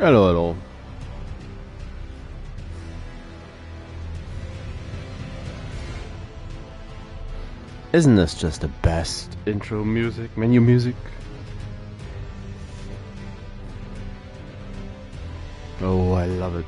Hello, hello. Isn't this just the best intro music, menu music? Oh, I love it.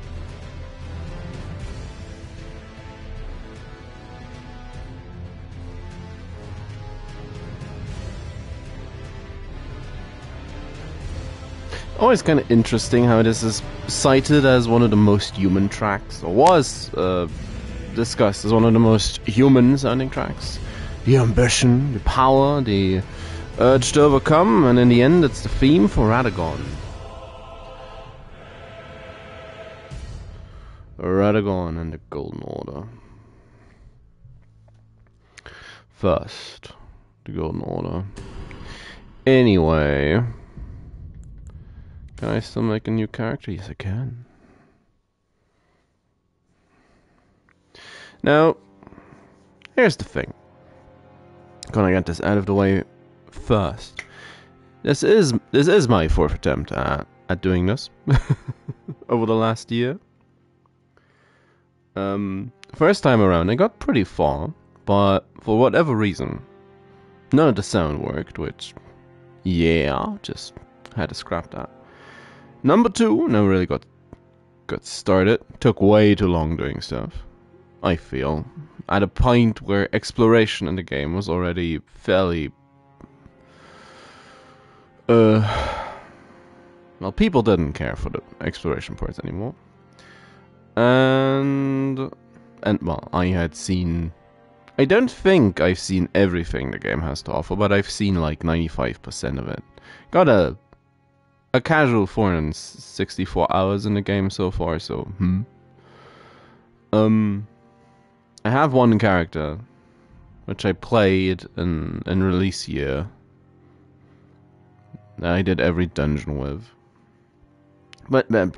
Always kind of interesting how this is cited as one of the most human tracks, or was discussed as one of the most human sounding tracks. The ambition, the power, the urge to overcome, and in the end it's the theme for Radagon. Radagon and the Golden Order. First, the Golden Order. Anyway... Can I still make a new character? Yes, I can. Now, here's the thing. Gonna get this out of the way first. This is my fourth attempt at doing this over the last year. First time around, I got pretty far, but for whatever reason, none of the sound worked. Which, yeah, just had to scrap that. Number 2, never really got started. Took way too long doing stuff, I feel. At a point where exploration in the game was already fairly... well, people didn't care for the exploration parts anymore. And well, I had seen... I don't think I've seen everything the game has to offer, but I've seen like 95% of it. Got a casual 464 hours in the game so far, so I have one character which I played in release year that I did every dungeon with. But and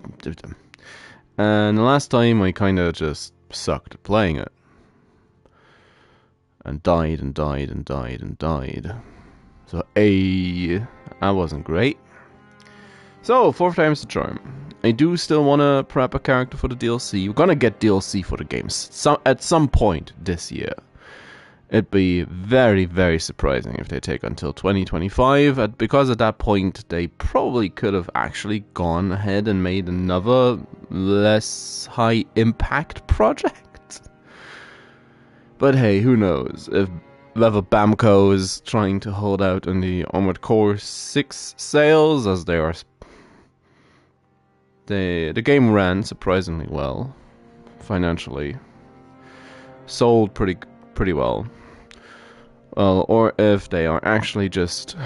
the last time I kinda just sucked at playing it. And died and died and died and died. So that wasn't great. So, 4th time's the charm. I do still want to prep a character for the DLC. We're gonna get DLC for the games at some point this year. It'd be very, very surprising if they take until 2025, because at that point they probably could have actually gone ahead and made another less high impact project. But hey, who knows? If whether Bamco is trying to hold out on the Armored Core 6 sales, as they are... The game ran surprisingly well, financially. Sold pretty well. Or if they are actually just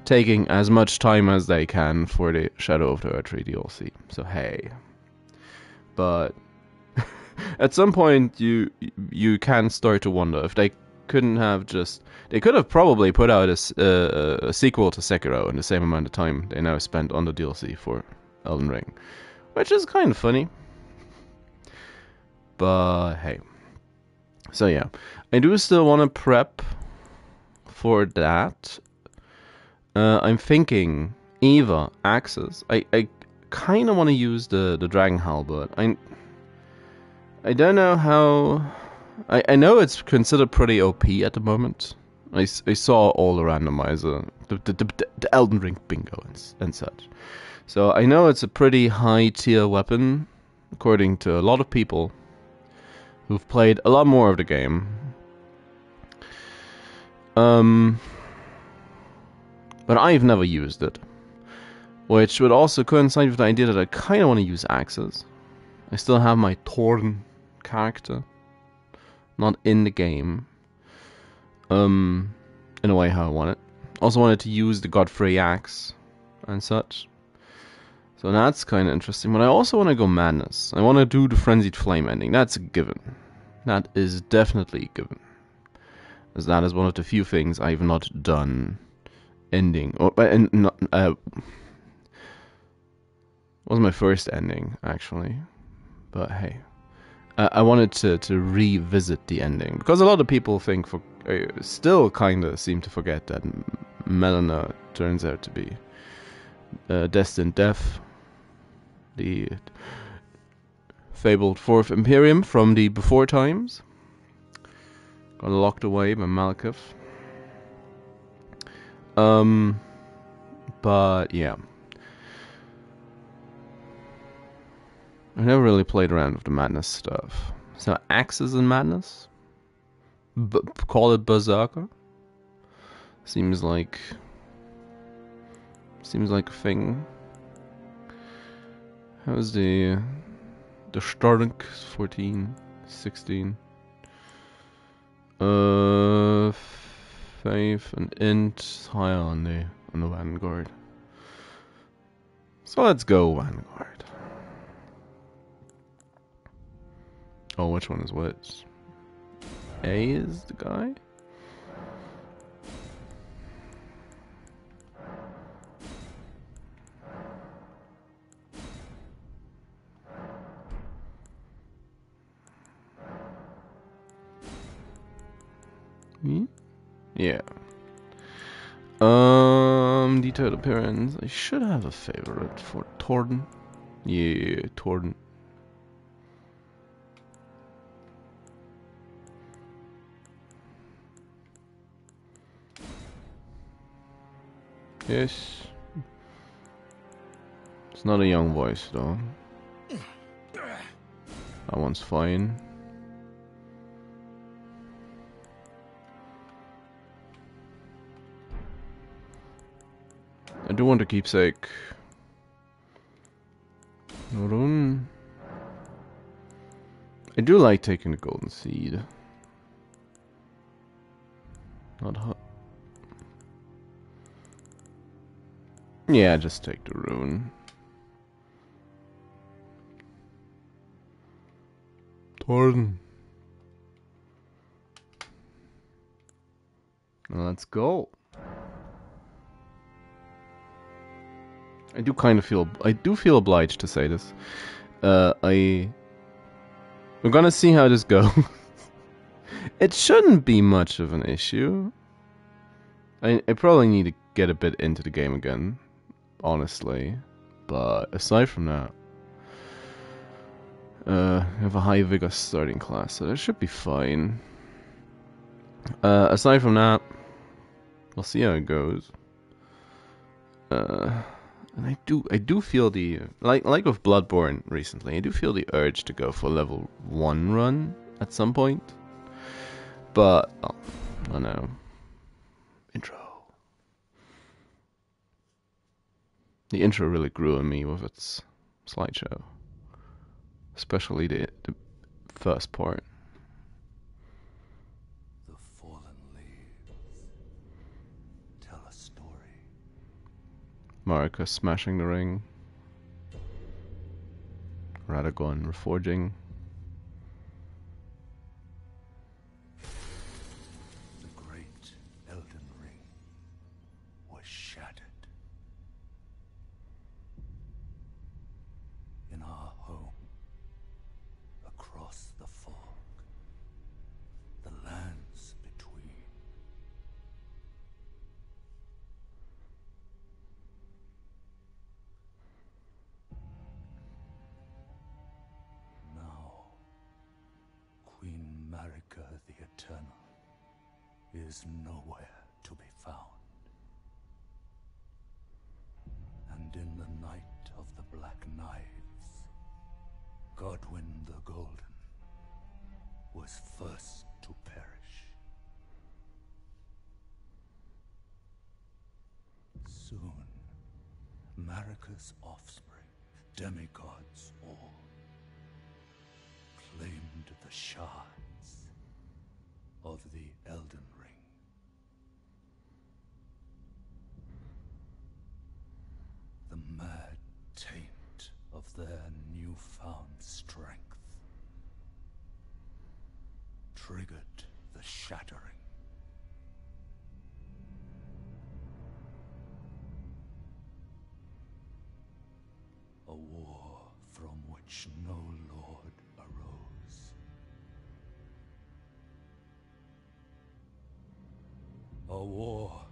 taking as much time as they can for the Shadow of the Erdtree DLC. So hey. But at some point you can start to wonder if they couldn't have just... They could have probably put out a sequel to Sekiro in the same amount of time they now spent on the DLC for Elden Ring. Which is kind of funny. But hey. So yeah. I do still want to prep for that. I'm thinking Eva, Axes. I kind of want to use the Dragon Halberd. I don't know how... I know it's considered pretty OP at the moment. I saw all the randomizer, the Elden Ring bingo and such. So I know it's a pretty high tier weapon, according to a lot of people who've played a lot more of the game. But I've never used it, which would also coincide with the idea that I kind of want to use axes. I still have my Torn character, not in the game, in a way how I want it. Also wanted to use the Godfrey axe and such. So that's kind of interesting. But I also want to go Madness. I want to do the Frenzied Flame ending. That's a given. That is definitely a given. As that is one of the few things I've not done ending. Was my first ending, actually. But hey. I wanted to revisit the ending. Because a lot of people think still kind of seem to forget that Melina turns out to be destined death. the fabled Fourth Imperium from the before times. Got locked away by Malekith. But yeah. I never really played around with the madness stuff. So axes and madness? Call it Berserker? Seems like a thing. How's the Starlink 14, 16? 5 and int higher on the Vanguard. So let's go Vanguard. Oh, which one is which? A is the guy? Yeah. Detailed appearance. I should have a favorite for Torden. Yeah, Torden. Yes. It's not a young voice though. That one's fine. I do want to keepsake. Hold on. I do like taking the golden seed. Not hot. Yeah, just take the rune. Torden. Let's go. I do feel obliged to say this. We're gonna see how this goes. It shouldn't be much of an issue. I probably need to get a bit into the game again, honestly. But aside from that, I have a high vigor starting class, so that should be fine. Aside from that, we'll see how it goes. And I do feel the like with Bloodborne recently. I do feel the urge to go for level 1 run at some point. But oh no. Intro. The intro really grew on me with its slideshow, especially the first part. The fallen leaves tell a story. Marika smashing the ring. Radagon reforging. The great Elden Ring was shattered. In our home, across the fog, the lands between. Now, Queen Marika the Eternal is nowhere to be found. And in the night of the Black Knives, Godwyn the Golden was first to perish. Soon, Marika's offspring, demigods all, claimed the shards of the Elden Ring. The mad taint of their newfound strength triggered the shattering. A war from which no lord arose. A war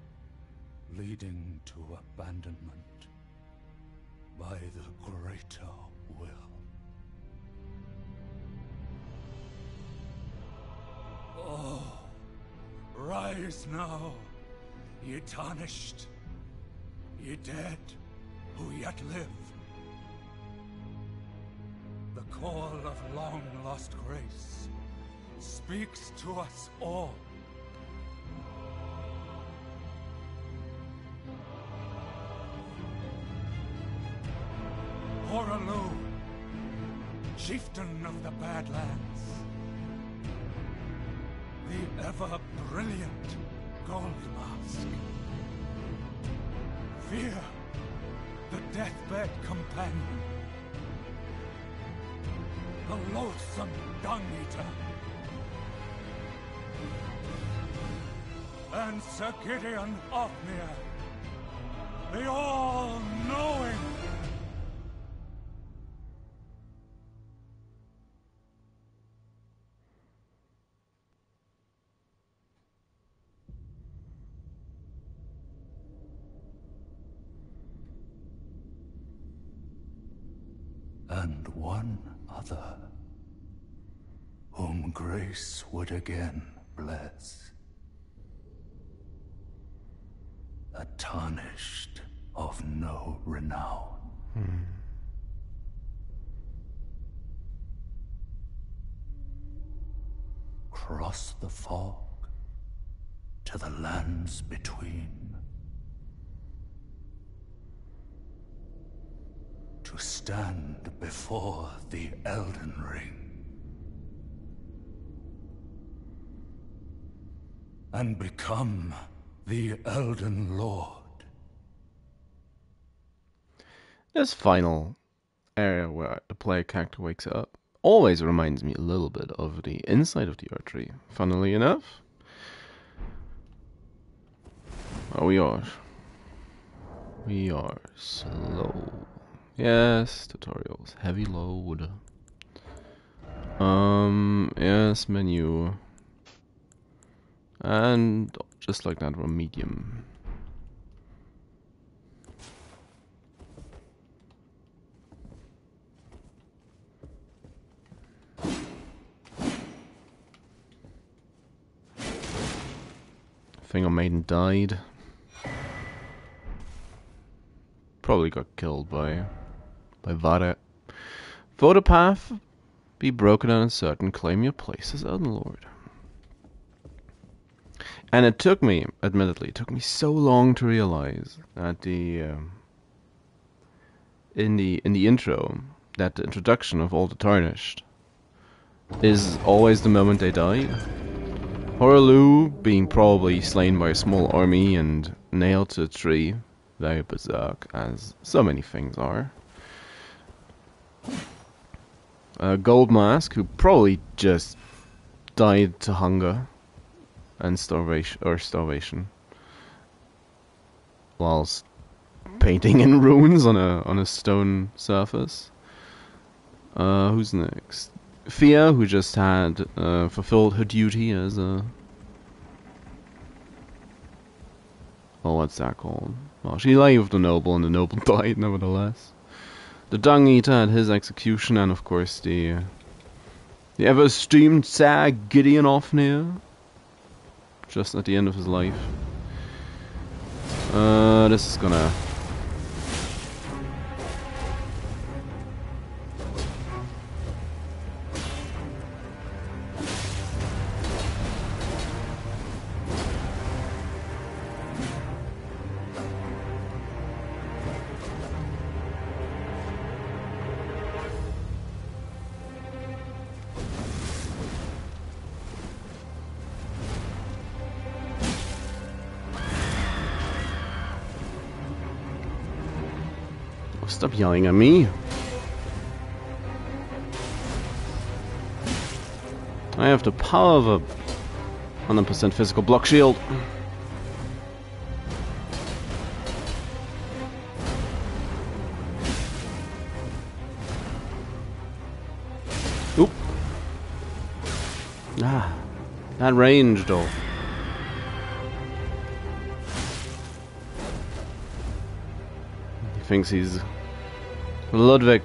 leading to abandonment by the greater will. Oh, rise now, ye tarnished, ye dead who yet live. The call of long-lost grace speaks to us all. Horalu, chieftain of the Badlands, the ever-brilliant Gold Mask. Fear, the deathbed companion, the loathsome Dung-Eater, and Sir Gideon Ofnir, the all-knowing. And one other, whom grace would again bless. A tarnished of no renown. Cross the fog to the lands between. To stand before the Elden Ring and become the Elden Lord. This final area where the player character wakes up always reminds me a little bit of the inside of the Earth Tree, funnily enough. Oh, we are slow. Yes, tutorials. Heavy load. Yes, menu. And just like that, we're medium. Finger Maiden died. Probably got killed by Vara. Photopath, be broken and uncertain, claim your place as Elden Lord. And it took me, admittedly, so long to realize that in the intro, that the introduction of all the Tarnished is always the moment they died. Horalu being probably slain by a small army and nailed to a tree, very berserk, as so many things are. Gold Mask, who probably just died to hunger and starvation, whilst painting in runes on a stone surface. Who's next? Fia, who just had fulfilled her duty as a... Oh, what's that called? Well, she lay with the noble, and the noble died, nevertheless. The Dung-Eater had his execution, and of course the ever-esteemed Sir Gideon Ofnir, just at the end of his life. This is gonna... Stop yelling at me. I have the power of a 100% physical block shield. Oop. Ah, that range though. He thinks he's Ludwig.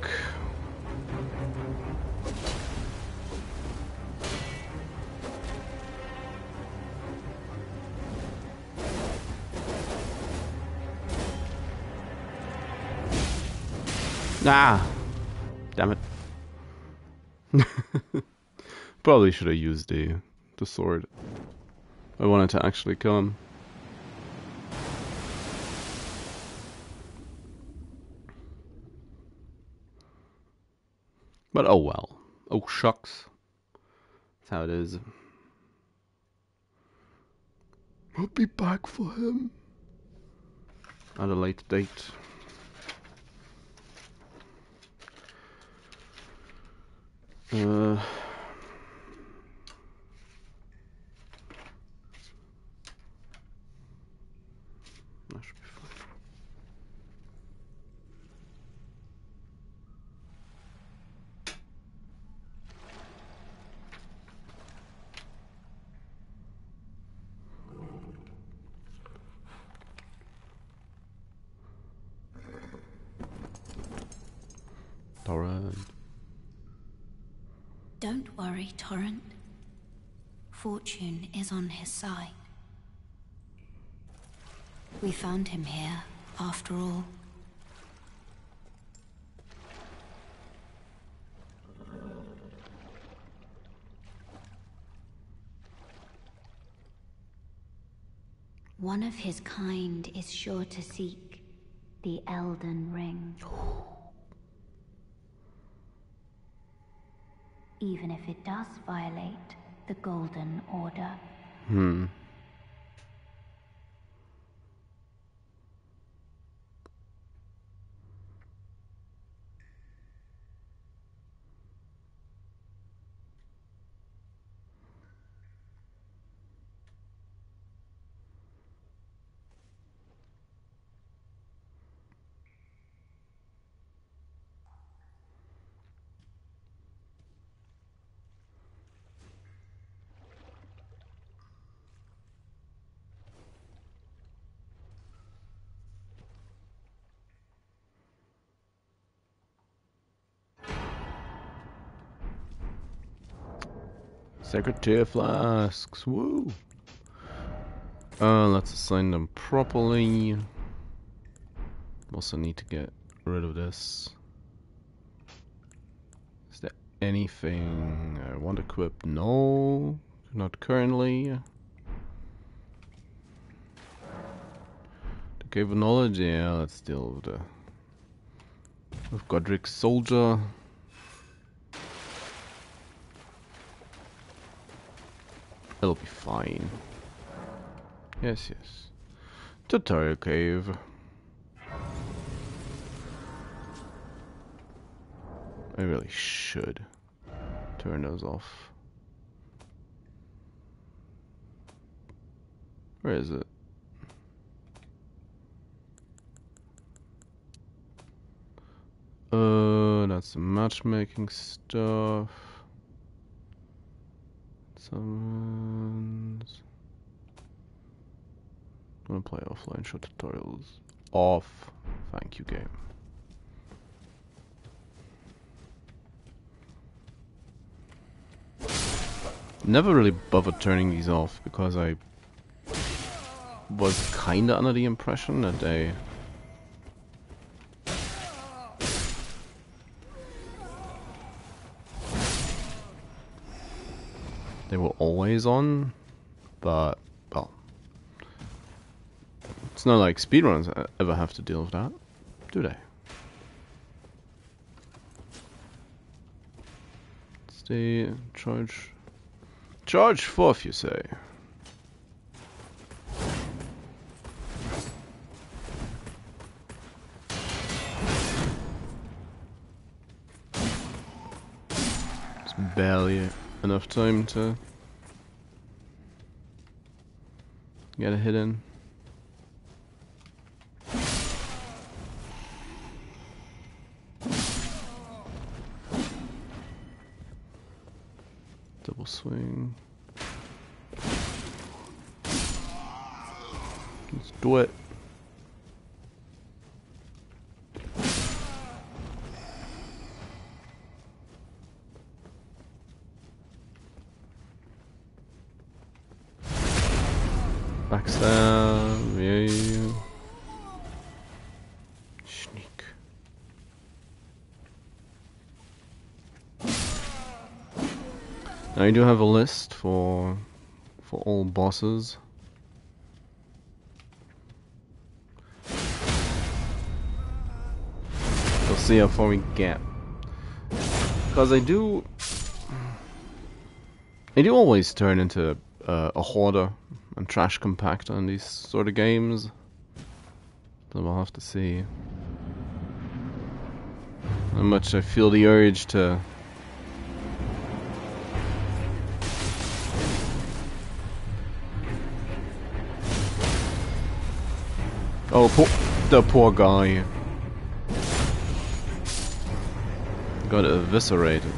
Ah, damn it. Probably should have used the sword. I wanted to actually kill him. But oh well. Oh shucks. That's how it is. I'll be back for him at a later date. That should be fine. Torrent. Don't worry, Torrent. Fortune is on his side. We found him here, after all. One of his kind is sure to seek the Elden Ring. Even if it does violate the Golden Order. Sacred tear flasks, woo! Let's assign them properly. Also need to get rid of this. Is there anything I want to equip? No, not currently. The Cave of Knowledge, yeah, let's deal with Godric's soldier. It'll be fine. Yes, yes. Tutorial cave. I really should turn those off. Where is it? That's the matchmaking stuff. Summons. I'm gonna play offline show tutorials. Off. Thank you, game. Never really bothered turning these off because I was kinda under the impression that they were always on, but well, it's not like speedruns ever have to deal with that, do they? Stay charge forth, you say? It's barely enough time to get a hit in. Double swing. Let's do it. Yeah. Sneak. Now I do have a list for all bosses. We'll see how far we get. Because I do always turn into a hoarder and trash compactor in these sort of games. So we'll have to see how much I feel the urge to the poor guy got eviscerated.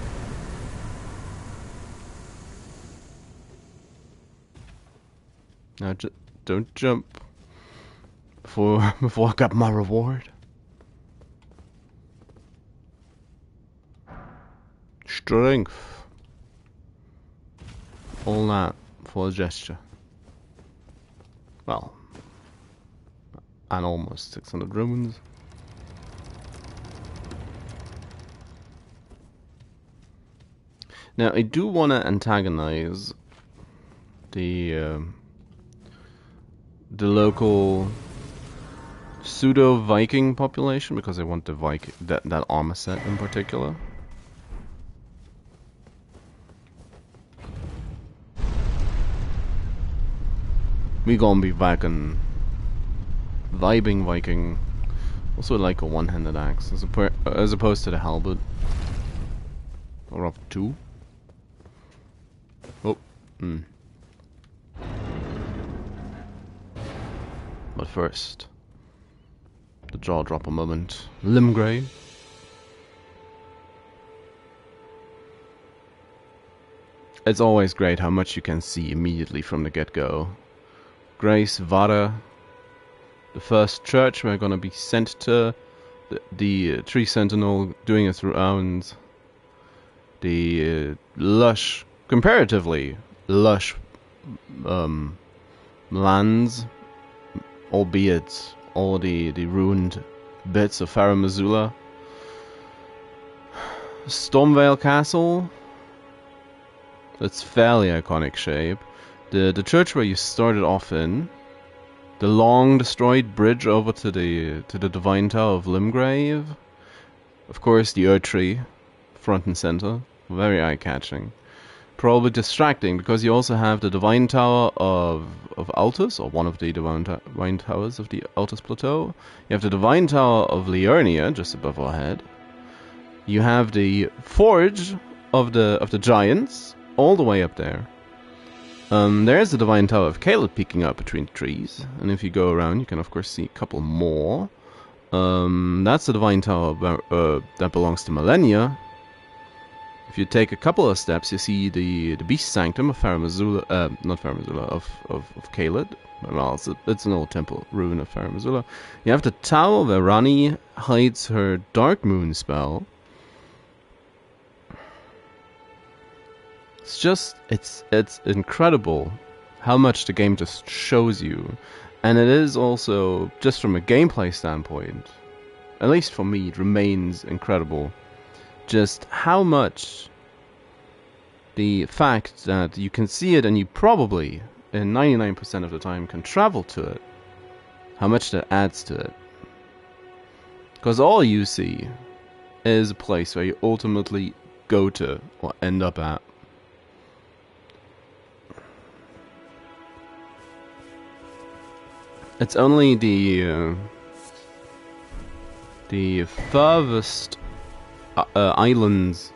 Now don't jump before I got my reward. Strength. All that for a gesture. Well, and almost 600 runes. Now I do want to antagonize the local pseudo Viking population because I want the that armor set in particular. We gonna be Viking, vibing Viking. Also like a one-handed axe as opposed to the halberd. Or up two. Oh. But first, the jaw dropper moment. Limgrave. It's always great how much you can see immediately from the get-go. Grace, Vada, the first church we're gonna be sent to, the tree sentinel doing its rounds, the lush, comparatively lush lands, albeit all the ruined bits of Farum Azula, Stormvale Castle, its fairly iconic shape, the church where you started off in, the long destroyed bridge over to the Divine Tower of Limgrave, of course the Earth Tree, front and center, very eye-catching. Probably distracting because you also have the Divine Tower of Altus, or one of the Divine Towers of the Altus Plateau. You have the Divine Tower of Liurnia just above our head. You have the Forge of the Giants all the way up there. There's the Divine Tower of Caleb peeking up between the trees, and if you go around, you can of course see a couple more. That's the Divine Tower that belongs to Millennia. If you take a couple of steps, you see the Beast Sanctum of Farum Azula, not Farum Azula, of Caleb. Well, it's an old temple ruin of Farum Azula. You have the Tower where Rani hides her Dark Moon spell. It's incredible how much the game just shows you, and it is also, just from a gameplay standpoint, at least for me, it remains incredible just how much the fact that you can see it and you probably, in 99% of the time, can travel to it, how much that adds to it. Because all you see is a place where you ultimately go to or end up at. It's only the furthest islands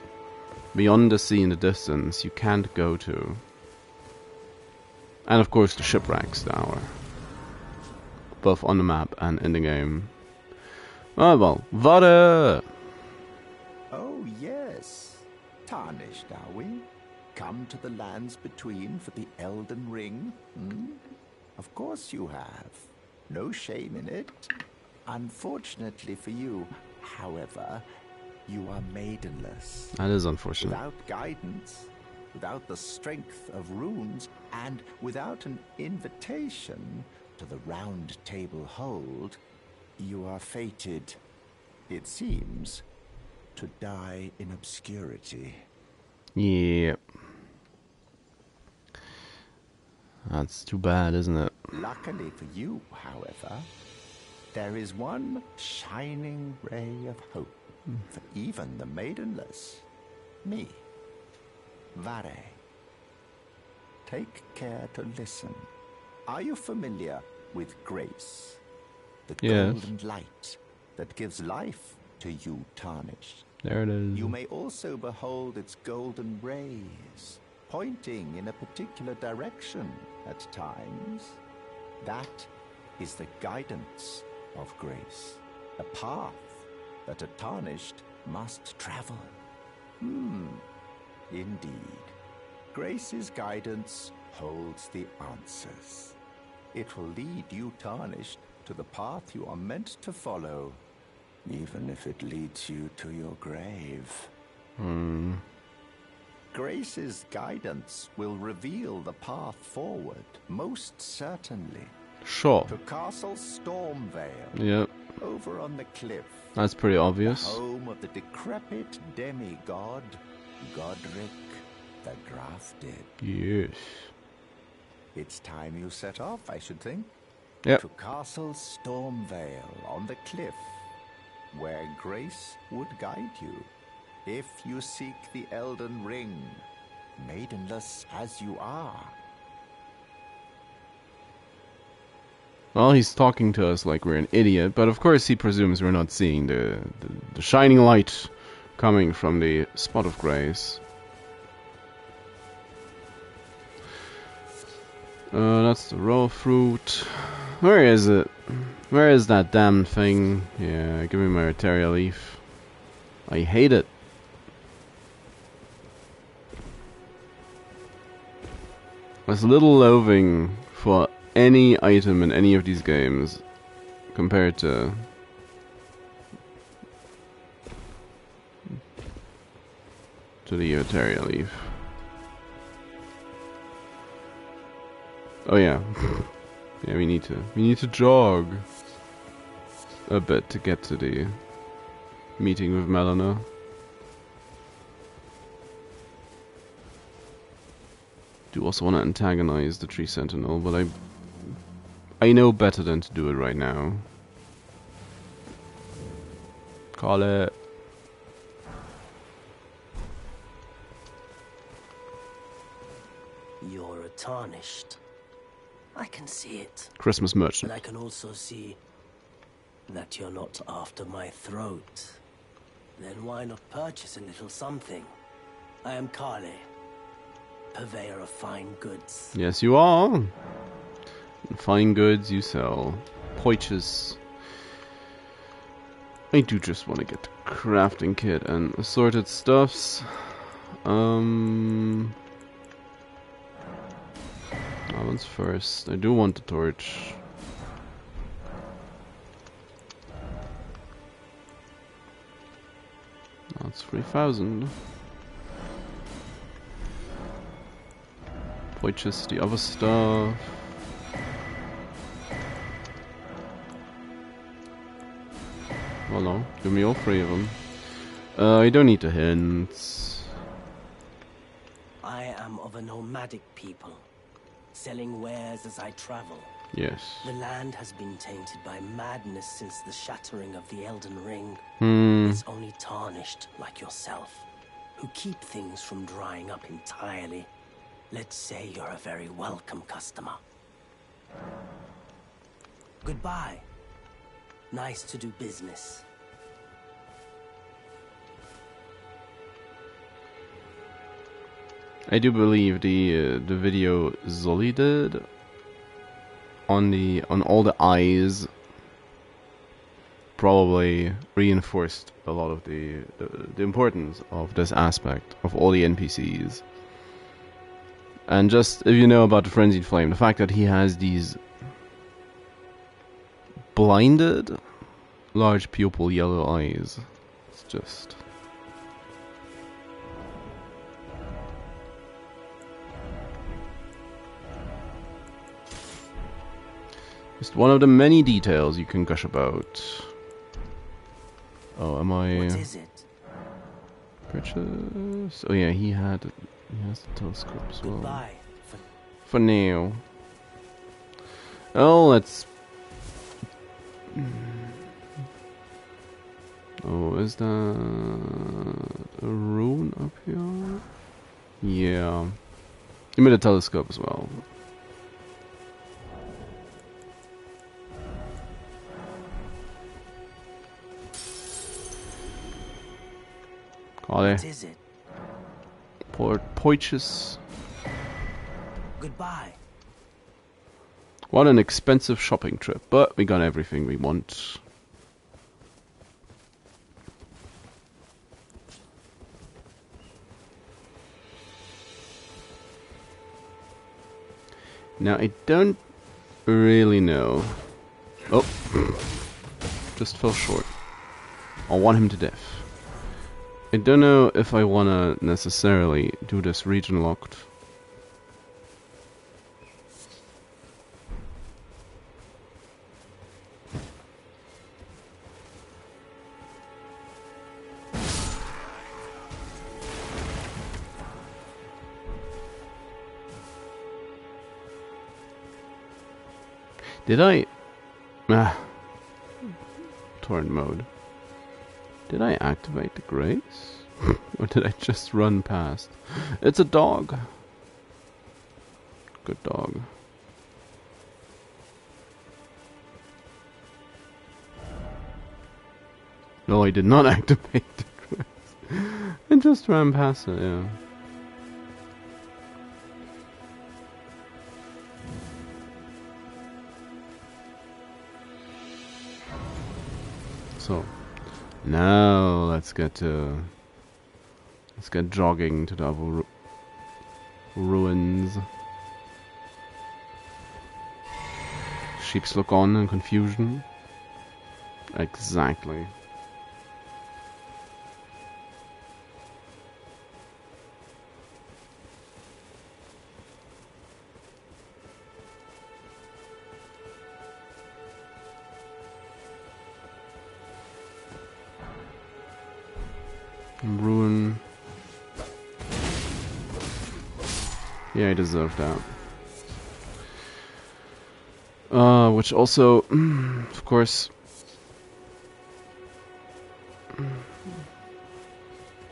beyond the sea in the distance you can't go to. And of course the shipwrecks tower, both on the map and in the game. Oh well, Vada! Oh yes, tarnished are we? Come to the lands between for the Elden Ring? Of course you have. No shame in it. Unfortunately for you, however, you are maidenless. That is unfortunate. Without guidance, without the strength of runes, and without an invitation to the Round Table Hold, you are fated, it seems, to die in obscurity. Yeah. That's too bad, isn't it? Luckily for you, however, there is one shining ray of hope for even the maidenless. Me. Vare. Take care to listen. Are you familiar with grace? The Yes. golden light that gives life to you tarnished. There it is. You may also behold its golden rays, pointing in a particular direction at times. That is the guidance of grace, a path that a tarnished must travel. Indeed. Grace's guidance holds the answers. It will lead you tarnished to the path you are meant to follow, even if it leads you to your grave. Grace's guidance will reveal the path forward, most certainly. Sure. To Castle Stormvale, Yep. over on the cliff, That's pretty obvious. home of the decrepit demigod, Godric the Grafted. Yes. It's time you set off, I should think. Yep. To Castle Stormvale on the cliff, where Grace would guide you, if you seek the Elden Ring, maidenless as you are. Well, he's talking to us like we're an idiot, but of course he presumes we're not seeing the shining light coming from the spot of grace. That's the raw fruit. Where is it? Where is that damn thing? Yeah, give me my Arteria leaf. I hate it. There's little loathing for any item in any of these games compared to the Arteria leaf. Oh yeah. Yeah, we need to jog a bit to get to the meeting with Melina. Do also want to antagonize the Tree Sentinel, but I know better than to do it right now. Call it. You're a tarnished. I can see it. Christmas merchant. And I can also see that you're not after my throat. Then why not purchase a little something? I am Kale, purveyor of fine goods. Yes, you are. Fine goods you sell. Poiches. I do just want to get the crafting kit and assorted stuffs. That one's first. I do want the torch. That's 3,000. Poiches, the other stuff. Well, no. Give me all three of them. I don't need the hints. I am of a nomadic people, selling wares as I travel. Yes. The land has been tainted by madness since the shattering of the Elden Ring. It's only tarnished like yourself, who keep things from drying up entirely. Let's say you're a very welcome customer. Goodbye. Nice to do business. I do believe the video Zolly did on all the eyes probably reinforced a lot of the importance of this aspect of all the NPCs. And just if you know about the Frenzied Flame, the fact that he has these blinded large pupil yellow eyes, it's just Just one of the many details you can gush about. Oh, am I... What is it? Purchase? Oh yeah, he has the telescope as well. Goodbye. For now. Oh, let's... Oh, is that a rune up here? Yeah. Give me the telescope as well. What is it? Poiches. Goodbye. What an expensive shopping trip, but we got everything we want. Now I don't really know. Oh, just fell short. I want him to death. I don't know if I wanna necessarily do this region locked. Did I... torrent mode. Did I activate the grace? Or did I just run past? It's a dog. Good dog. No, I did not activate the grace. I just ran past it, yeah. So, now let's get jogging to the other ruins. Sheeps look on in confusion. Exactly. Ruin. Yeah, I deserve that. Which also, of course,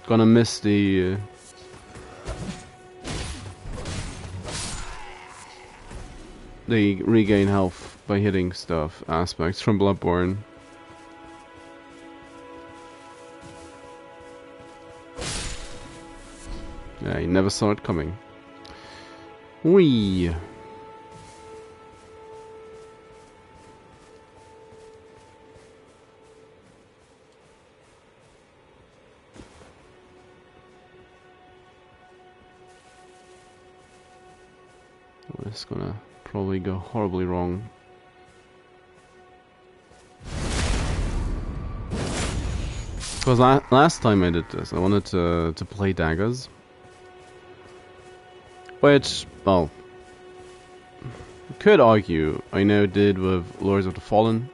gonna miss the regain health by hitting stuff aspects from Bloodborne. Yeah, I never saw it coming. Whee! Oh, it's gonna probably go horribly wrong. Because last time I did this, I wanted to play daggers. Which, well, you could argue I now did with Lords of the Fallen.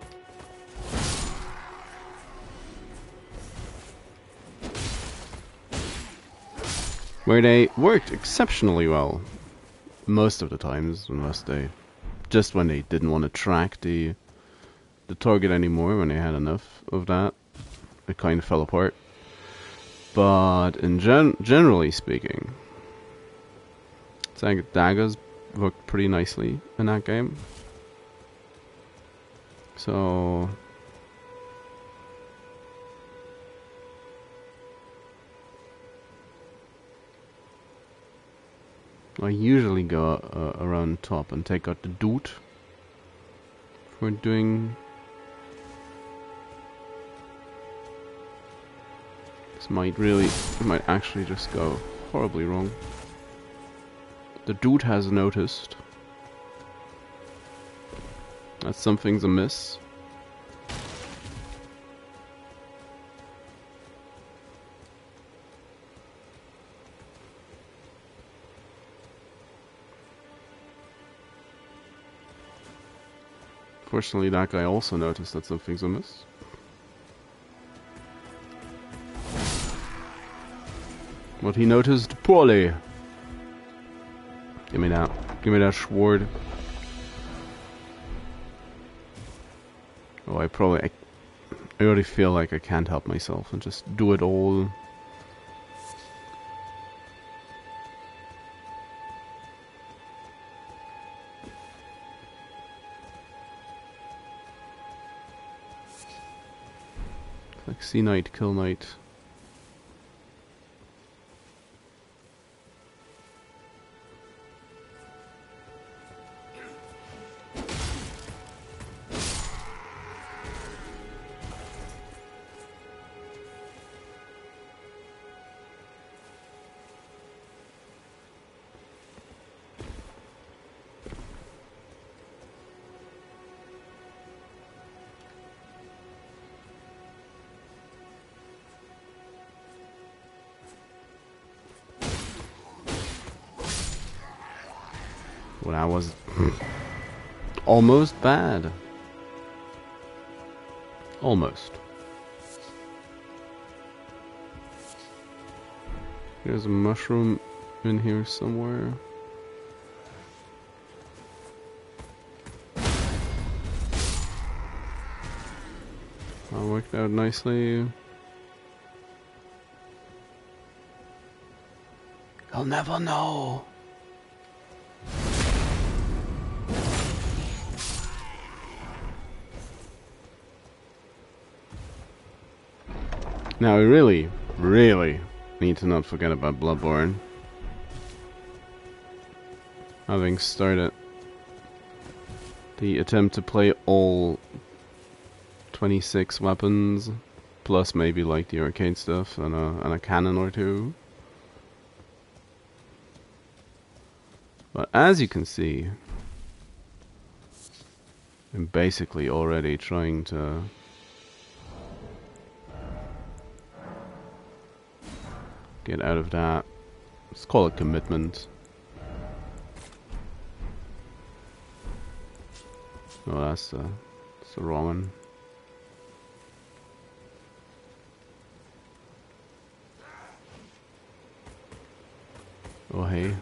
Where they worked exceptionally well. Most of the times, unless they... just when they didn't want to track the target anymore, when they had enough of that. It kind of fell apart. But in generally speaking... daggers worked pretty nicely in that game. So... I usually go around top and take out the dude for doing... This might actually just go horribly wrong. The dude has noticed that something's amiss. Fortunately, that guy also noticed that something's amiss. But he noticed poorly. Give me that. Give me that sword. Oh, I already feel like I can't help myself and just do it all. Like see knight, kill knight. Well, that was almost bad. Almost. There's a mushroom in here somewhere. That worked out nicely. I'll never know. Now we really, really need to not forget about Bloodborne. Having started the attempt to play all 26 weapons, plus maybe like the arcade stuff and a cannon or two. But as you can see, I'm basically already trying to get out of that. Let's call it commitment. Oh, that's the wrong one. Oh, hey.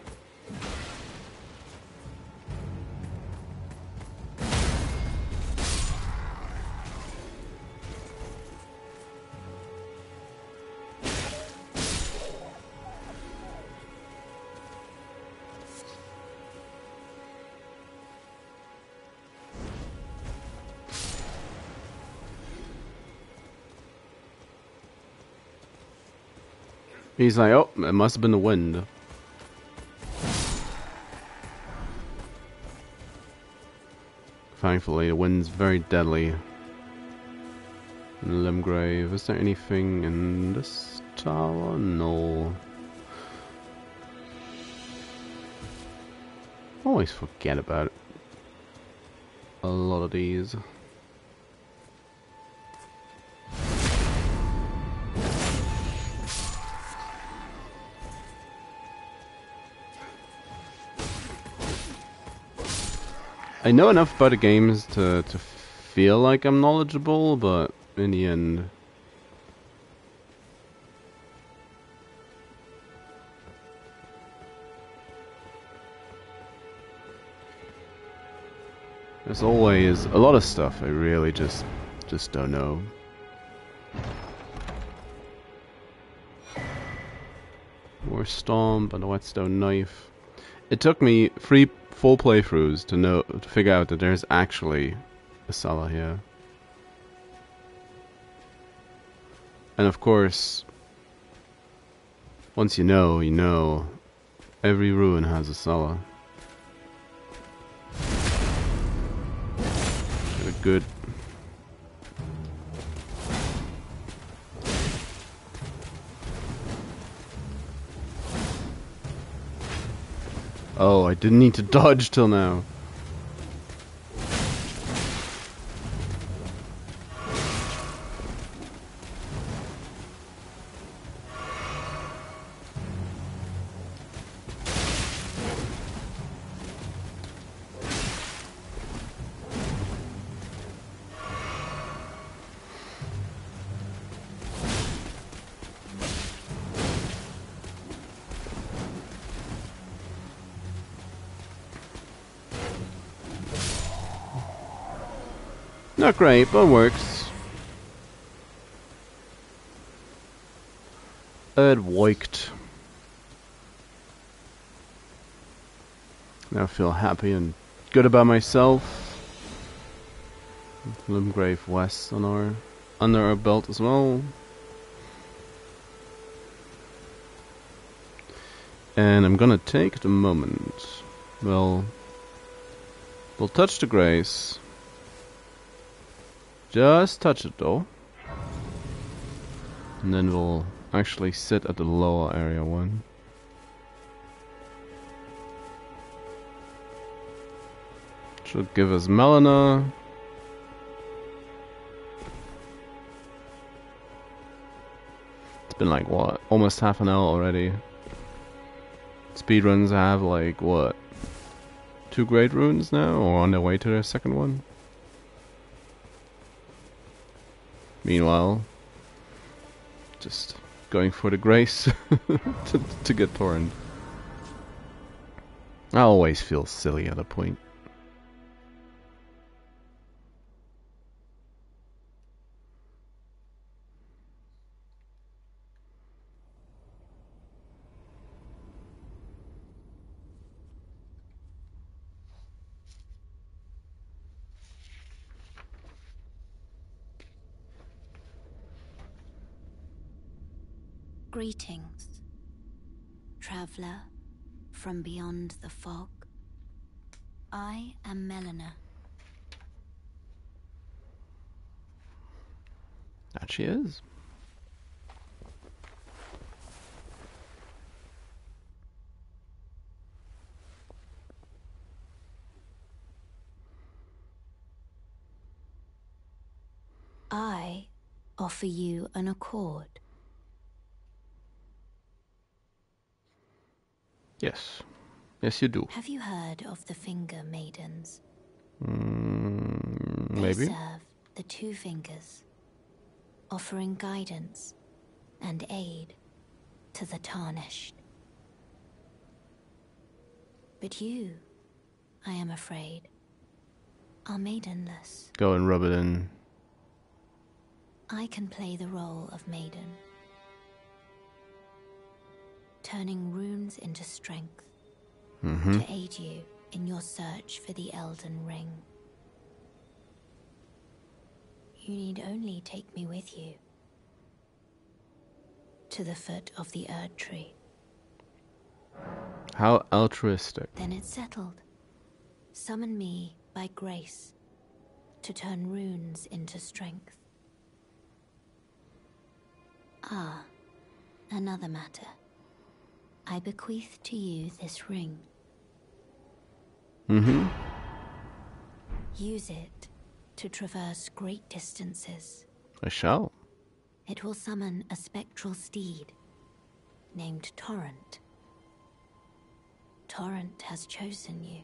He's like, oh, it must have been the wind. Thankfully, the wind's very deadly. In Limgrave, is there anything in this tower? No. Always forget about a lot of these. I know enough about the games to feel like I'm knowledgeable, but in the end, there's always a lot of stuff I really just don't know. More Stomp and a Whetstone Knife. It took me 3 full playthroughs to figure out that there's actually a cellar here. And of course, once you know, you know. Every ruin has a cellar. Got a good... Oh, I didn't need to dodge till now. Not great, but works. It worked. Now I feel happy and good about myself. Limgrave West on under our belt as well. And I'm gonna take the moment. We'll touch the grace. Just touch it though. And then we'll actually sit at the lower area one. Should give us Melina. It's been like what? Almost half an hour already. Speedruns have like what? 2 great runes now, or on their way to their second one? Meanwhile, just going for the grace to get torrent. I always feel silly at a point. Greetings, traveler from beyond the fog. I am Melina. That she is. I offer you an accord. Yes. Yes, you do. Have you heard of the Finger Maidens? Maybe. They serve the 2 fingers, offering guidance and aid to the tarnished. But you, I am afraid, are maidenless. Go and rub it in. I can play the role of maiden, turning runes into strength to aid you in your search for the Elden Ring. You need only take me with you to the foot of the Erd Tree. How altruistic. Then it's settled. Summon me by grace to turn runes into strength. Ah, another matter. I bequeath to you this ring. Use it to traverse great distances. I shall. It will summon a spectral steed named Torrent. Torrent has chosen you.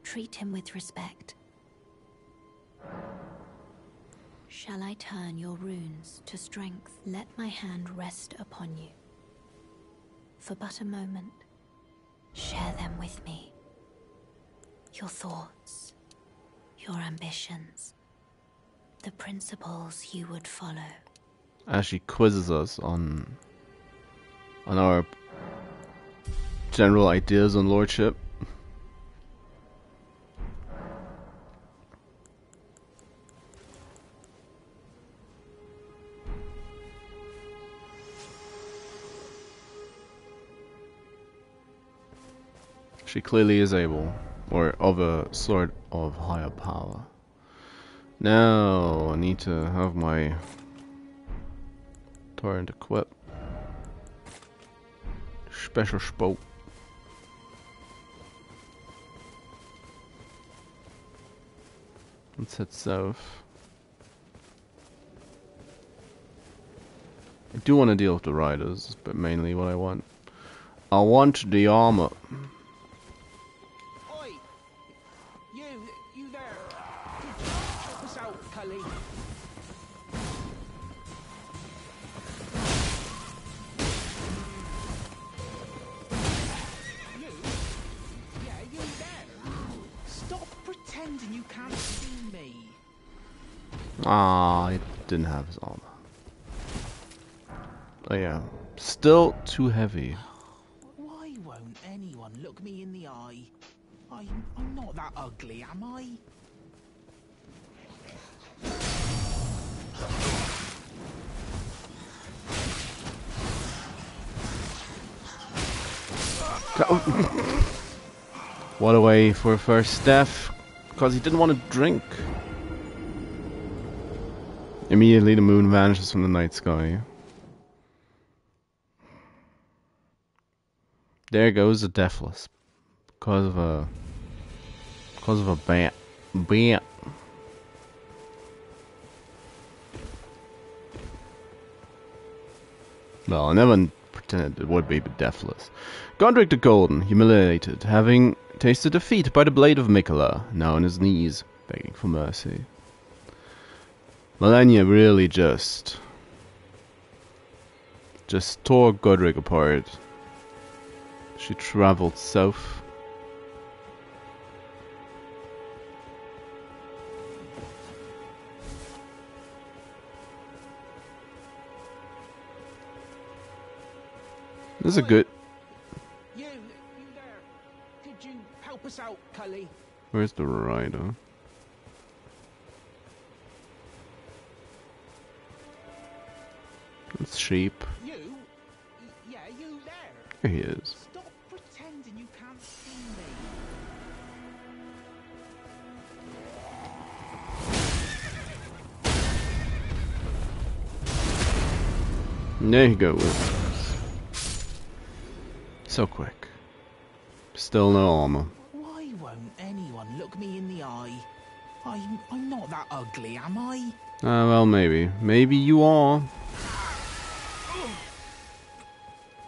Treat him with respect. Shall I turn your runes to strength? Let my hand rest upon you. For but a moment, share them with me. Your thoughts, your ambitions, the principles you would follow. As she quizzes us on our general ideas on lordship. She clearly is able, or of a sort of higher power. Now I need to have my torrent equipped. Special spoke. Let's head south. I do want to deal with the riders, but mainly what I want. I want the armor. Oi! You there! Help us out, Cully. You there! Stop pretending you can't see me. Ah, he didn't have his armor. Oh yeah, still too heavy. Why won't anyone look me in the eye? I'm not that ugly, am I? What a way for a first death, because he didn't want to drink. Immediately the moon vanishes from the night sky. There goes the deathless. Because of a bat. Bat. Well, I never pretended it would be deathless. Godric the Golden, humiliated, having tasted defeat by the blade of Mikola, now on his knees, begging for mercy. Malenia really just tore Godric apart. She traveled south. This is a good... You there. Could you help us out, Cully? Where's the rider? It's sheep. You? Yeah, you there. Here he is. Stop pretending you can't see me. There you go. So quick. Still no armor. Why won't anyone look me in the eye? I'm not that ugly, am I? Well, maybe. Maybe you are.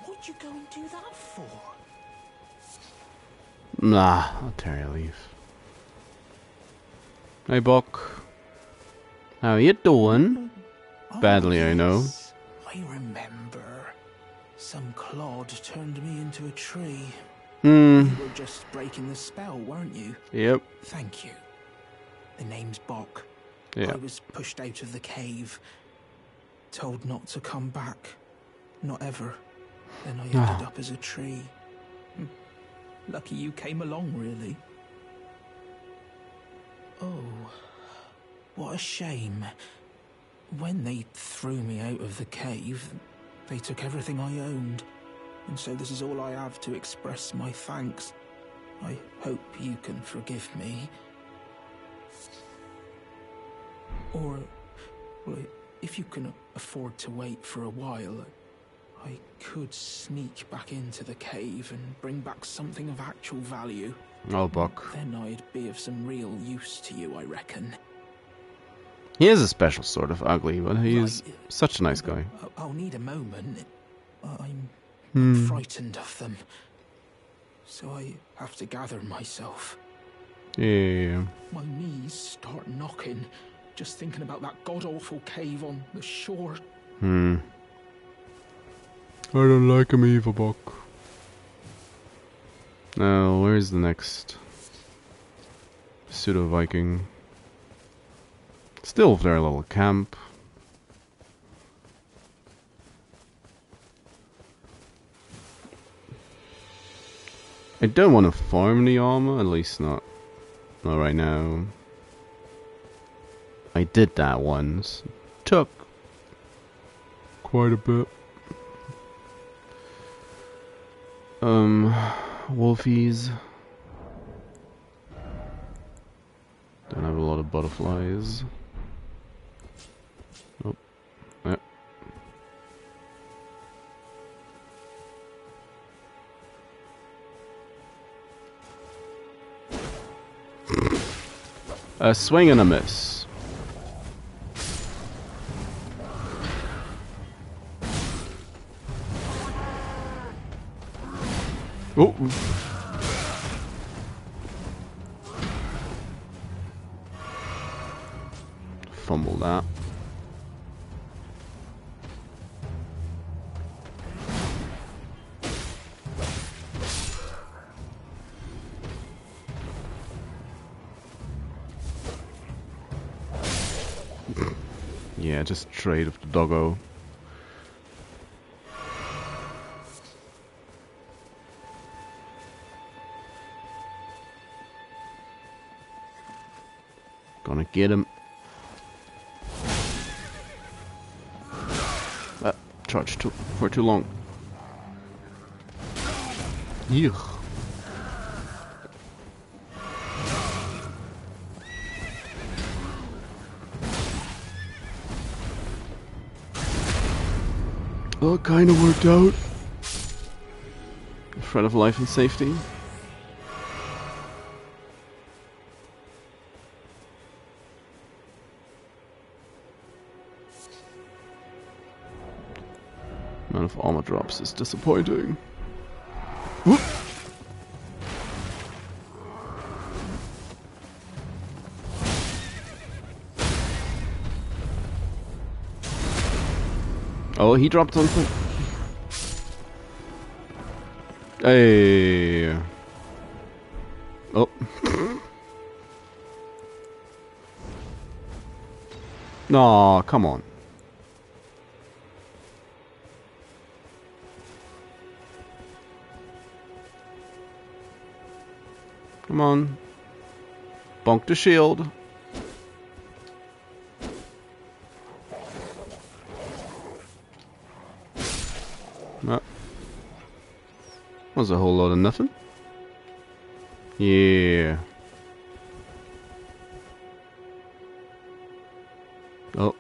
What'd you go and do that for? Nah, I'll tear you a leaf. Hey, Buck. How you doing? Badly, I know. Yes, I remember. Some clod turned me into a tree. You were just breaking the spell, weren't you? Yep. Thank you. The name's Bok. Yeah. I was pushed out of the cave. Told not to come back. Not ever. Then I ended up as a tree. Lucky you came along, really. Oh, what a shame. When they threw me out of the cave, they took everything I owned. And so this is all I have to express my thanks. I hope you can forgive me. Or, well, if you can afford to wait for a while, I could sneak back into the cave and bring back something of actual value. Oh, Buck. Then I'd be of some real use to you, I reckon. He is a special sort of ugly, but he's Right. such a nice guy. I'll need a moment. I'm frightened of them. So I have to gather myself. Yeah. My knees start knocking, just thinking about that god-awful cave on the shore. I don't like him either, Buck. Now, where's the next pseudo-Viking? Still their little camp. I don't want to farm the armor, at least not right now. I did that once. Took quite a bit. Wolfies. Don't have a lot of butterflies. Oh, yeah. A swing and a miss. Oh. Fumble that. Yeah, just trade with the doggo. Gonna get him. Charged for too long. Yuck. Well, it kind of worked out. Threat of life and safety. None of armor drops is disappointing. Whoop. Oh, he dropped something. Hey. Oh. No, come on. Come on. Bonk the shield. No. Was a whole lot of nothing. Yeah. Oh.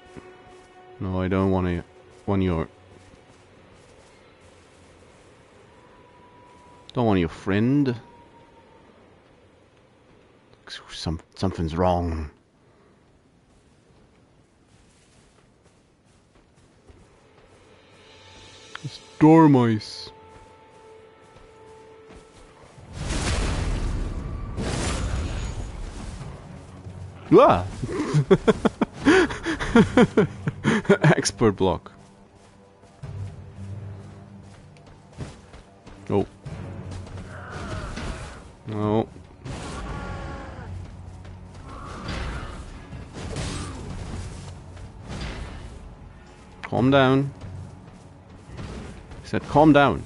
No, I don't want to. Don't want your friend. Something's wrong. It's dormice. Ah! Expert block. Oh. No. Calm down. I said calm down.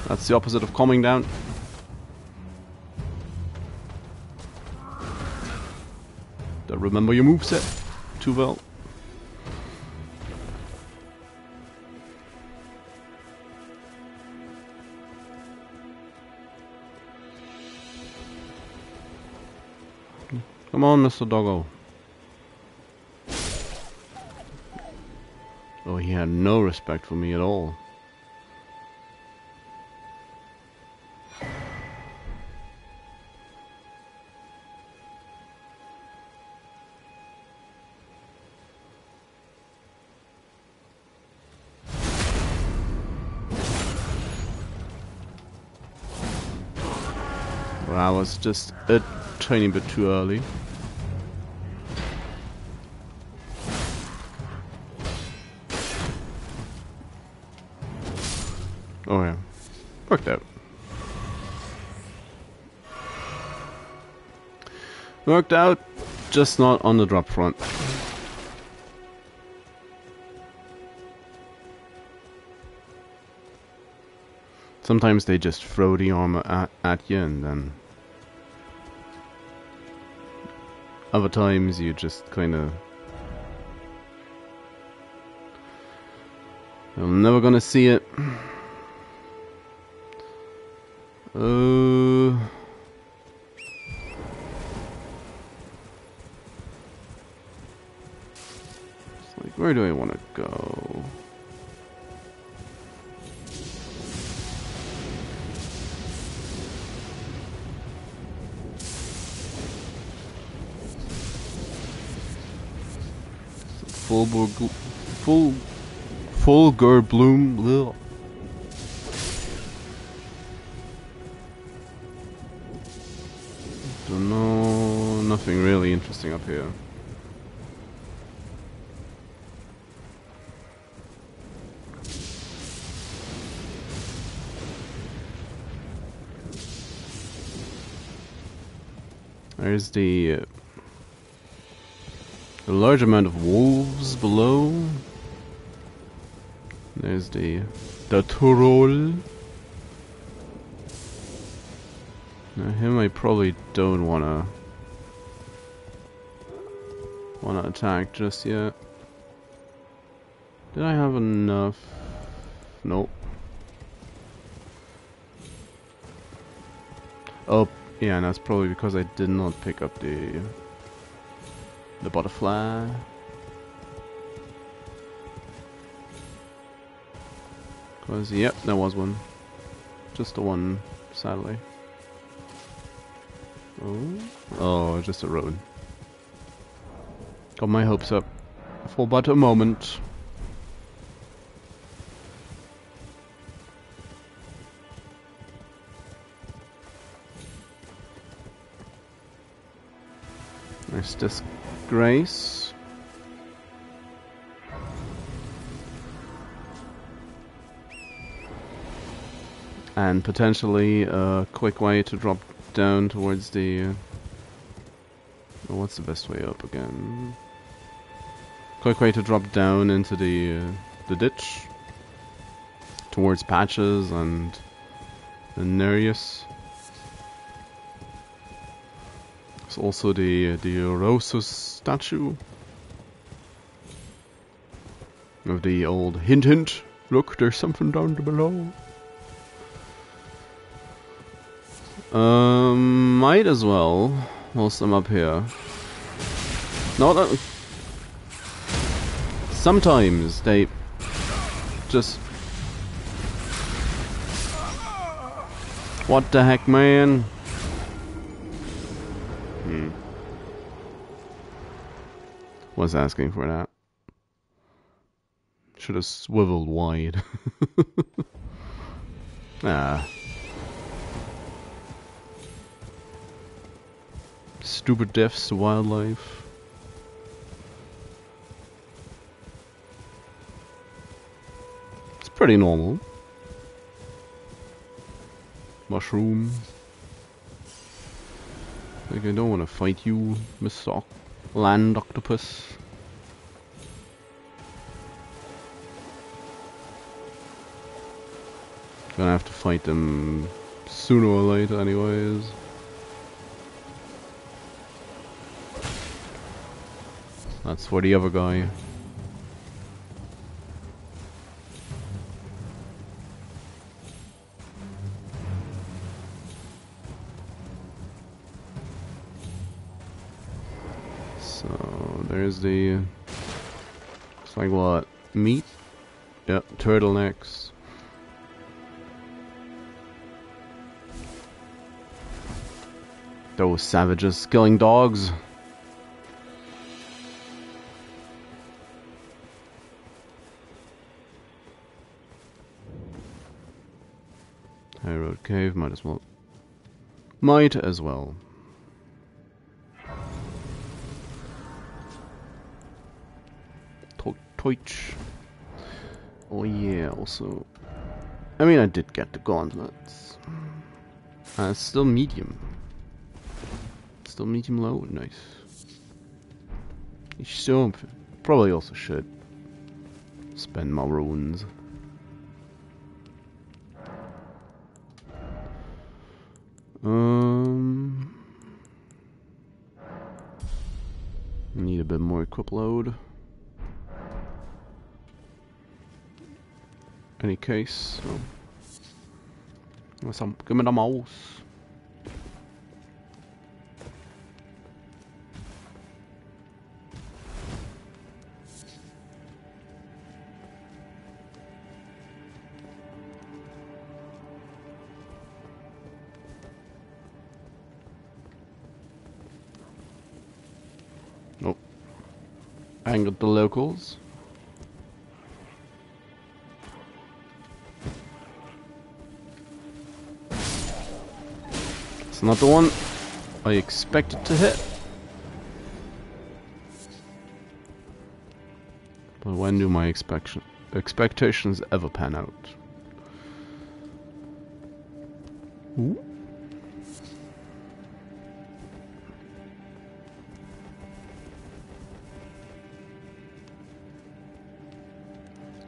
That's the opposite of calming down. Don't remember your moveset too well. Come on, Mr. Doggo. Oh, he had no respect for me at all. Well, I was just a tiny bit too early. Oh yeah, worked out. Worked out, just not on the drop front. Sometimes they just throw the armor at you, and then other times you just kind of... You're never gonna see it. It's like, where do I want to go? Fulgur bloom. Bleh. Don't know. nothing really interesting up here. There's the large amount of wolves below. There's the troll. Now him I probably don't wanna attack just yet. Did I have enough? Nope. Oh, yeah, and that's probably because I did not pick up the butterfly. Cause yep, there was one. Just the one, sadly. Oh, just a road. Got my hopes up for but a moment. Nice disgrace. And potentially a quick way to drop down towards the... what's the best way up again? Quick way to drop down into the ditch. Towards Patches and Nereus. There's also the Rosus statue. Of the old hint hint. Look, there's something down below. Might as well, whilst I'm up here. No, sometimes they just... What the heck, man? Was asking for that. Should have swiveled wide. Ah. Stupid deaths to wildlife. It's pretty normal. Mushroom. Like, I don't want to fight you, Mr. Land Octopus. Gonna have to fight them sooner or later anyways. That's for the other guy. So there's the... It's like what? Meat? Yep, turtlenecks. Those savages killing dogs. High Road Cave, might as well. Might as well. Toich. Oh yeah, also. I mean, I did get the gauntlets. Still medium. Still medium low, nice. You still probably also should spend my runes. Need a bit more equip load. Any case, so. Give me the mouse. Nope. Angered the locals. It's not the one I expected to hit. But when do my expectations ever pan out? Ooh.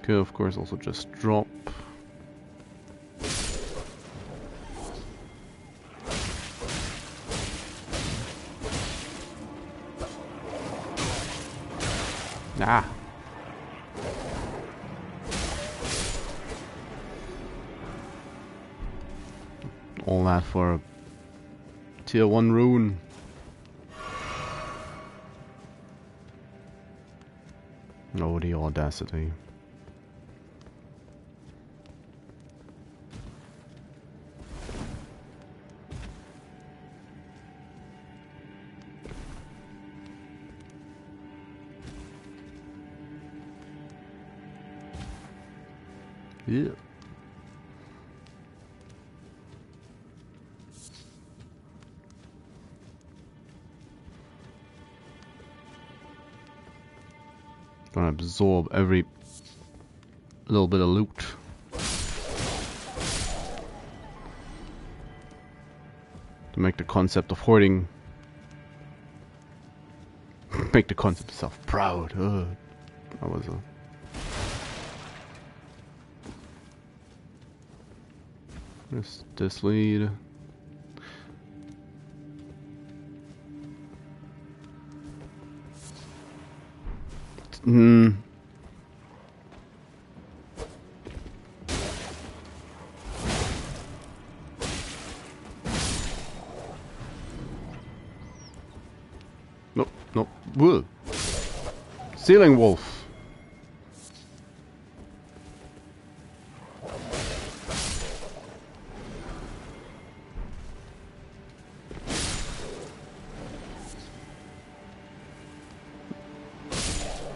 Could of course also just drop. Ah. All that for a tier 1 rune. Oh, the audacity. Yeah. Gonna absorb every little bit of loot. To make the concept of hoarding, make the concept itself proud. That was a. This lead. Nope, nope. Whoa. Ceiling wolf.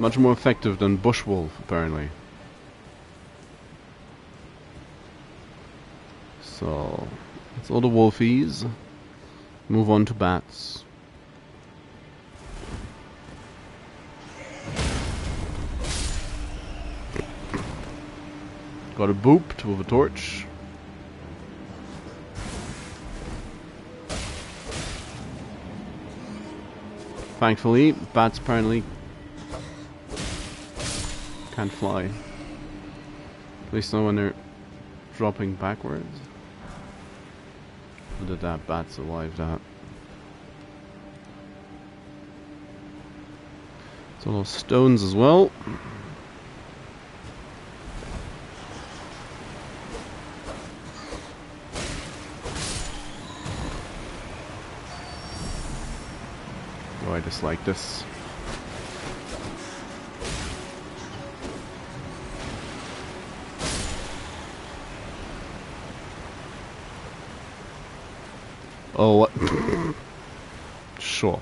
Much more effective than bush wolf, apparently. So, that's all the wolfies. Move on to bats. Got a booped with a torch. Thankfully, bats apparently can't fly. At least not when they're dropping backwards. How did that bat survive that? So those stones as well. Oh, I dislike this. Oh, what? Sure.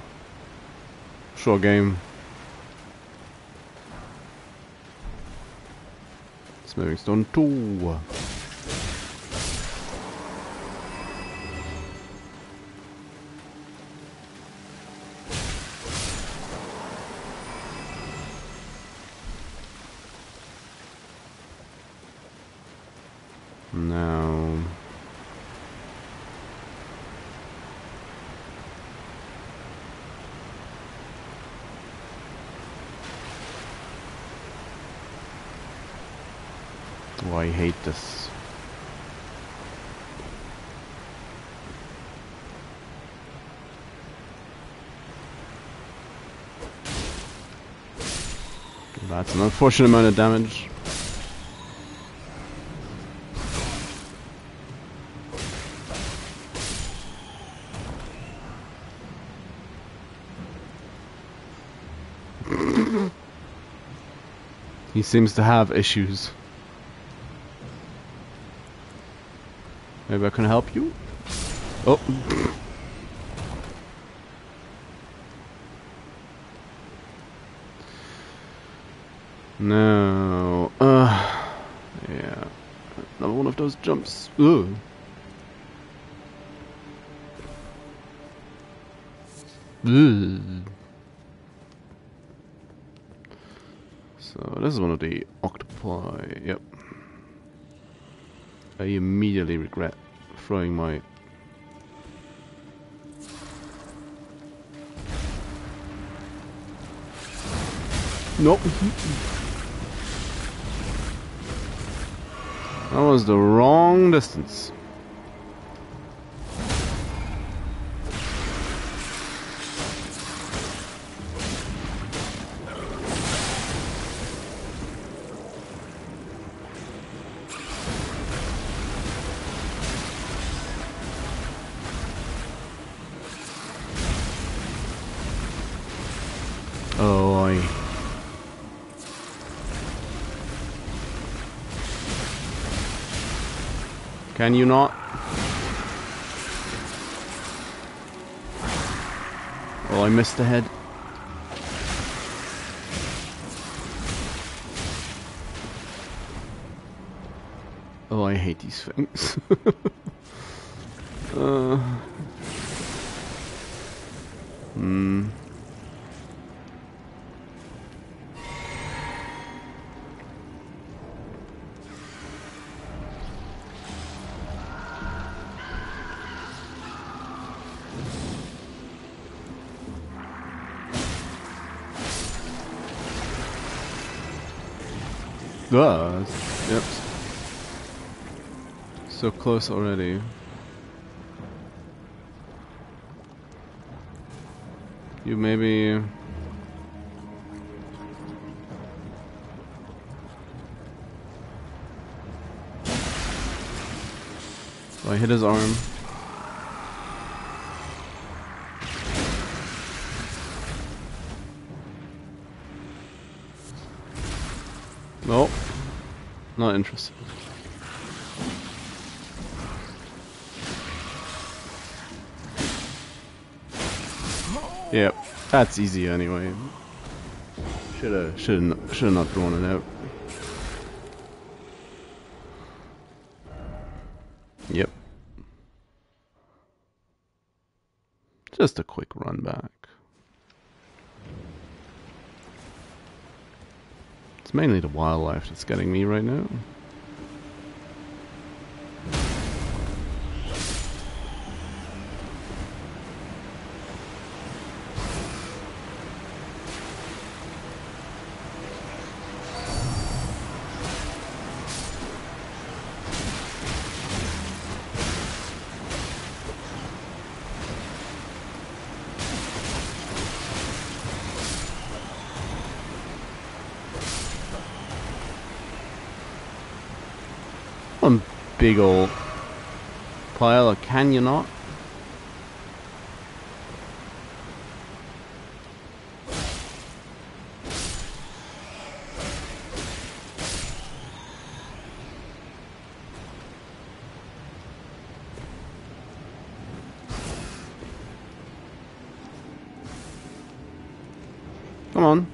Sure game. Smithing stone 2. Now... Oh, I hate this. That's an unfortunate amount of damage. He seems to have issues. Maybe I can help you? Oh. No. Yeah. Another one of those jumps. Ugh. Ugh. So this is one of the octopi. Yep. I immediately regret throwing my... Nope. That was the wrong distance. Oh, can you not? Oh, I missed the head. Oh, I hate these things. Yep. So close already. You maybe... I hit his arm. Nope. Not interested. Yep, that's easy anyway. Shoulda not thrown it out. Yep. Just a quick run back. It's mainly the wildlife that's getting me right now. One big old pile of can you not? Come on.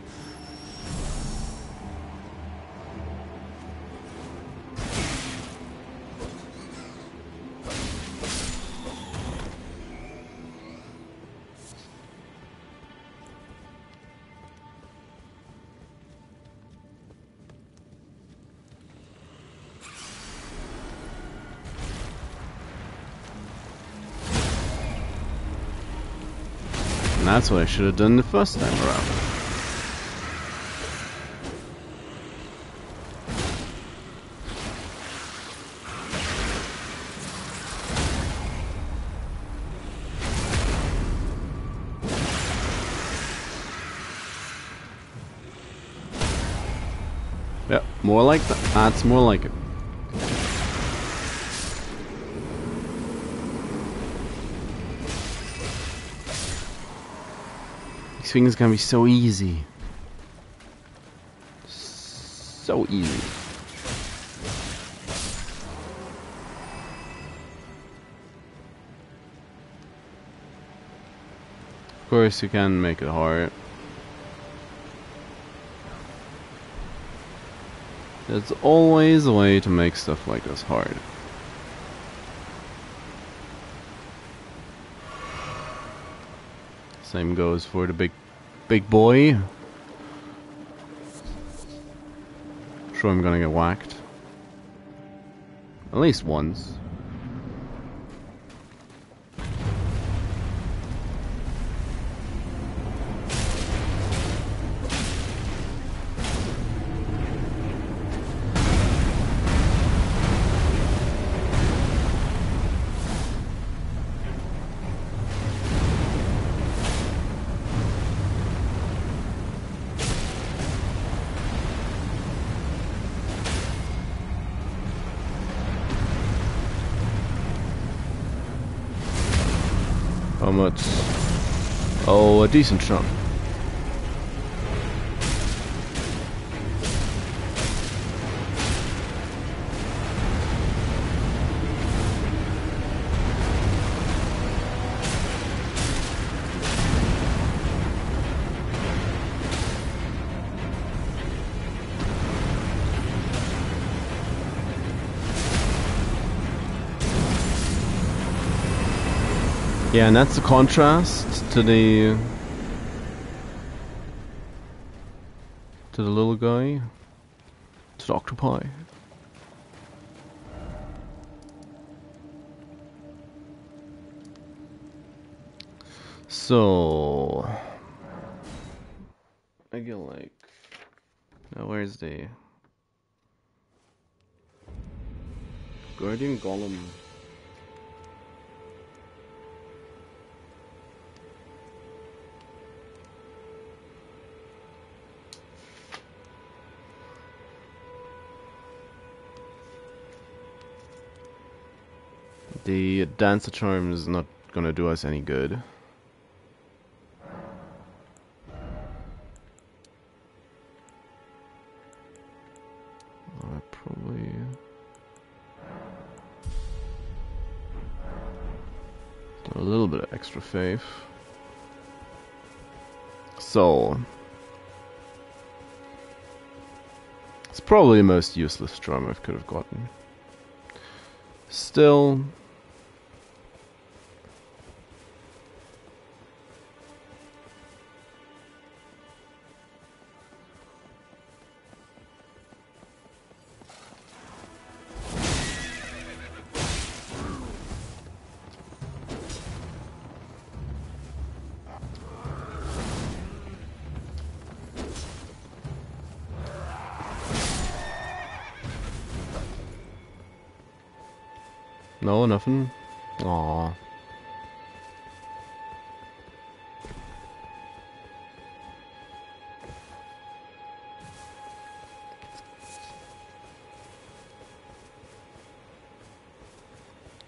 And that's what I should have done the first time around. Yep, more like that. That's more like it. These things can be so easy. So easy. Of course, you can make it hard. There's always a way to make stuff like this hard. Same goes for the big boy. sure I'm gonna get whacked. At least once. How much? Oh, a decent chunk. Yeah, and that's the contrast to the little guy, to the octopi. So I get like, now where's the Guardian Golem? The Dancer Charm is not gonna do us any good. Probably a little bit of extra faith. So it's probably the most useless charm I could have gotten. Still, no, nothing. Aww.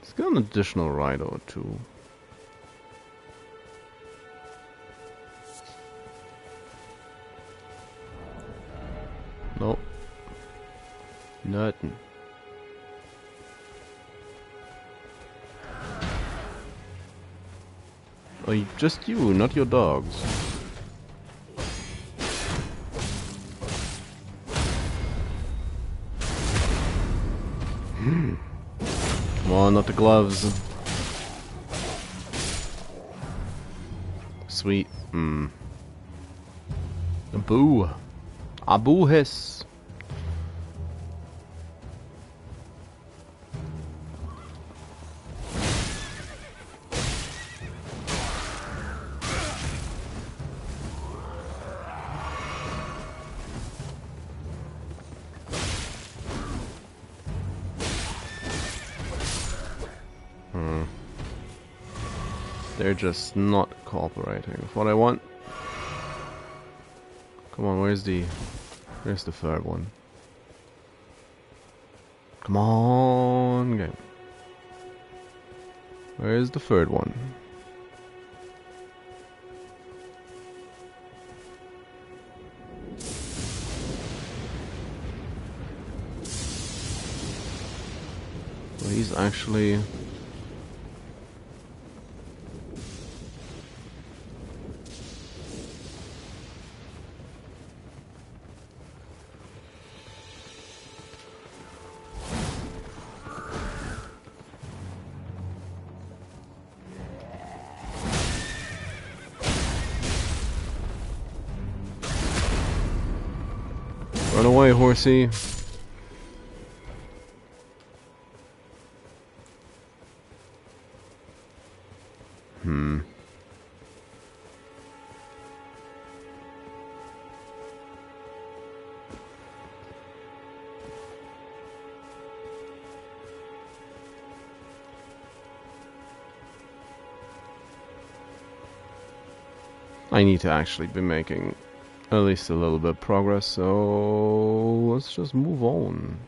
Let's get an additional ride or two. Nope. Nothing. Oh, just you, not your dogs. Come on, not the gloves. Sweet. Boo. Abu hiss. They're just not cooperating with what I want. Come on, where's the third one? Come on, game. Where's the third one? Well, he's actually... Run away, horsey. I need to actually be making at least a little bit of progress, so let's just move on.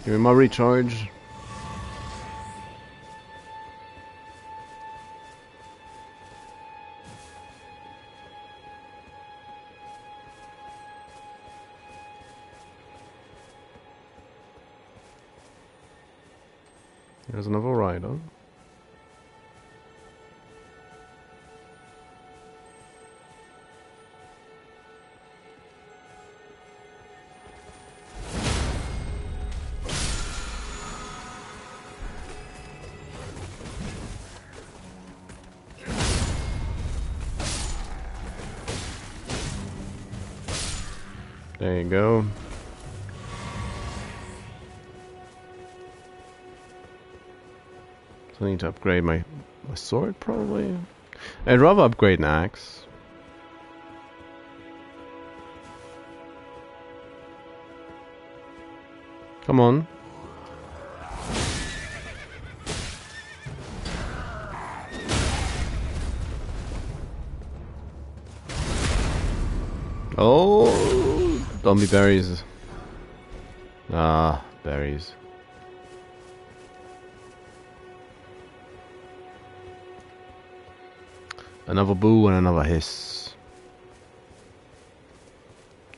Give me my recharge. There's another rider. There you go. So I need to upgrade my sword, probably. I'd rather upgrade an axe. Come on. Oh, zombie berries. Ah, berries. Another boo and another hiss.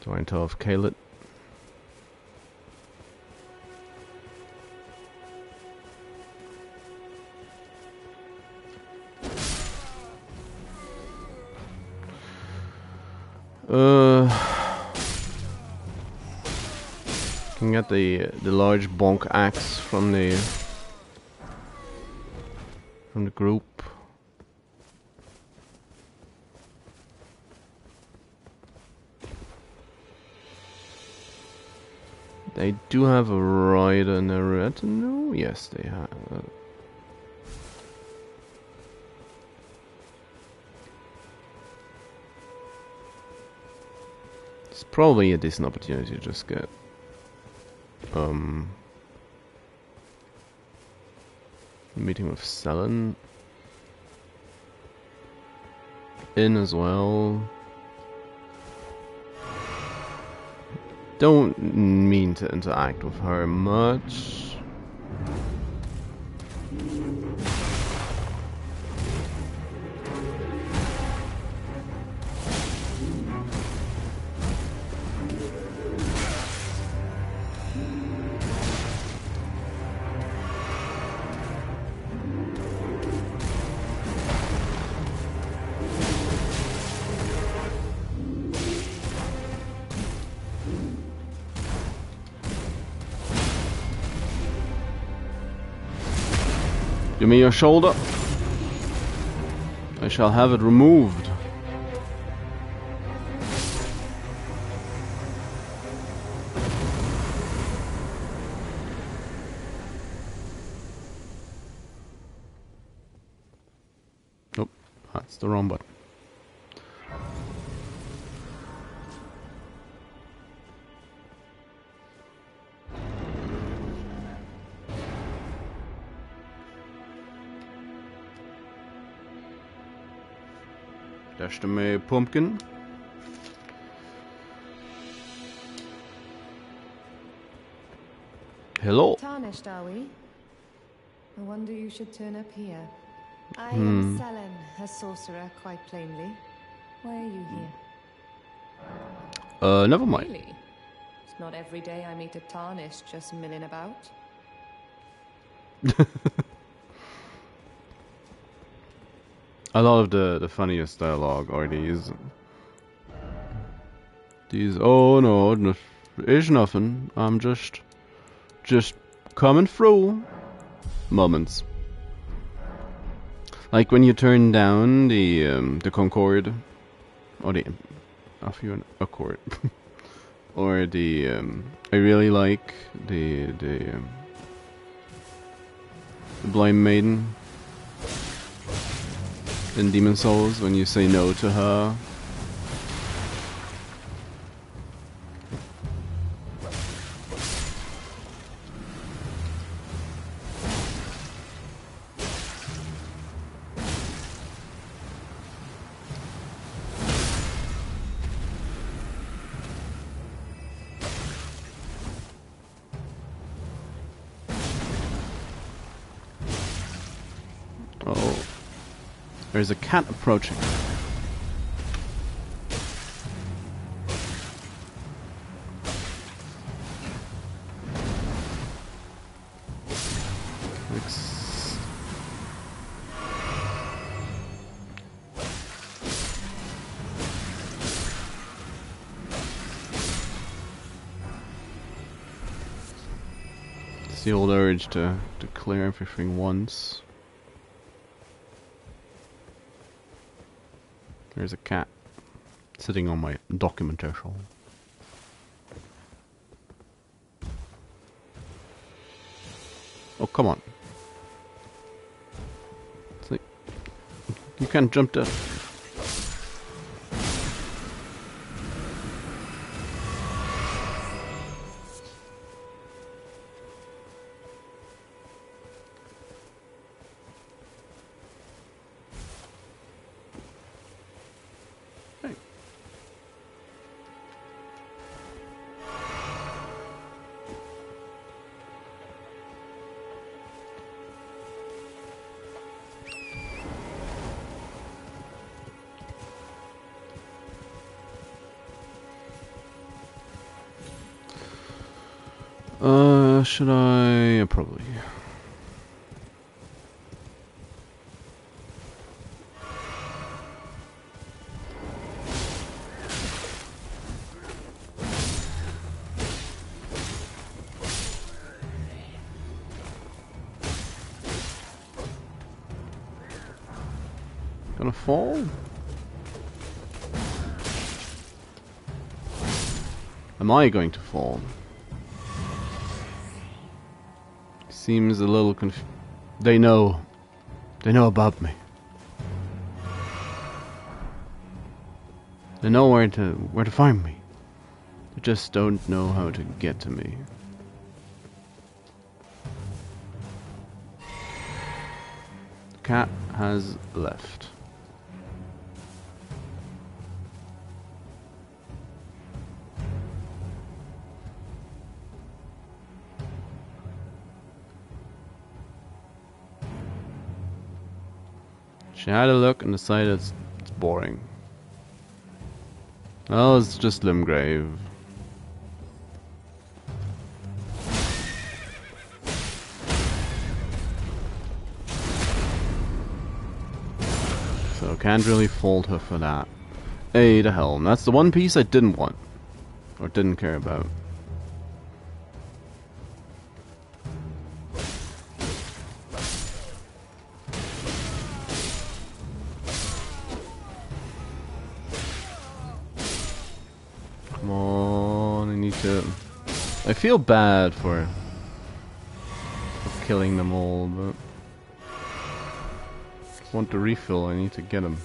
Trying to have Caleb. Can get the large bonk axe from the group. They do have a rider and a retinue. Yes, they have. It's probably a decent opportunity to just get meeting with Selen in as well. Don't mean to interact with her much. Give me your shoulder. I shall have it removed. Nope, that's the wrong button. Dash to my pumpkin. Hello. Tarnished, are we? I wonder you should turn up here. I am Selen, a sorcerer, quite plainly. Why are you here? Never mind. Really? It's not every day I meet a Tarnished just milling about. A lot of the funniest dialogue are these. Oh no, it's nothing. I'm just coming through moments. Like when you turn down the Concorde, or the offer you an accord. Or the I really like the blind maiden in Demon Souls when you say no to her. Oh, there's a cat approaching. It's the old urge to clear everything once. There's a cat sitting on my documentation. Oh, come on. It's like, you can't jump down. Should I? Yeah, probably. Gonna fall? Am I going to fall? Seems a little They know about me. They know where to find me. They just don't know how to get to me. Cat has left. She had a look and decided it's boring. Oh, it's just Limgrave. So can't really fault her for that. Hey, the helm. That's the one piece I didn't want. Or didn't care about. Come on, I need to... I feel bad for killing them all, but... If I want the refill, I need to get them.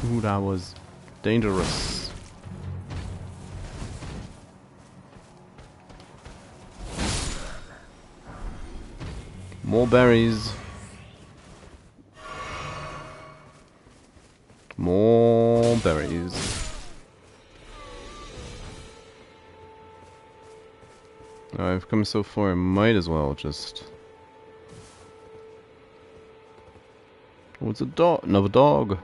Ooh, that was dangerous. More berries. More berries. I've come so far, I might as well just... Oh, it's a dog. Another dog.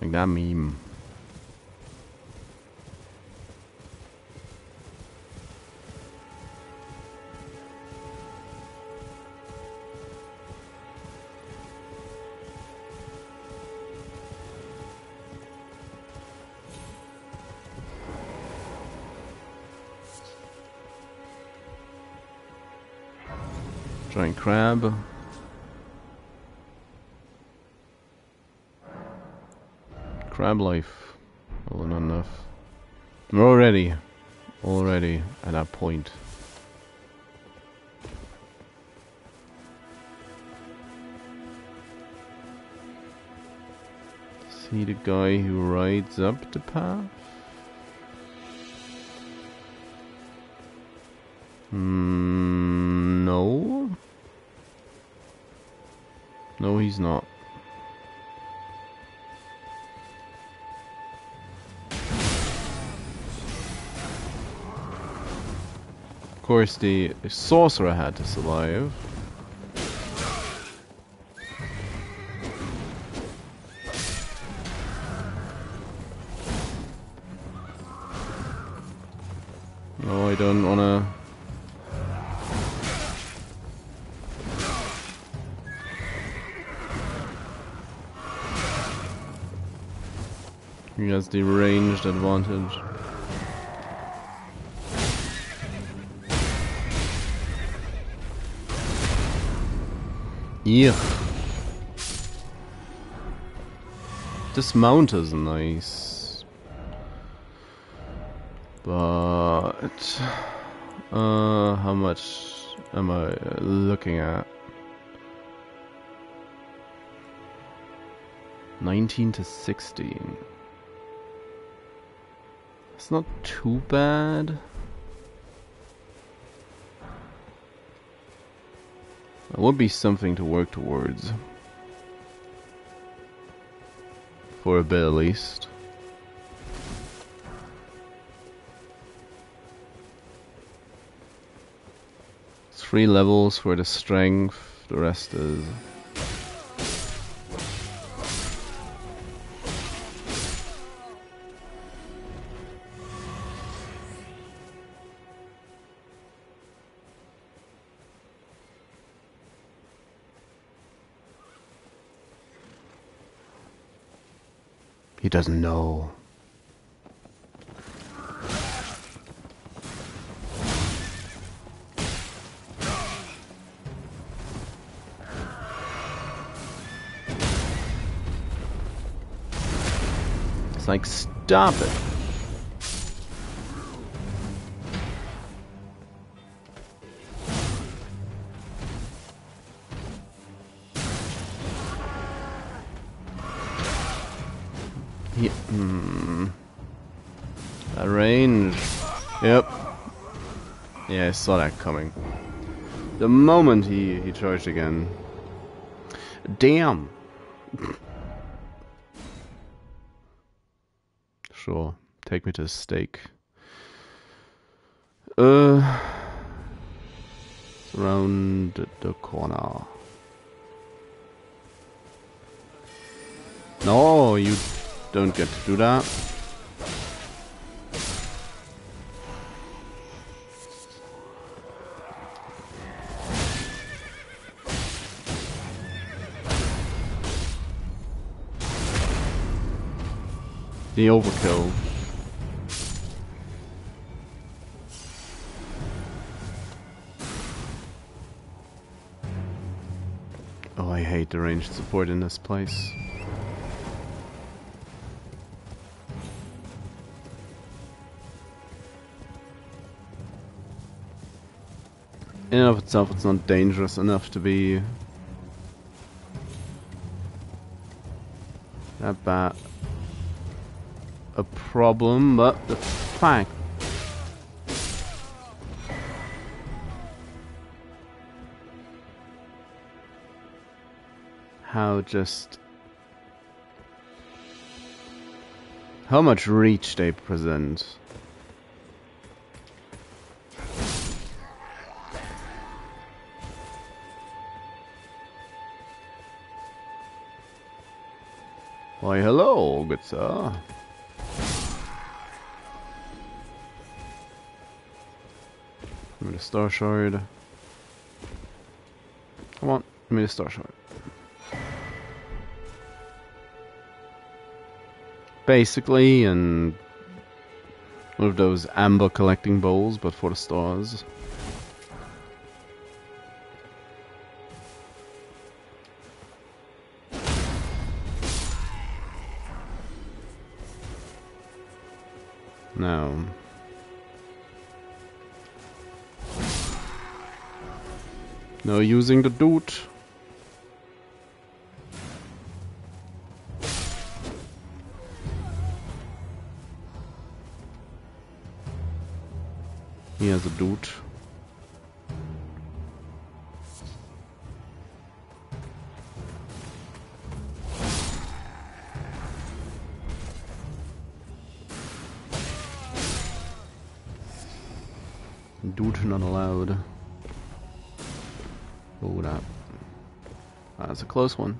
Like that meme. Giant crab. Crab life. Oh, not enough. We're already at that point. See the guy who rides up the path? No. No, he's not. Of course, the sorcerer had to survive. No, I don't wanna. He has the ranged advantage. Yeah. This mount is nice. But how much am I looking at? 19 to 16. It's not too bad. It would be something to work towards. For a bit at least. It's 3 levels for the strength, the rest is... He doesn't know. It's like, stop it. That range. Yep. Yeah, I saw that coming. The moment he charged again. Damn. Sure. Take me to the stake. It's around the corner. No, you don't get to do that. The overkill. Oh, I hate the ranged support in this place. In and of itself, it's not dangerous enough to be that bad a problem, but the fact how much reach they present. Why, hello, good sir. Give me the star shard. Come on, give me the star shard. Basically, and one of those amber collecting bowls, but for the stars. Now. No using the dude. He has a dude. Dude not allowed. Oh, that's a close one.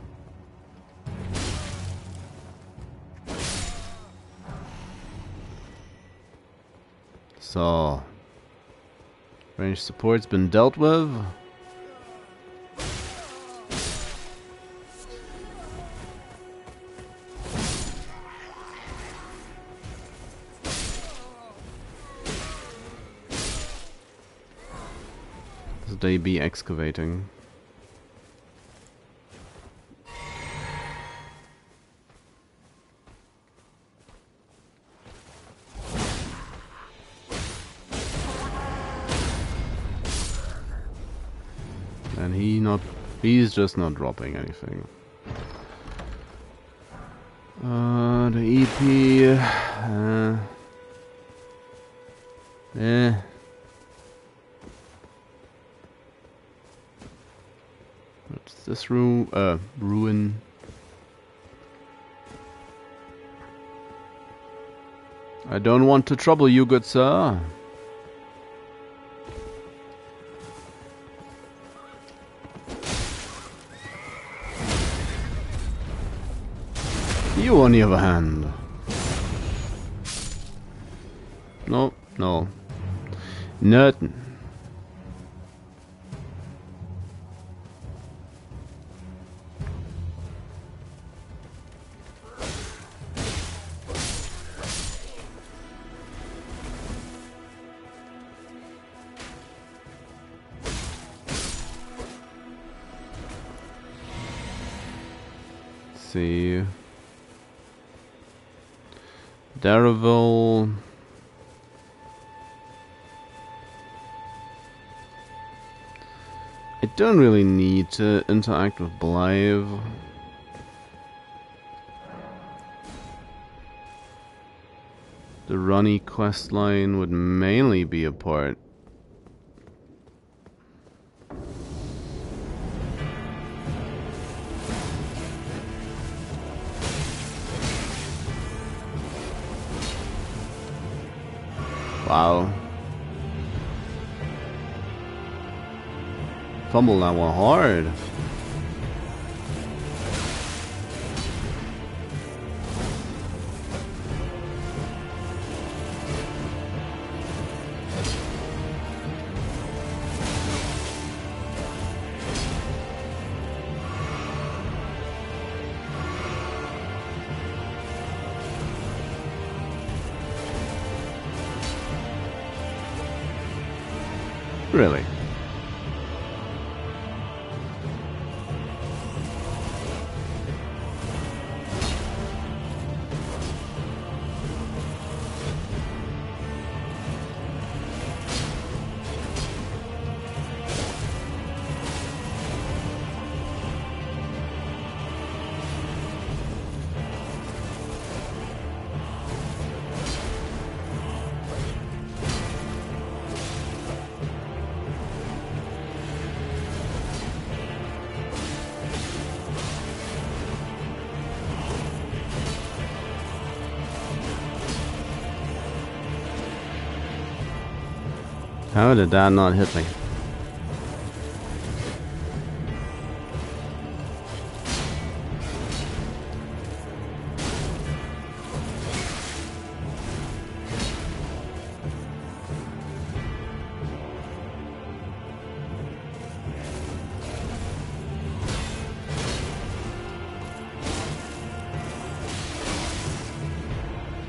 So, ranged support's been dealt with. They be excavating. And he's just not dropping anything. The EP what's this ruin? I don't want to trouble you, good sir. You, on the other hand. No, no. Nothing. See. Dareville. I don't really need to interact with Blythe. The Ronnie questline would mainly be a part. Wow. Fumble that one hard. Really? How did that not hit me?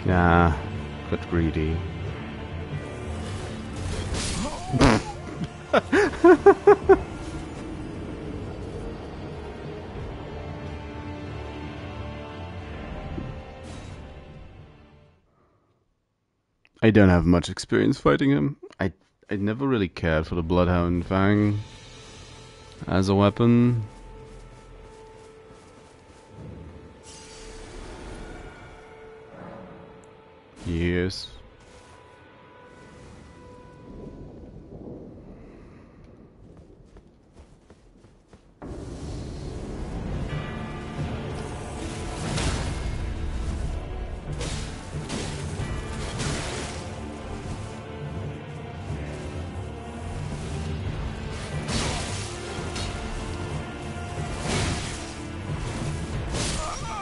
Yeah, got greedy. I don't have much experience fighting him. I never really cared for the Bloodhound Fang as a weapon. Yes.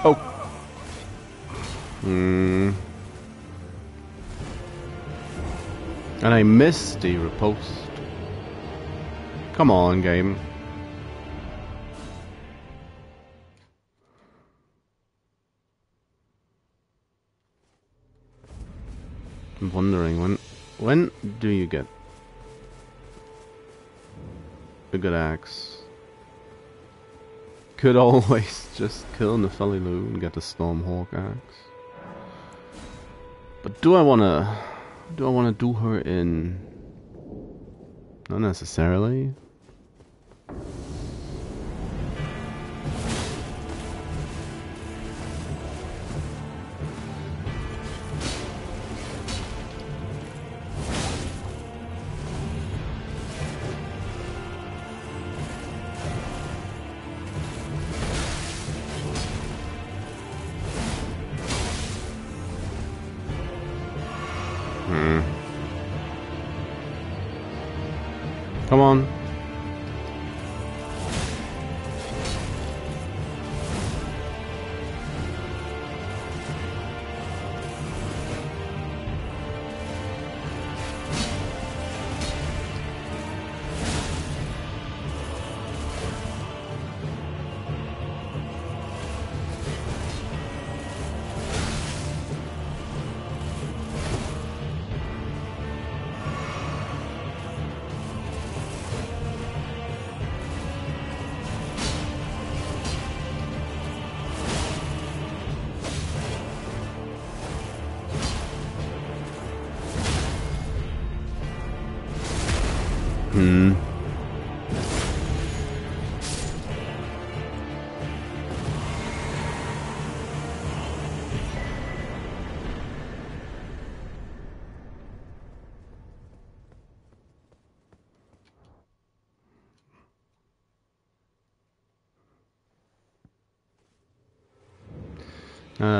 Oh. And I missed the riposte. Come on, game. I'm wondering when do you get a good axe? Could always just kill Nephelilu and get the Stormhawk axe. But do I wanna do her in? Not necessarily. Come on.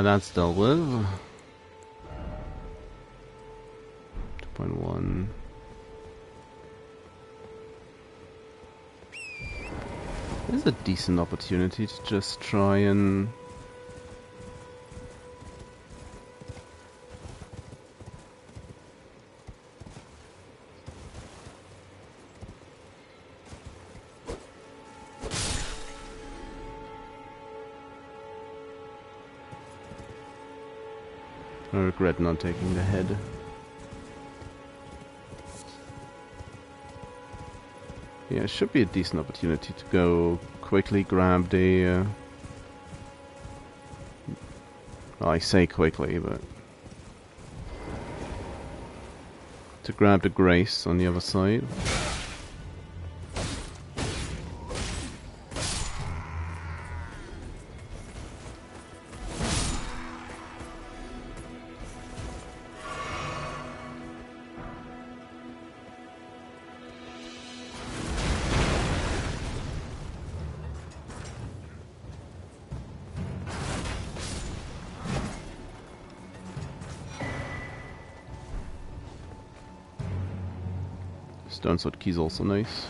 That's dealt with. 2.1. This is a decent opportunity to just try and I regret not taking the head. Yeah, it should be a decent opportunity to go quickly grab the... well, I say quickly, but... to grab the Grace on the other side. Stone Sword Key's also nice.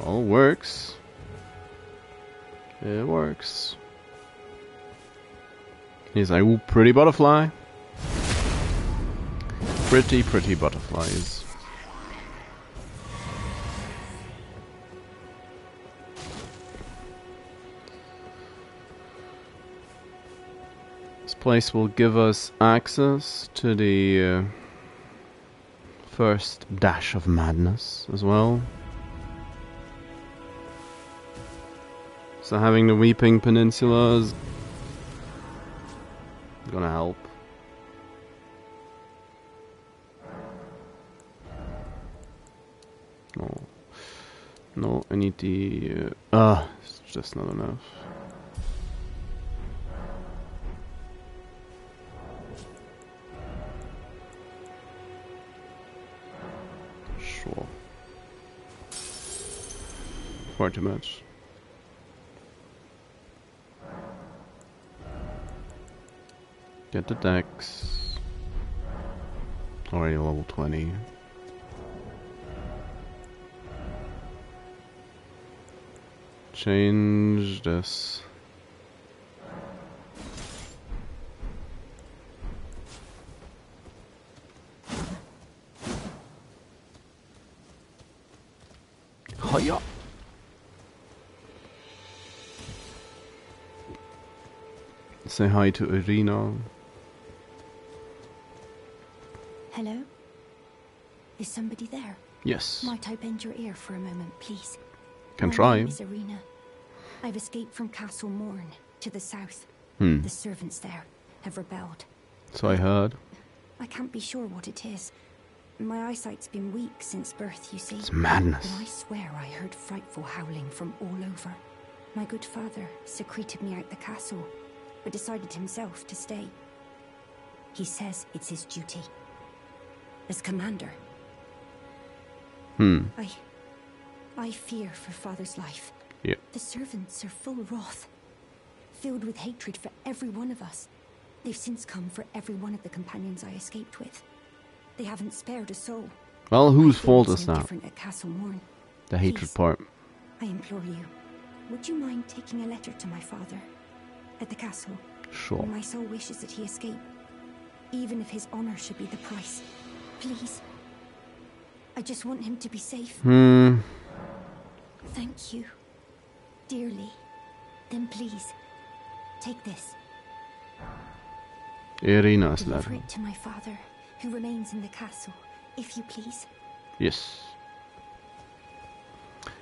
All works. It works. He's like, ooh, pretty butterfly. Pretty butterflies. This place will give us access to the first dash of madness as well. So having the Weeping Peninsula is gonna help. No, I need the... it's just not enough. Sure. Far too much. Get the decks. Already level 20. Change this. Hiya. Say hi to Irina. Hello? Is somebody there? Yes. Might I bend your ear for a moment, please? Can My try. name is Irina. I've escaped from Castle Morn to the south. Hmm. The servants there have rebelled. So I heard. I can't be sure what it is. My eyesight's been weak since birth, you see. It's madness. And I swear I heard frightful howling from all over. My good father secreted me out the castle, but decided himself to stay. He says it's his duty. As commander. I fear for father's life. Yeah. The servants are full wrath, filled with hatred for every one of us. They've since come for every one of the companions I escaped with. They haven't spared a soul. Well, whose I fear fault it's is no that? different at Castle Morn. The hatred Please, part. I implore you, would you mind taking a letter to my father at the castle? Sure. My soul wishes that he escape, even if his honor should be the price. Please. I just want him to be safe. Thank you. Dearly. Then please, take this. Irina's Deliver letter. it to my father, who remains in the castle, if you please. Yes.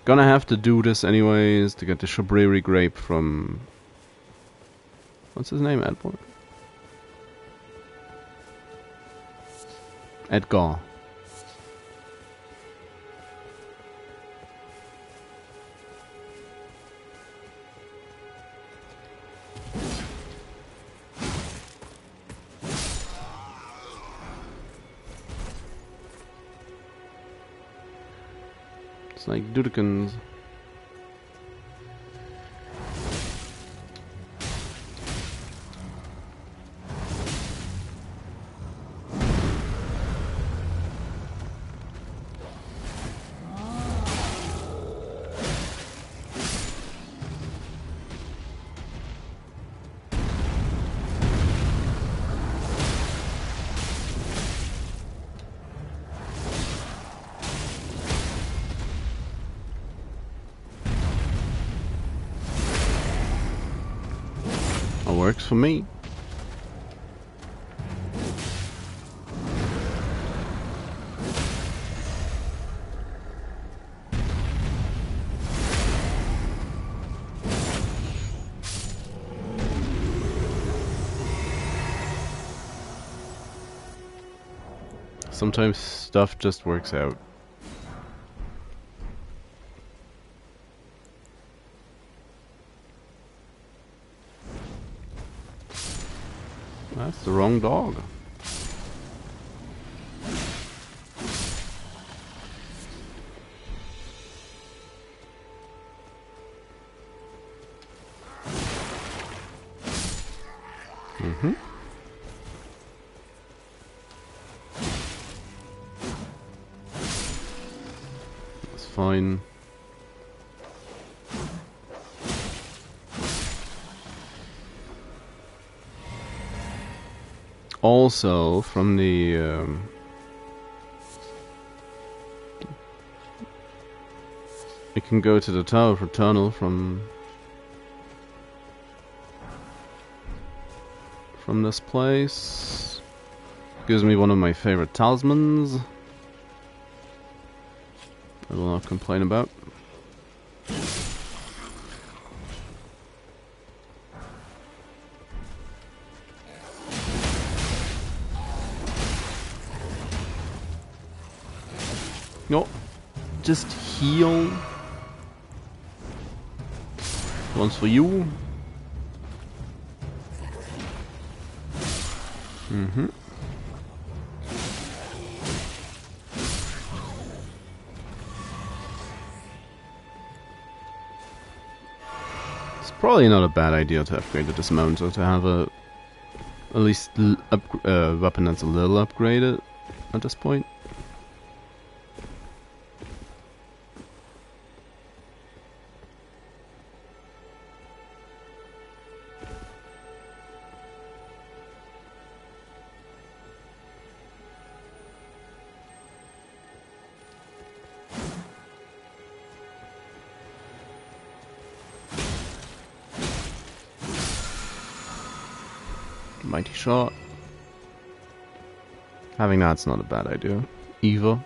Gonna have to do this anyways to get the Shabriri grape from... What's his name? Edward? Edgar. It's like Dudikins. Works for me. Sometimes stuff just works out. That's the wrong dog. That's fine. Also, from the you can go to the Tower for tunnel from from this place. Gives me one of my favorite talismans. I will not complain about. No, just heal. One's for you. Mm-hmm. It's probably not a bad idea to upgrade the dismounter to have a at least weapon that's a little upgraded at this point. Mighty shot. Having that's not a bad idea either.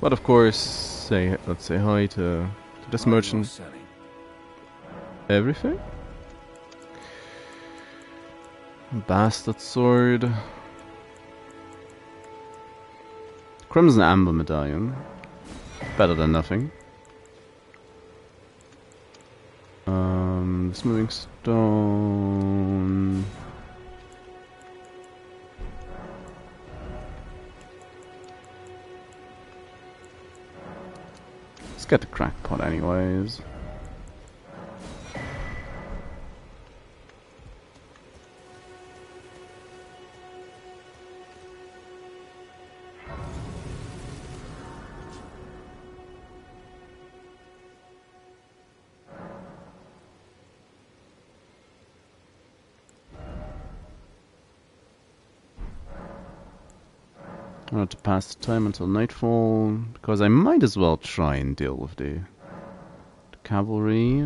But of course, let's say hi to this merchant. Everything? Bastard sword. Crimson Amber medallion. Better than nothing. Smoothing stone. Let's get the crackpot anyways. I want to pass the time until nightfall, because I might as well try and deal with the cavalry.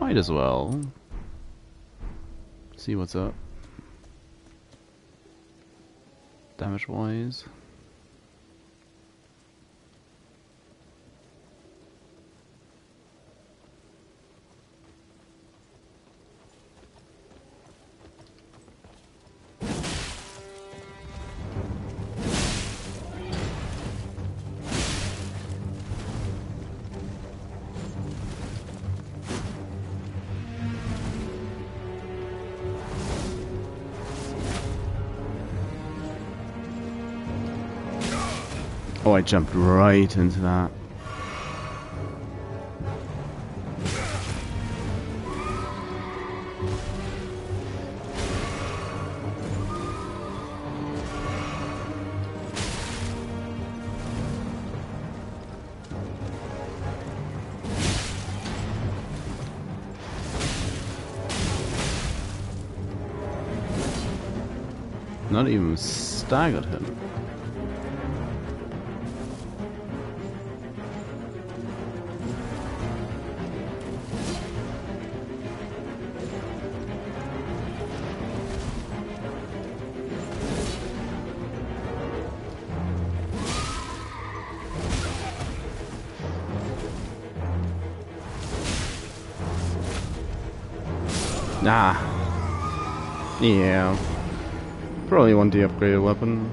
Might as well. See what's up. Damage-wise. Oh, I jumped right into that. Not even staggered him. Nah. Yeah. Probably want the upgraded weapon.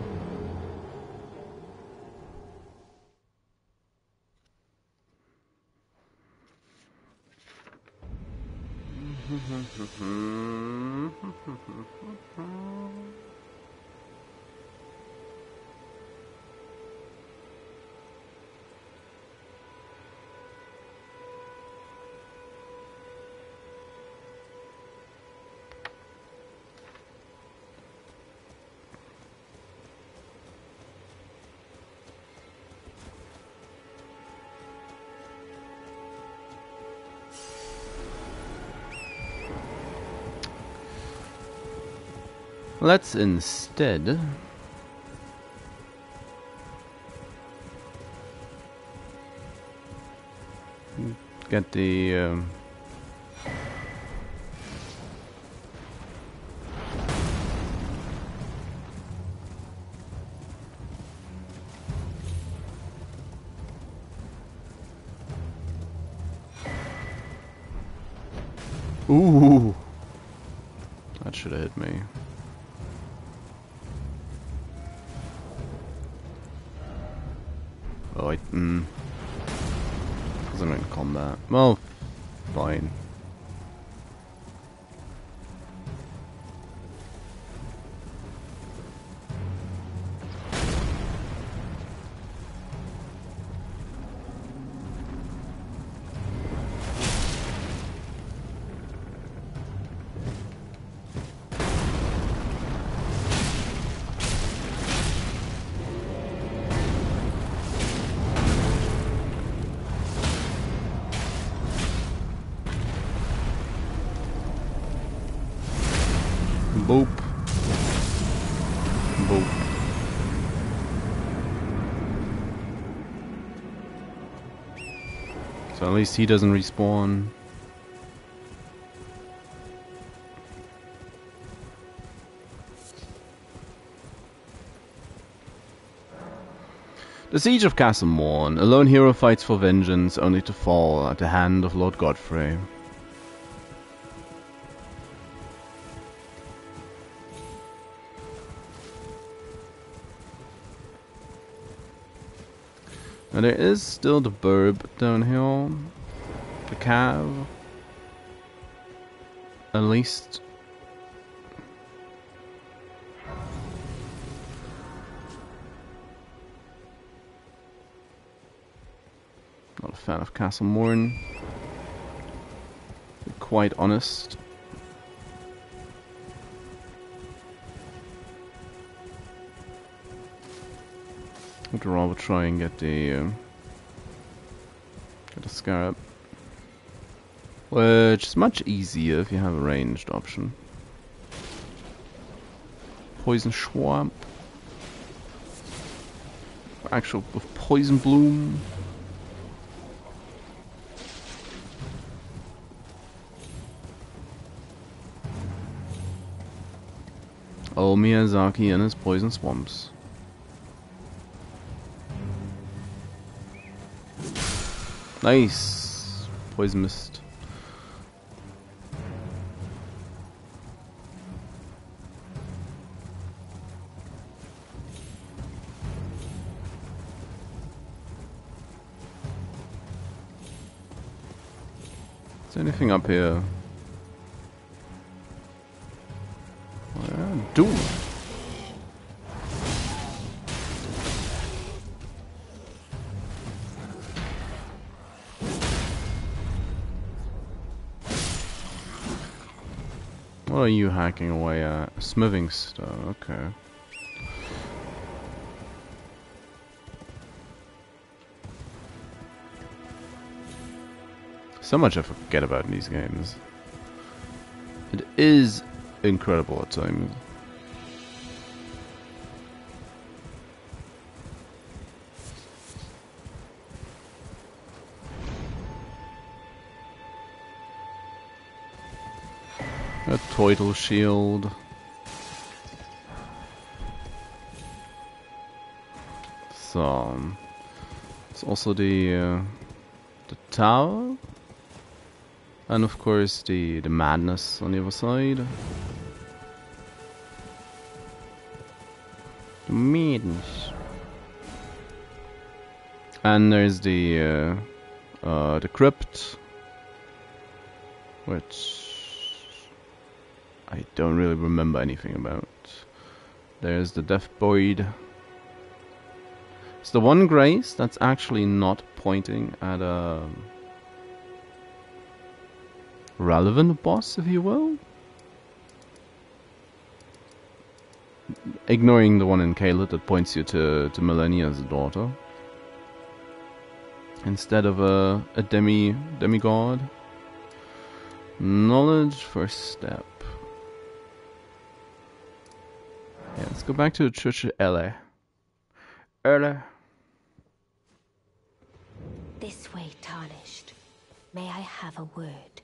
Let's instead get the ooh, that should have hit me. Oh, because I'm in combat. Well, fine. Boop. Boop. So at least he doesn't respawn. The Siege of Castle Morn. A lone hero fights for vengeance, only to fall at the hand of Lord Godfrey. Now there is still the burb down here. The cave. At least. Not a fan of Castle Morn. To be quite honest. I'd rather try and get the scarab, which is much easier if you have a ranged option. Poison swamp, actual with poison bloom. Oh, Miyazaki and his poison swamps. Nice! Poison mist. Is there anything up here? Dude! What are you hacking away at? Smithing stuff, okay. So much I forget about in these games. It is incredible at times. A turtle shield. So it's also the tower, and of course the madness on the other side. The madness. And there's the crypt, which I don't really remember anything about. There's the Death Void. It's the one grace that's actually not pointing at a relevant boss, if you will. Ignoring the one in Caelid that points you to Millennia's daughter. Instead of a demigod. Knowledge first step. Yeah, let's go back to the Church of Ele. This way, Tarnished. May I have a word?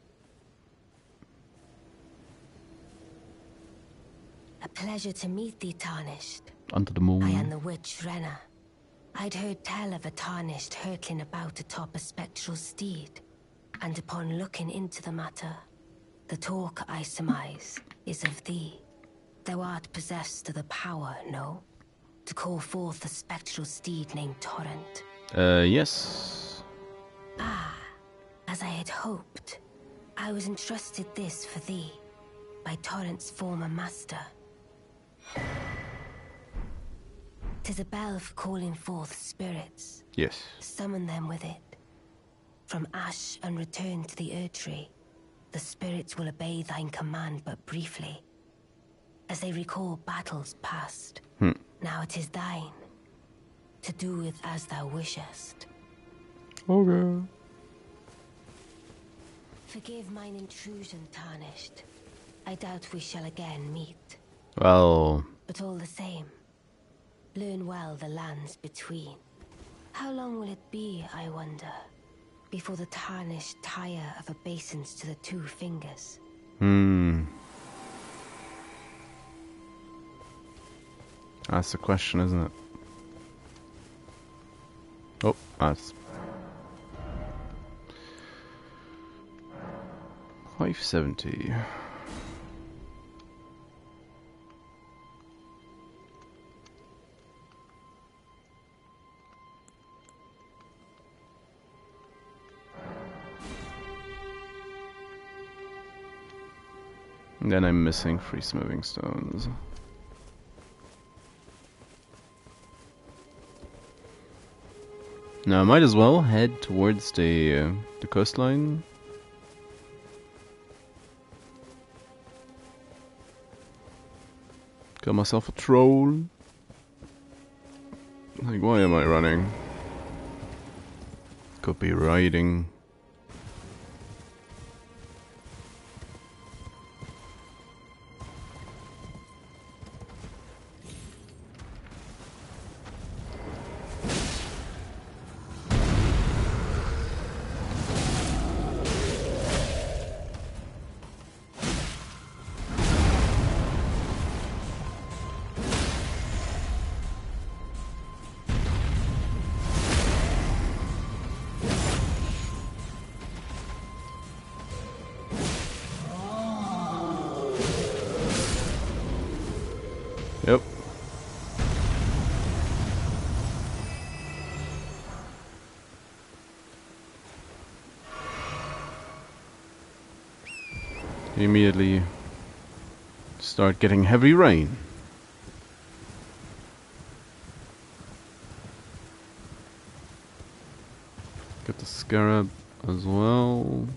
A pleasure to meet thee, Tarnished. Under the moon. I am the witch Renna. I'd heard tell of a Tarnished hurtling about atop a spectral steed, and upon looking into the matter, the talk, I surmise, is of thee. Thou art possessed of the power, no? To call forth a spectral steed named Torrent. Yes. Ah, as I had hoped. I was entrusted this for thee, by Torrent's former master. 'Tis a bell for calling forth spirits. Yes. Summon them with it. From ash and return to the Erdtree, the spirits will obey thine command but briefly, as they recall battles past. Now it is thine, to do with as thou wishest. Okay. Forgive mine intrusion, Tarnished. I doubt we shall again meet. Well... But all the same, learn well the lands between. How long will it be, I wonder, before the Tarnished tire of obeisance to the two fingers? That's the question, isn't it? Oh, that's... 570. And then I'm missing 3 smoothing stones. Now I might as well head towards the coastline. Got myself a troll. Like, why am I running? Could be riding. Yep. Immediately start getting heavy rain. Get the scarab as well.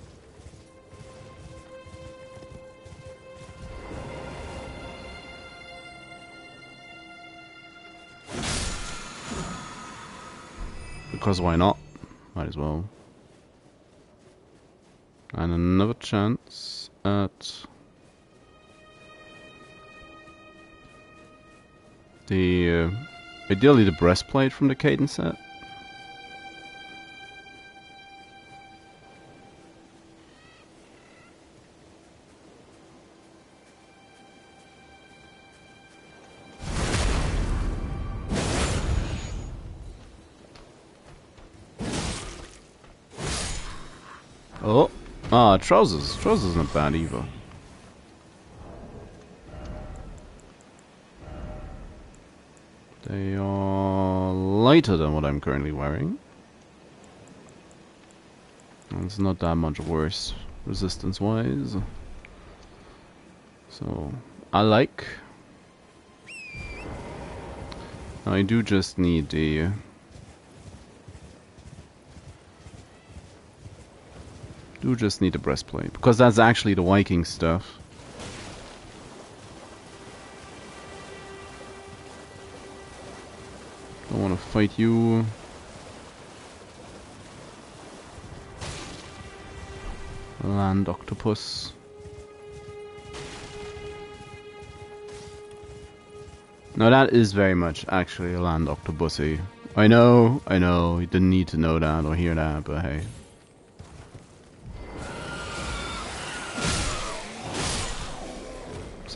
Because why not? Might as well. And another chance at the ideally the breastplate from the Cadence set. Oh, trousers. Trousers not bad either. They are lighter than what I'm currently wearing. And it's not that much worse resistance-wise. So, I like. I do just need the... the breastplate, because that's actually the Viking stuff. Don't want to fight you. Land octopus. Now that is very much actually a land octopusy. I know, you didn't need to know that or hear that, but hey.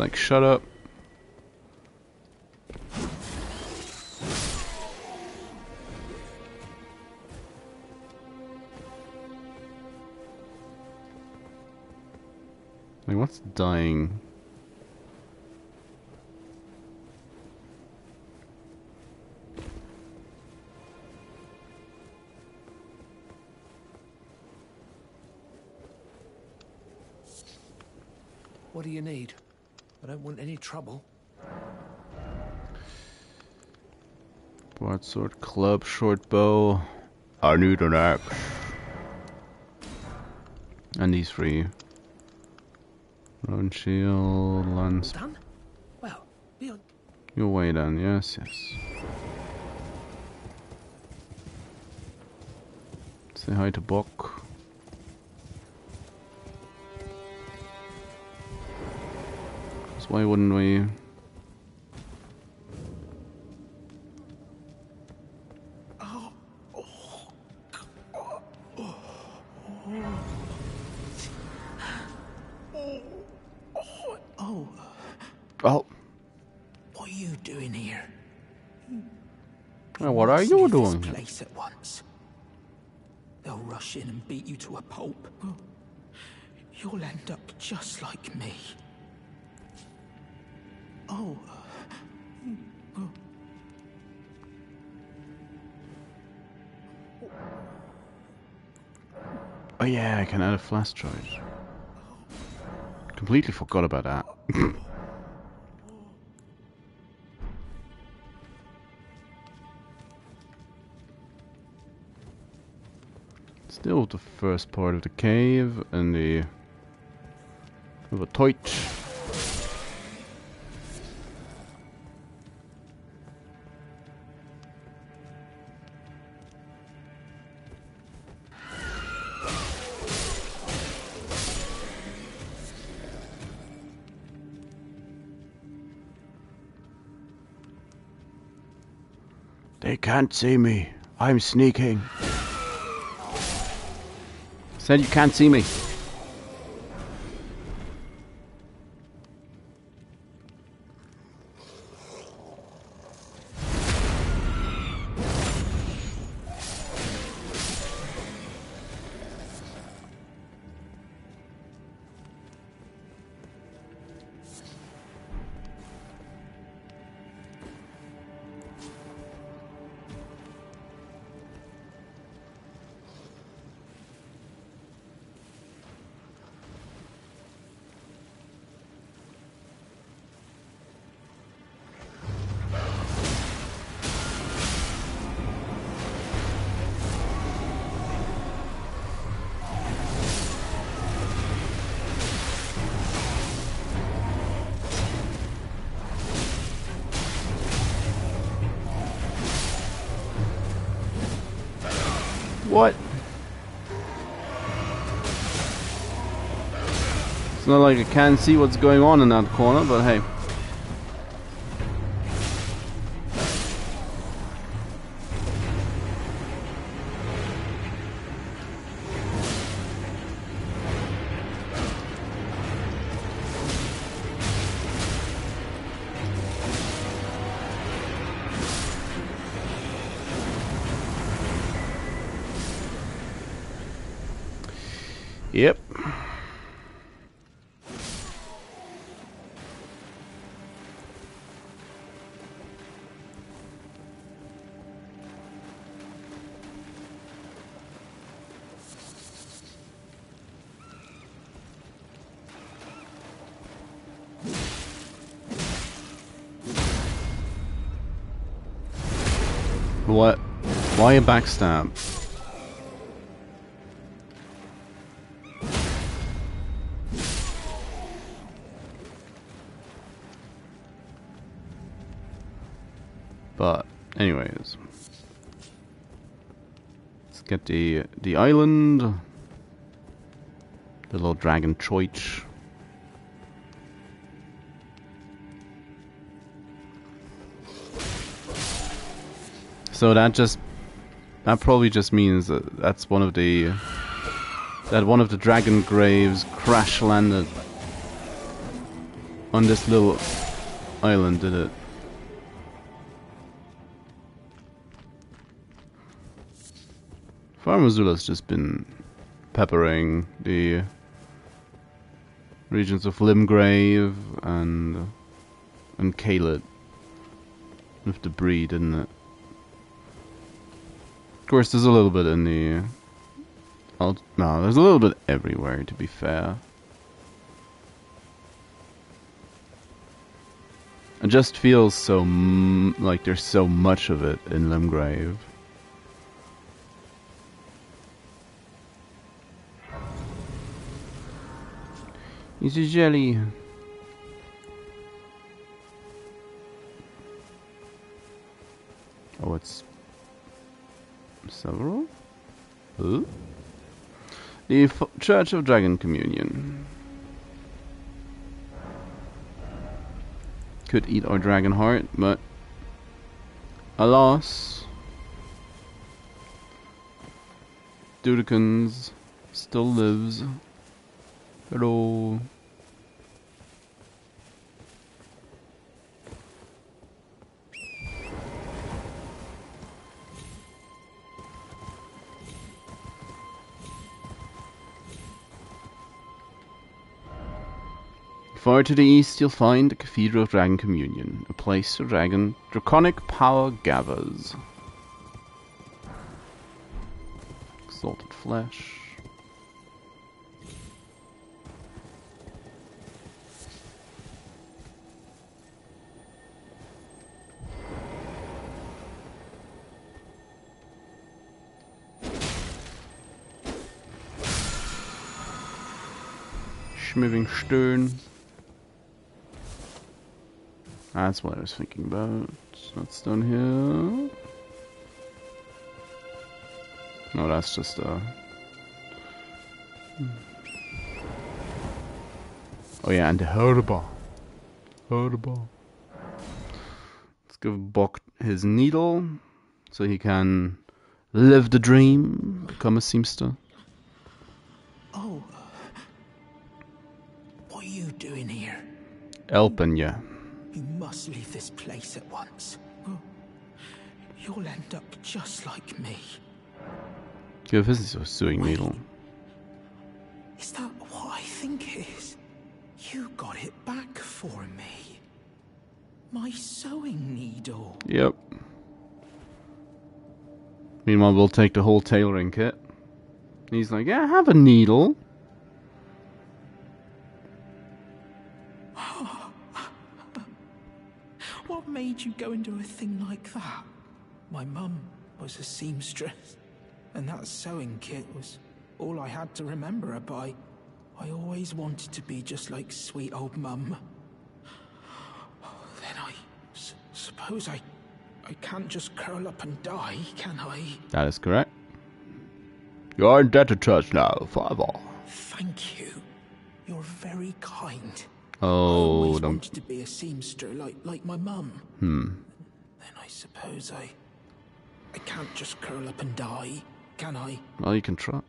like, shut up. Like, what's dying? What do you need? I don't want any trouble. Broadsword, club, short bow. I need an axe. And these three. Rowan shield, lance. Done? Well, be on. You're way done, yes, yes. Say hi to Buck. Why wouldn't we? Oh. What are you doing here? What are you doing? This place at once. They'll rush in and beat you to a pulp. You'll end up just like me. Oh. Oh yeah, I can add a flash charge. Completely forgot about that. Still the first part of the cave and the with a torch. They can't see me. I'm sneaking. Said you can't see me. What? It's not like I can't see what's going on in that corner, but hey. Yep. What? Why a backstab? But anyways, let's get the island, the little dragon choich. So that probably just means that that's one of the dragon graves crash landed. on this little island, did it? Farmer Zula's just been peppering the regions of Limgrave and Caelid with debris, didn't it? Of course, there's a little bit in the... no, there's a little bit everywhere, to be fair. It just feels so like there's so much of it in Limgrave. It's a jelly. Oh, it's several? Huh? The Church of Dragon Communion. Could eat our dragon heart, but alas, Dudekins still lives. Hello. Far to the east, you'll find the Cathedral of Dragon Communion, a place where draconic power gathers. Exalted flesh. Schmiving stone. That's what I was thinking about. That's down here. No, that's just oh yeah, and the Herba. Herba. Let's give Bok his needle so he can live the dream, become a seamster. Oh. What are you doing here? Helping ya. You must leave this place at once. You'll end up just like me. Give his sewing needle. Is that what I think it is? You got it back for me. My sewing needle. Yep. Meanwhile, we'll take the whole tailoring kit. He's like, yeah, I have a needle. What made you go and do a thing like that? My mum was a seamstress, and that sewing kit was all I had to remember her by. I always wanted to be just like sweet old mum. Then I suppose I can't just curl up and die, can I? That is correct. You're in debt to church now, forever. Thank you. You're very kind. Oh, I always don't... wanted to be a seamster like my mum. Then I suppose I can't just curl up and die, can I? Well, you can try.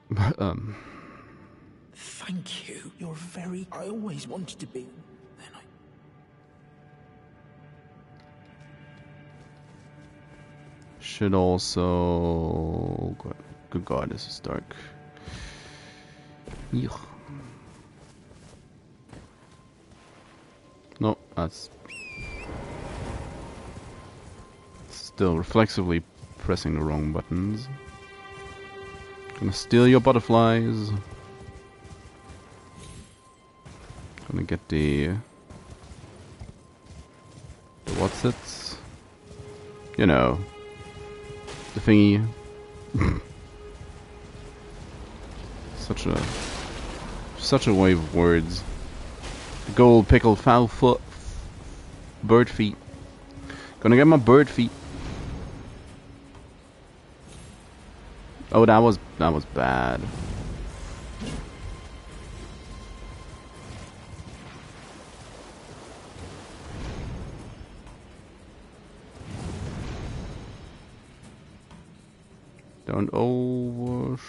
Thank you. You're very... I always wanted to be... Then I... Should also... Good God, this is dark. Yuck. No, that's... Still reflexively pressing the wrong buttons. Gonna steal your butterflies. Gonna get the what's it? You know, the thingy. Such a wave of words. Gold pickle foul foot. Bird feet. Gonna get my bird feet. Oh, that was bad. Don't overshoot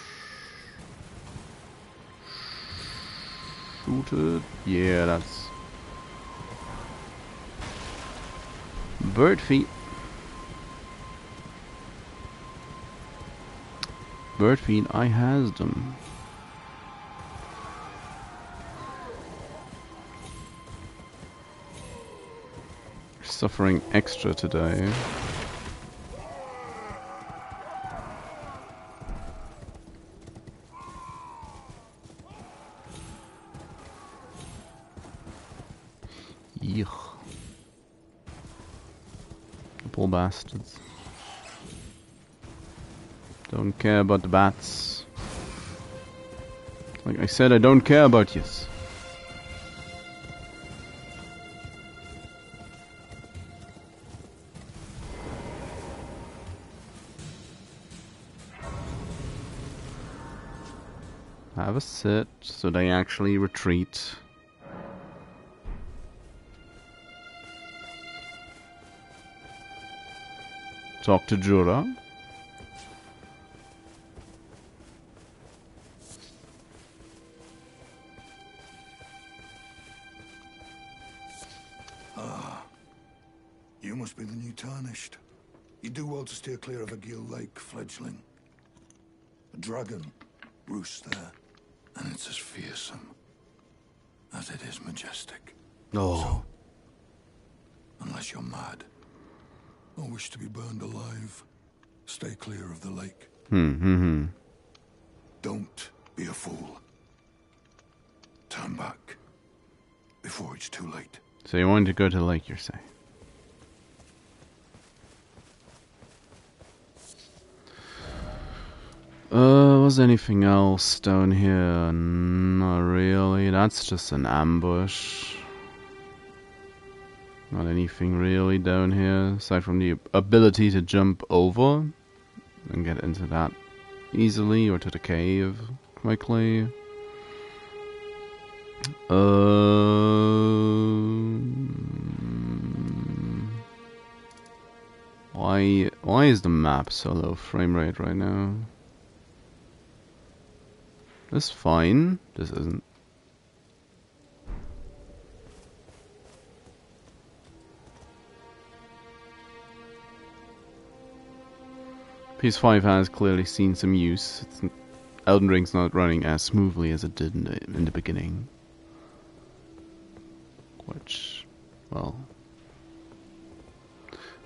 it. Yeah, that's bird feet. Bird feet, I has them. Suffering extra today. Yuck. Poor bastards. Don't care about the bats. Like I said, I don't care about yous. Have a sit so they actually retreat. Talk to Jura. You must be the new Tarnished. You do well to steer clear of a Gill Lake fledgling. A dragon roosts there, and it's as fearsome as it is majestic. Oh. So, unless you're mad or wish to be burned alive, stay clear of the lake. Don't be a fool. Turn back before it's too late. So you wanted to go to the lake, you're saying? Was anything else down here? Not really. That's just an ambush. Not anything really down here, aside from the ability to jump over and get into that easily, or to the cave quickly. Why is the map so low frame rate right now? This is fine. This isn't. PS5 has clearly seen some use. Elden Ring's not running as smoothly as it did in the beginning. Which, well,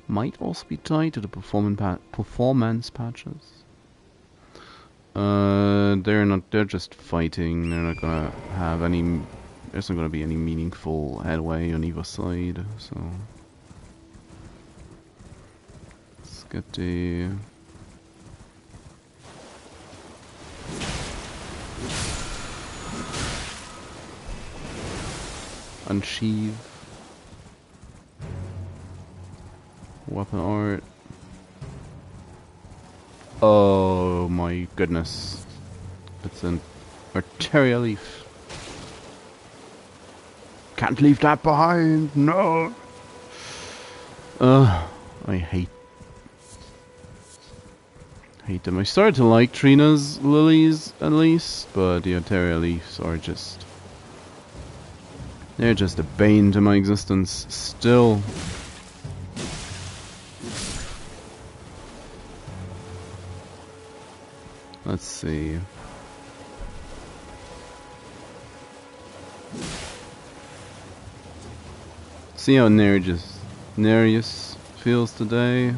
might also be tied to the performance patches. They're just fighting. They're not gonna have any, there's not gonna be any meaningful headway on either side, so. Let's get the... unsheathe. Weapon art. Oh my goodness. It's an arterial leaf. Can't leave that behind, no! I hate them. I started to like Trina's lilies at least, but the arterial leaves are just... they're just a bane to my existence still. Let's see. See how Nereus feels today.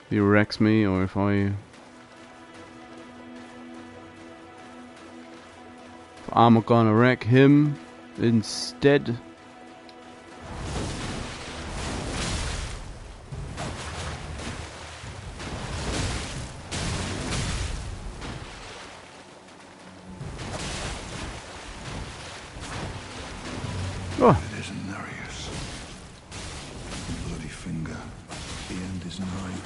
If he wrecks me, or if I'm gonna wreck him instead. Oh. It isn't Nereus. Bloody finger. The end is nigh.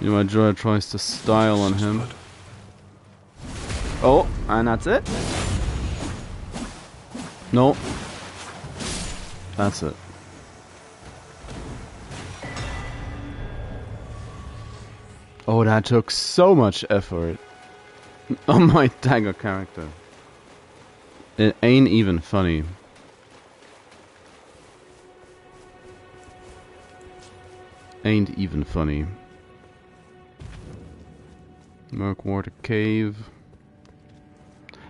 You know, Jorah tries to style on him. Oh, and that's it? No. That's it. Oh, that took so much effort on my dagger character. It ain't even funny. Ain't even funny. Murkwater Cave.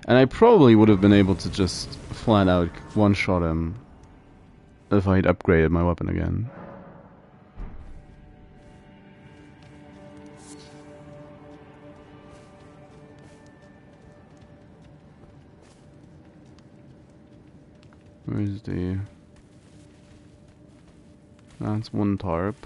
And I probably would have been able to just flat out one-shot him if I'd upgraded my weapon again. Where's the... That's one tarp.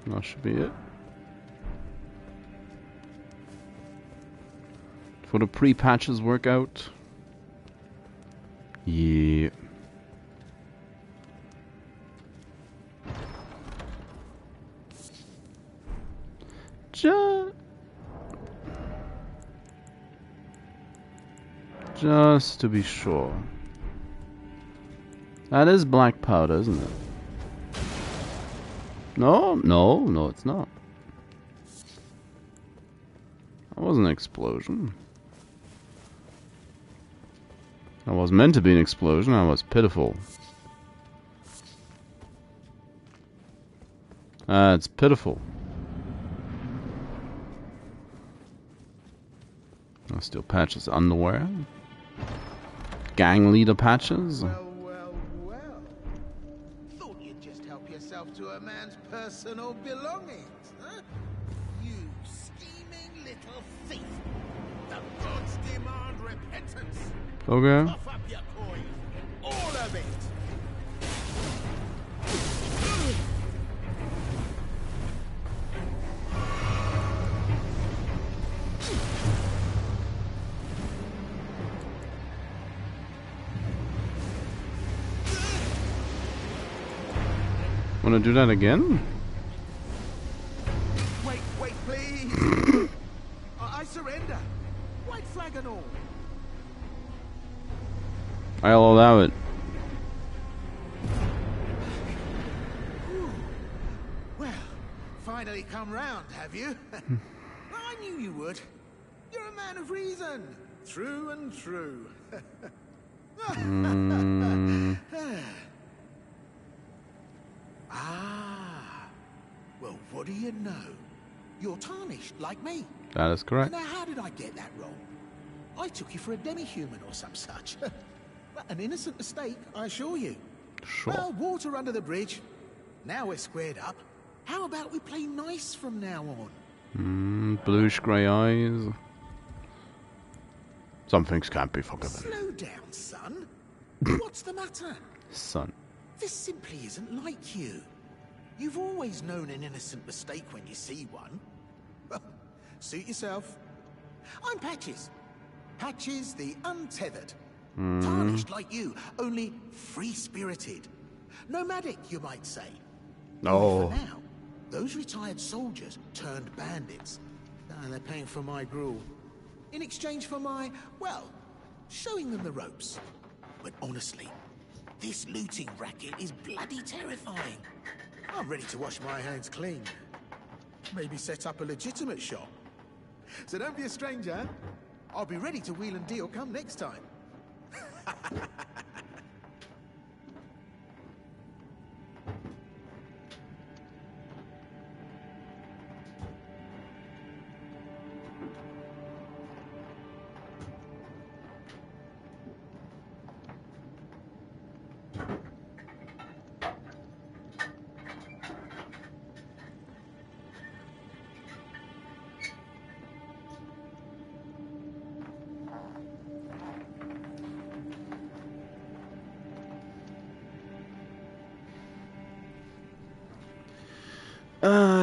That should be it. For the pre-patches workout. Yeah. Just to be sure. That is black powder, isn't it? No, it's not. That wasn't an explosion. That was meant to be an explosion. That was pitiful. It's pitiful. I'll steal Patches' underwear. Gang leader Patches. Well. Thought you'd just help yourself to a man's personal belongings, huh? You scheming little thief. The gods demand repentance. Okay. Puff up your coin. All of it. Wanna do that again? Wait, please. I surrender. White flag and all. I'll allow it. Well, finally come round, have you? I knew you would. You're a man of reason. True and true. Well, what do you know? You're tarnished, like me. That is correct. Now, how did I get that wrong? I took you for a demi-human or some such. An innocent mistake, I assure you. Sure. Well, water under the bridge. Now we're squared up. How about we play nice from now on? Bluish grey eyes. Some things can't be forgiven. Slow down, son. What's the matter? Son. This simply isn't like you. You've always known an innocent mistake when you see one. Well, suit yourself. I'm Patches. Patches the Untethered. Tarnished like you, only free-spirited. Nomadic, you might say. Oh. For now, those retired soldiers turned bandits. And they're paying for my gruel. In exchange for my, well, showing them the ropes. But honestly, this looting racket is bloody terrifying. I'm ready to wash my hands clean. Maybe set up a legitimate shop. So don't be a stranger. I'll be ready to wheel and deal come next time.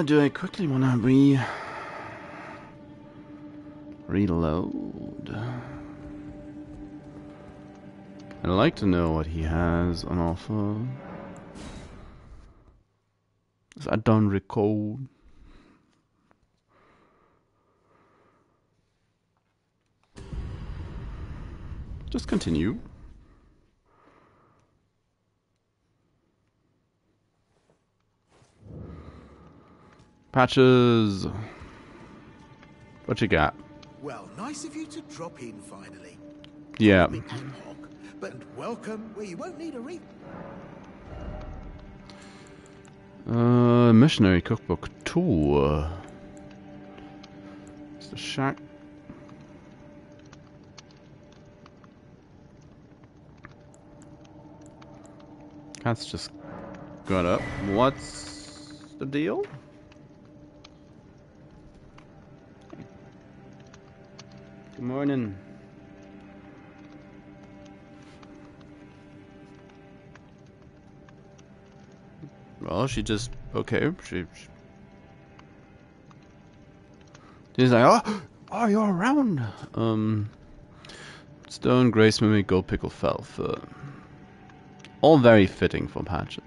Do I quickly want to reload? I'd like to know what he has on offer. 'Cause I don't recall. Just continue. Patches. What you got? Well, nice of you to drop in finally. Yeah. Big ad hoc, but welcome where you won't need a re. Missionary Cookbook Tour. It's the shack. Cat's just got up. What's the deal? Good morning. Well, she just she's like, oh, you're around. Stone, Grace Mimic, Gold Pickle, Felf. All very fitting for Patches.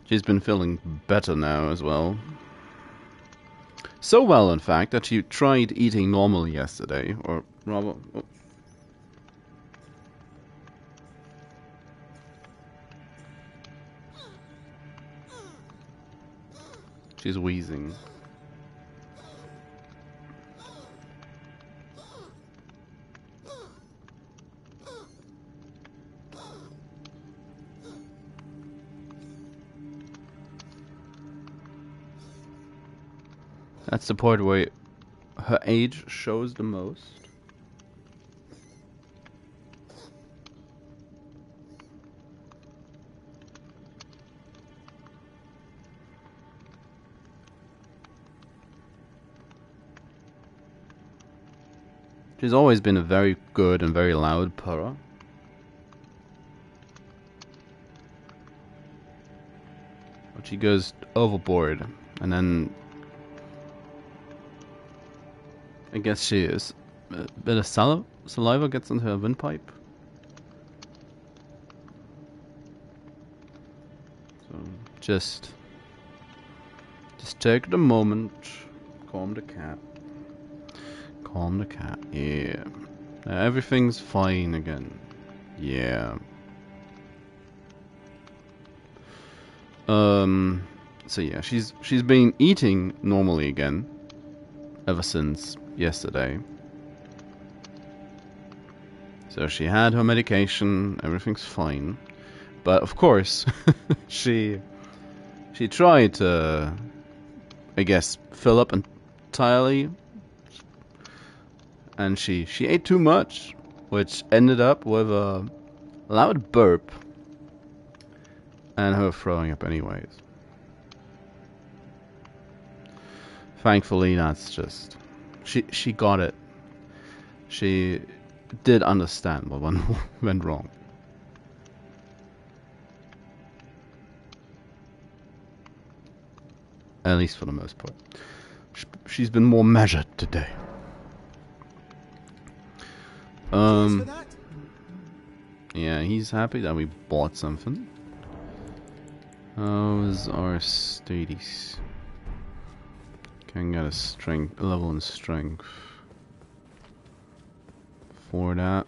She's been feeling better now as well. So well, in fact, that she tried eating normally yesterday, or rather... Oh. She's wheezing. That's the part where her age shows the most. She's always been a very good and very loud purrer. But she goes overboard, and then I guess she is. A bit of saliva gets into her windpipe. So just take the moment, calm the cat. Calm the cat, yeah. Everything's fine again. Yeah. So yeah, she's been eating normally again ever since yesterday. So she had her medication, everything's fine. But of course, she tried to, I guess, fill up entirely. And she ate too much, which ended up with a loud burp and her throwing up anyways. Thankfully, that's just... She got it. She did understand what went wrong. At least for the most part. She's been more measured today. Yeah, he's happy that we bought something. How's our status? Can get a level in strength for that.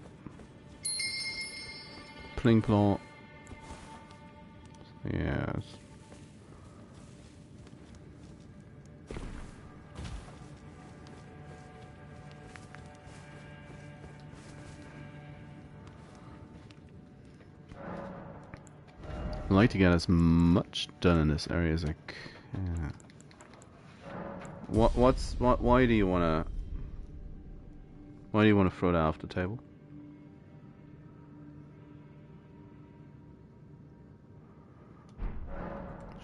Pling plot. Yes. I'd like to get as much done in this area as I can. Why do you wanna throw that off the table?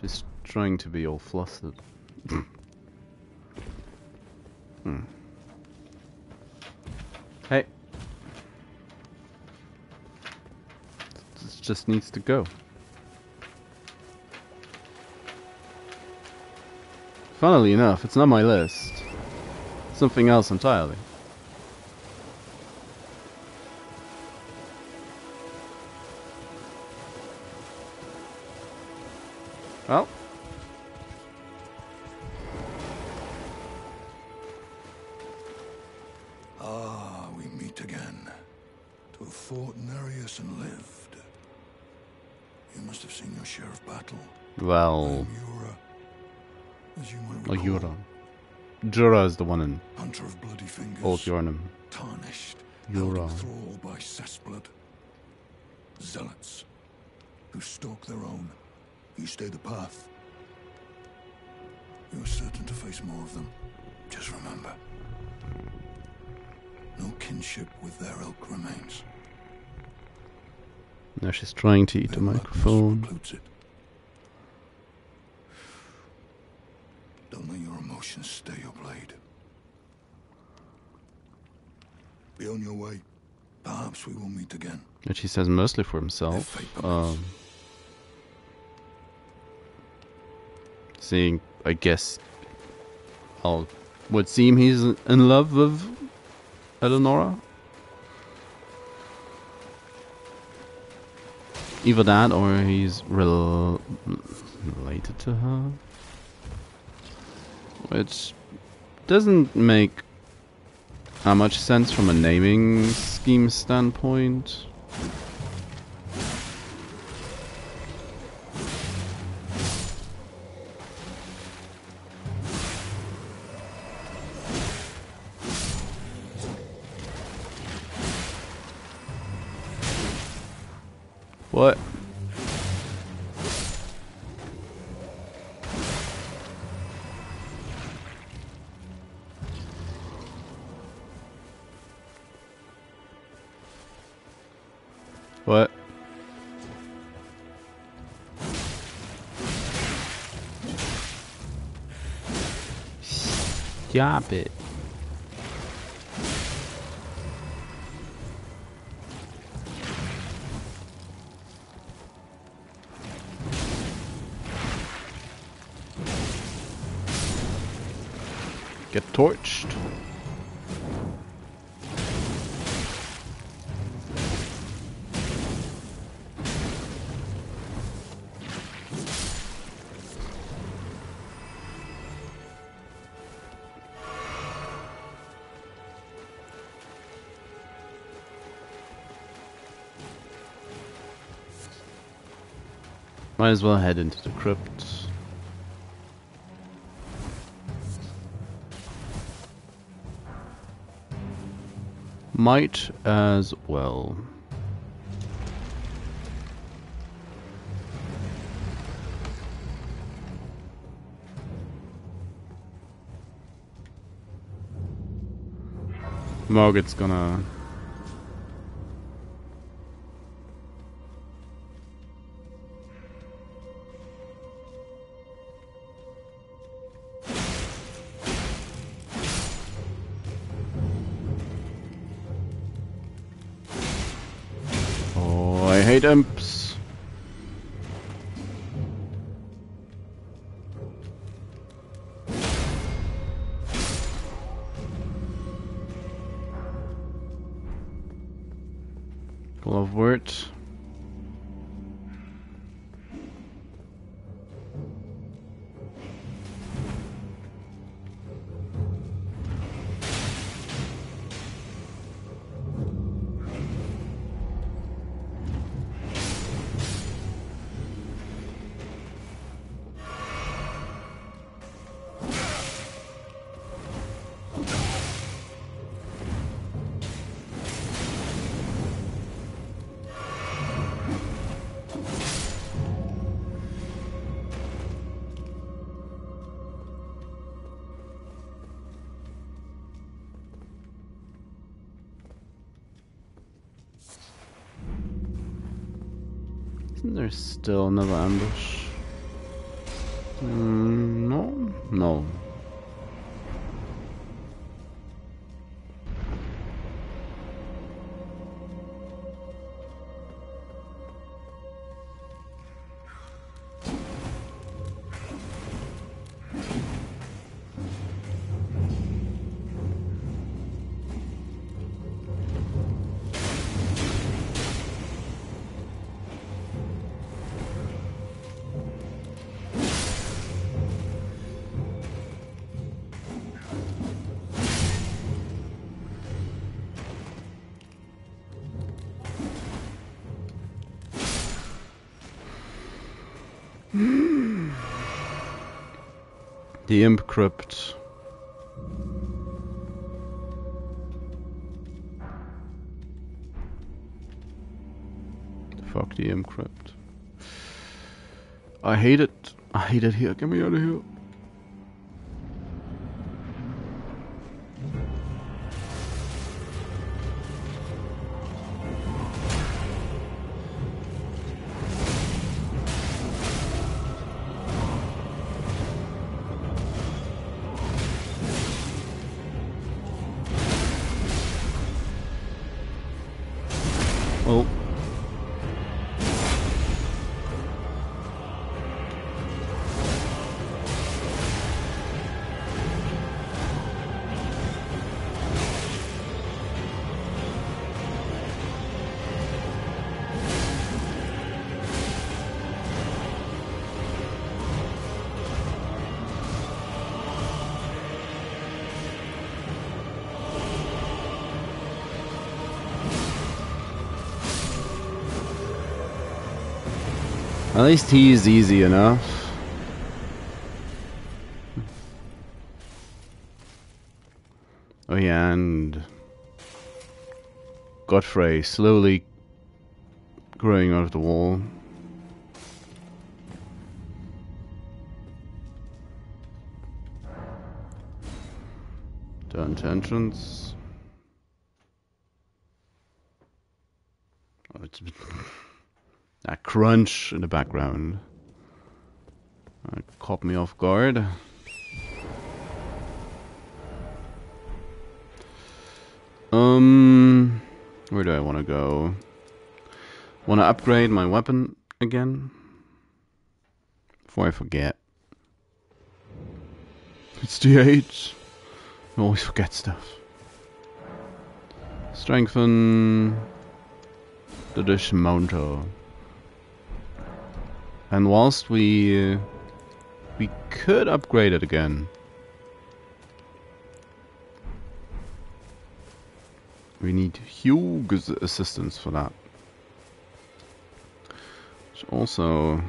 She's trying to be all flustered. Hey. This just needs to go. Funnily enough, it's not my list. Something else entirely. Well. Ah, we meet again. To have fought Nereus and lived. You must have seen your share of battle. Well. Jura, as you might Oh, recall, Jura. Jura is the one in hunter of bloody fingers. Old Yornum. Tarnished. Jura. Held in thrall by cessblood. Zealots. Who stalk their own. You stay the path. You're certain to face more of them. Just remember. No kinship with their ilk remains. Now she's trying to eat the Their microphone. madness precludes it. Don't let your emotions stay your blade. Be on your way. Perhaps we will meet again. And she says mostly for himself. Seeing, I guess, would seem he's in love with Eleonora. Either that or he's related to her. Which doesn't make that much sense from a naming scheme standpoint. What? What? Stop it. Get torched. Might as well head into the crypt. Might as well. Margaret's gonna... Oh, I hate imps. Full of words. Isn't there still another ambush? No? No. The Imp Crypt. Fuck the Imp Crypt. I hate it. I hate it here. Get me out of here. Oh. At least he is easy enough. Oh yeah, and Godfrey slowly growing out of the wall. Turn to entrance. Oh, it's that crunch in the background. Caught me off guard. Where do I want to go? Want to upgrade my weapon again? Before I forget. It's D8. I always forget stuff. Strengthen the dismounter. And whilst we could upgrade it again. We need Hugh's assistance for that. Which also,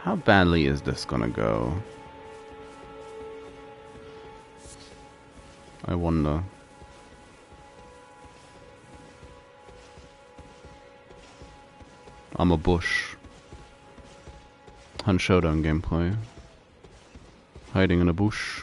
how badly is this gonna go? I wonder. I'm a bush. Hunt Showdown gameplay. Hiding in a bush.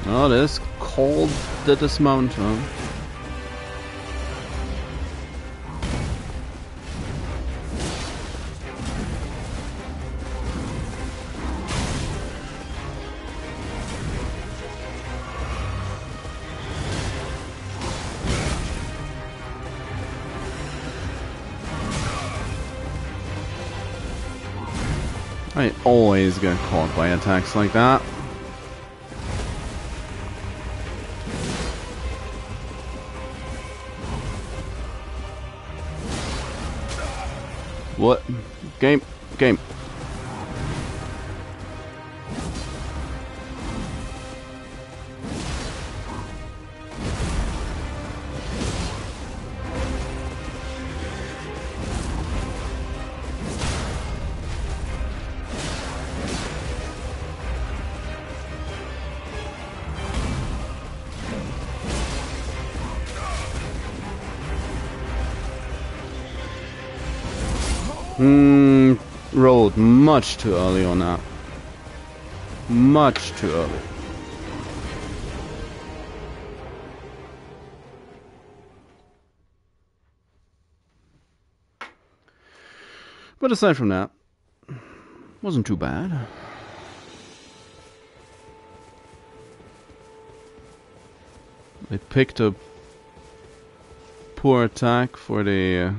Oh, this called the dismount, huh? I always get caught by attacks like that. What? Game. Rolled much too early on that. Much too early. But aside from that, wasn't too bad. I picked a poor attack for the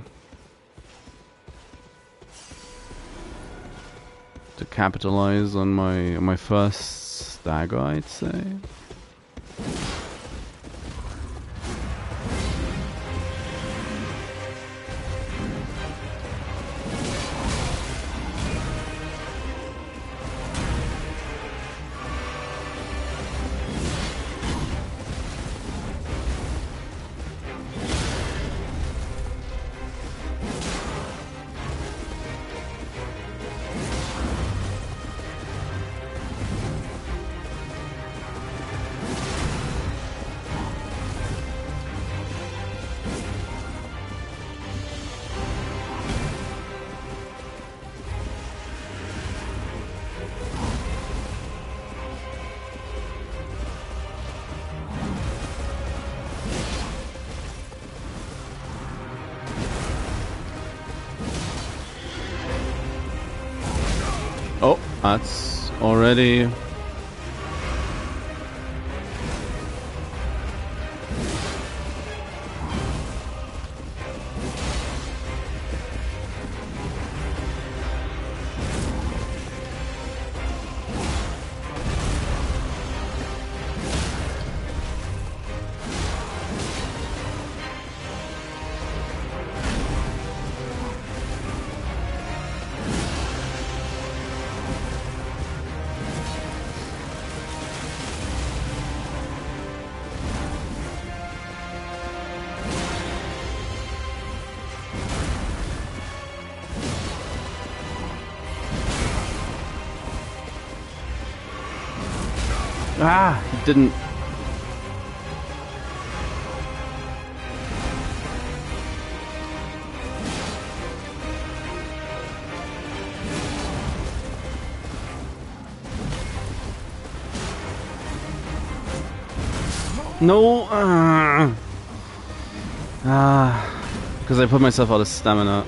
to capitalize on my first stagger, I'd say. That's already... Ah, he didn't. No. Because I put myself out of stamina.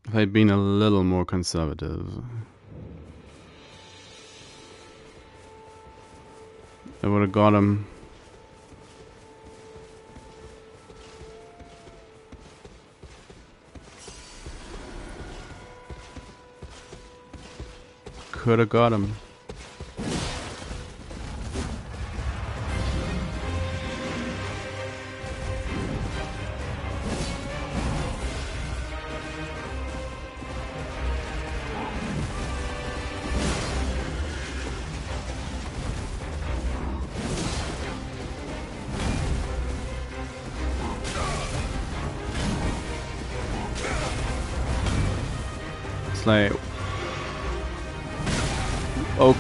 If I'd been a little more conservative, I would have got him. Could have got him. Like, oh,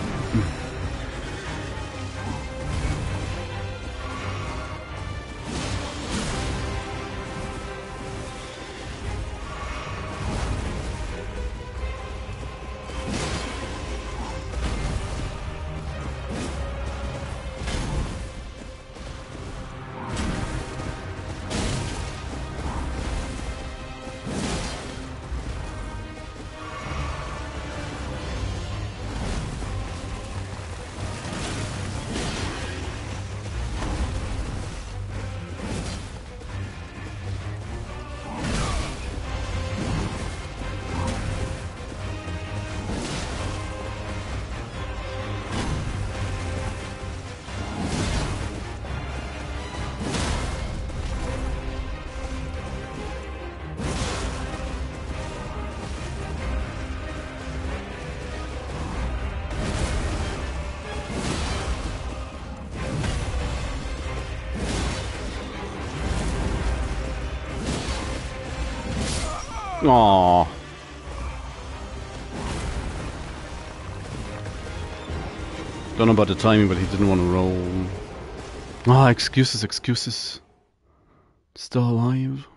aww. Don't know about the timing, but he didn't want to roll. Ah, excuses, excuses. Still alive?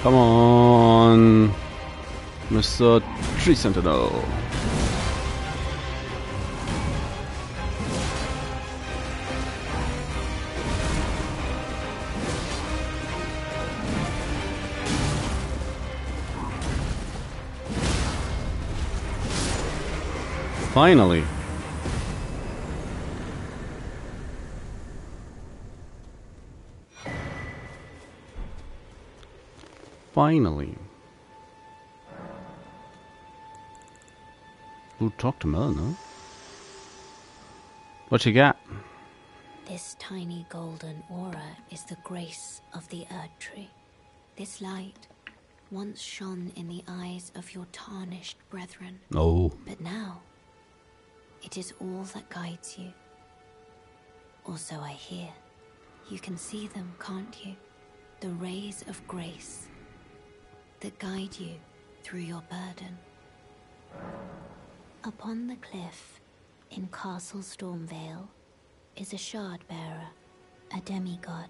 Come on, Mr. Tree Sentinel. Finally. Finally. We'll talk to Merlin, huh? What you got? This tiny golden aura is the grace of the Earth Tree. This light once shone in the eyes of your tarnished brethren. Oh. But now, it is all that guides you. Or so I hear. You can see them, can't you? The rays of grace that guide you through your burden. Upon the cliff in Castle Stormvale is a shard bearer, a demigod,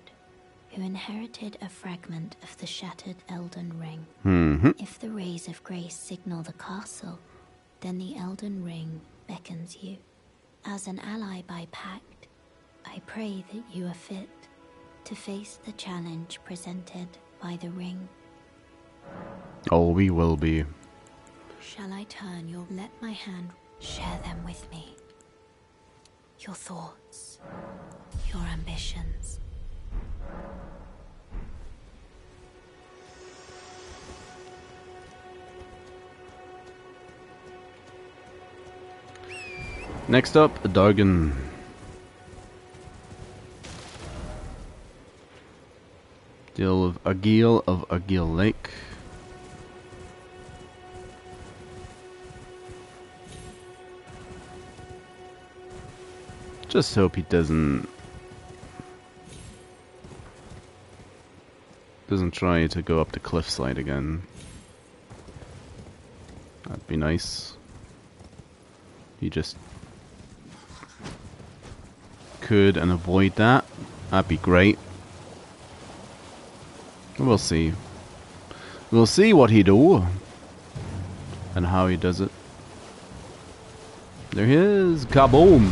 who inherited a fragment of the shattered Elden Ring. If the rays of grace signal the castle, then the Elden Ring beckons you. As an ally by pact, I pray that you are fit to face the challenge presented by the ring. Oh, we will be. Shall I turn your... Let my hand share them with me. Your thoughts, your ambitions. Next up, Dargan. Deal with Agil of Agil Lake. Just hope he doesn't try to go up the cliffside again. That'd be nice. He just could and avoid that. That'd be great. We'll see. We'll see what he do and how he does it. There he is. Kaboom!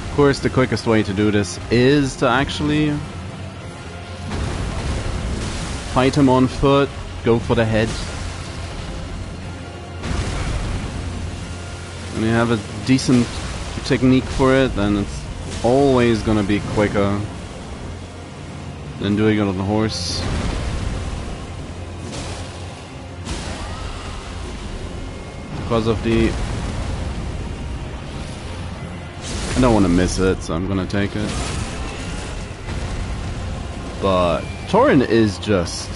Of course, the quickest way to do this is to actually fight him on foot, go for the head. When you have a decent technique for it, then it's always gonna be quicker than doing it on the horse. Because of the... I don't want to miss it, so I'm gonna take it. But Torin is just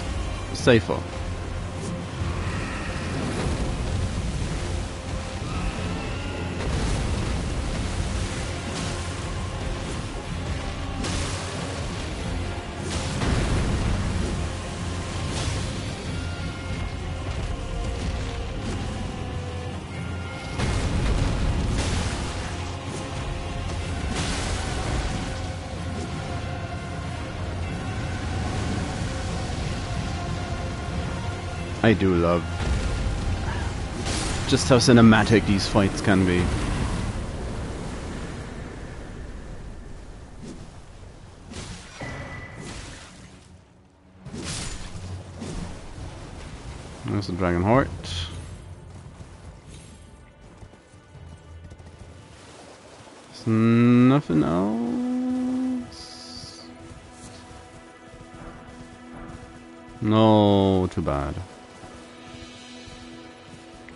safer. I do love just how cinematic these fights can be. There's the Dragon Heart. There's nothing else? No, too bad.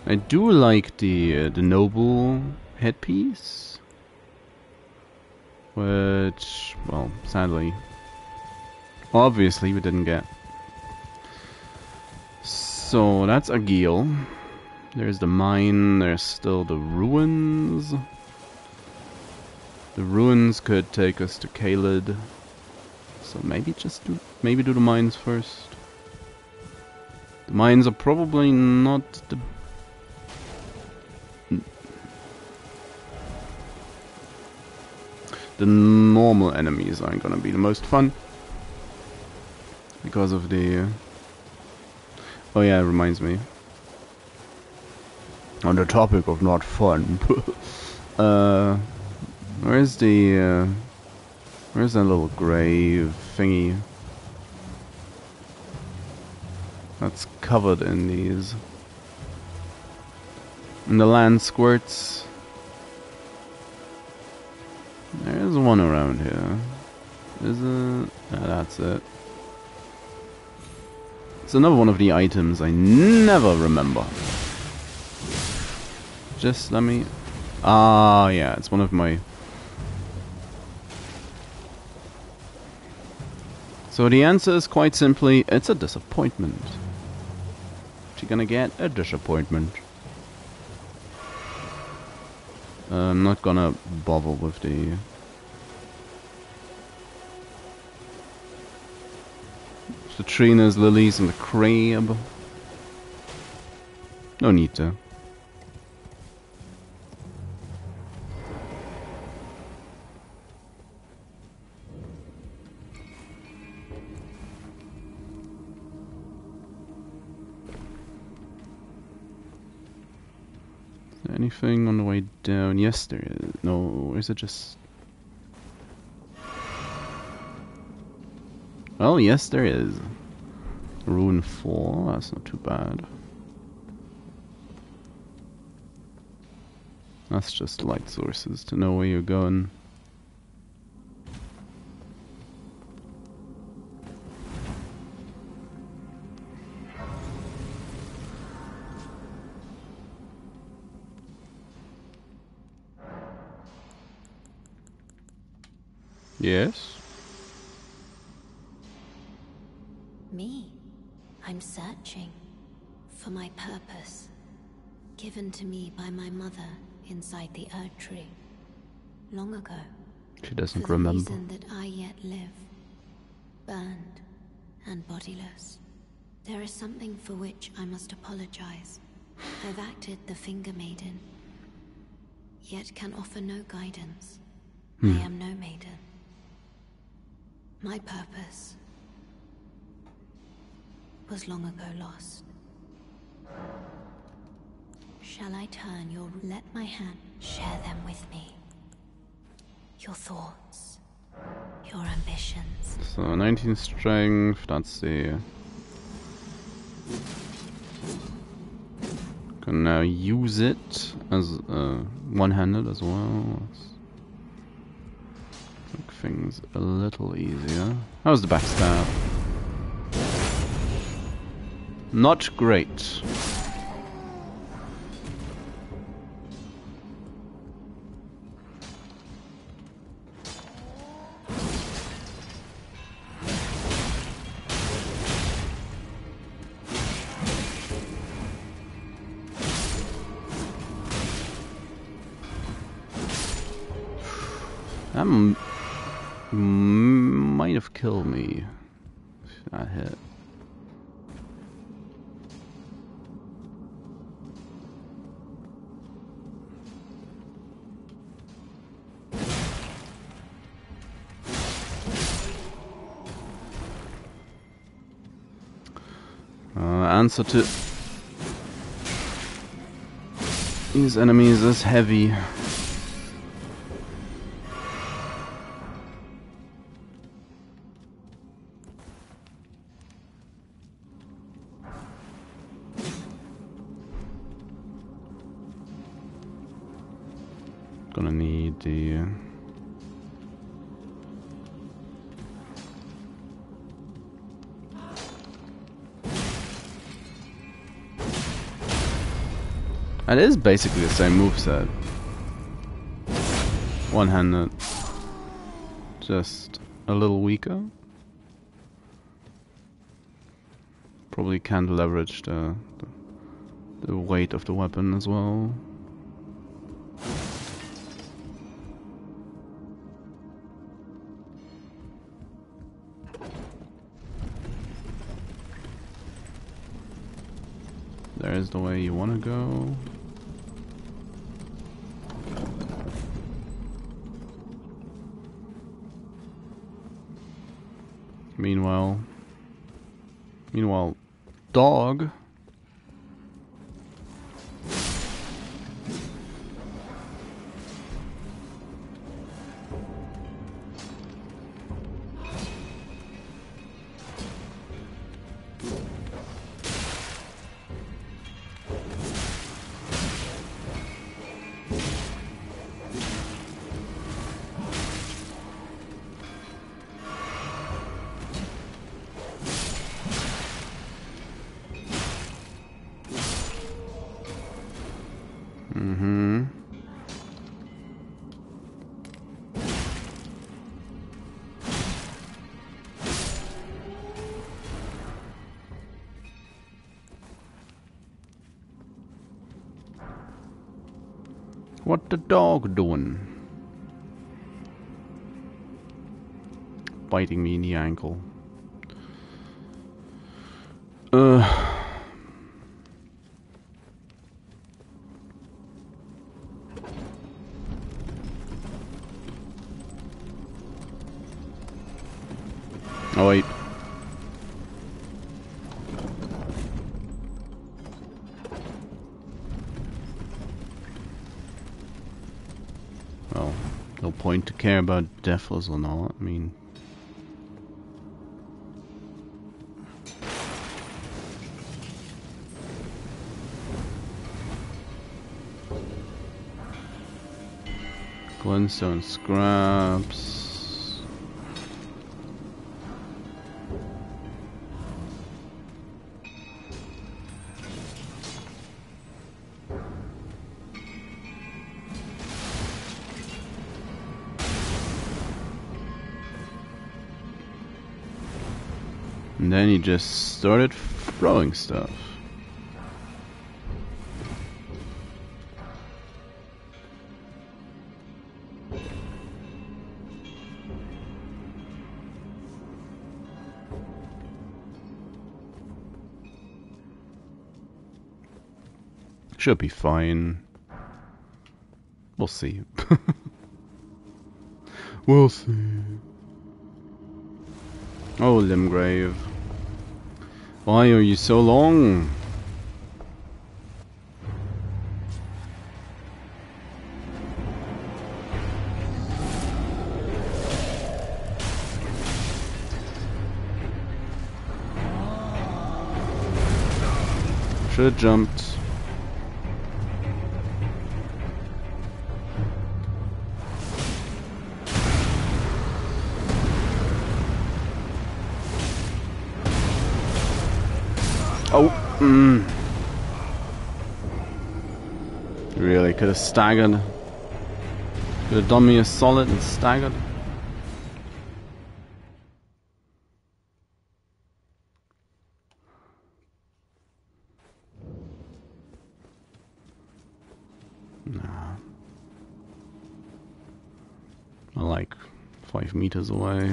I do like the noble headpiece, which, well, sadly, obviously we didn't get. So that's Agil. There's the mine. There's still the ruins. The ruins could take us to Caelid. So maybe just do the mines first. The mines are probably not the normal enemies aren't gonna be the most fun because of the. Oh yeah, it reminds me. On the topic of not fun, where's that little grave thingy that's covered in these? And the land squirts. There's one around here. Is it? That's it. It's another one of the items I never remember. Just let me... Ah, yeah, it's one of my... So the answer is quite simply, it's a disappointment. What you gonna get? A disappointment. I'm not gonna bother with the... Citrinas, lilies, and the crab. No need to. Is there anything on the way down? Yes, there is. No, or is it just... Well, yes, there is. Rune 4, that's not too bad. That's just light sources to know where you're going. Yes? Me? I'm searching for my purpose, given to me by my mother inside the Erd Tree, long ago. She doesn't for remember. the reason that I yet live, burned and bodiless. There is something for which I must apologize. I've acted the Finger Maiden, yet can offer no guidance. I am no maiden. My purpose was long ago lost. Shall I turn your... Let my hand share them with me. Your thoughts, your ambitions. So 19 strength, that's the... Can now use it as one-handed as well. Make things a little easier. How's the backstab? Not great. That might have killed me if that hit. Answer to these enemies is heavy. Gonna need the... It is basically the same moveset. One-handed. Just a little weaker. Probably can't leverage the weight of the weapon as well. There's the way you want to go. Meanwhile, dog. What the dog doing? Biting me in the ankle. Oh wait. Well, no point to care about Deathless or not. I mean, Glintstone scraps. And then he just started throwing stuff. Should be fine. We'll see. We'll see. Oh, Limgrave. Why are you so long? Should have jumped. Oh, Really, could have staggered. Could have done me a solid and staggered. Nah. I'm like 5 meters away.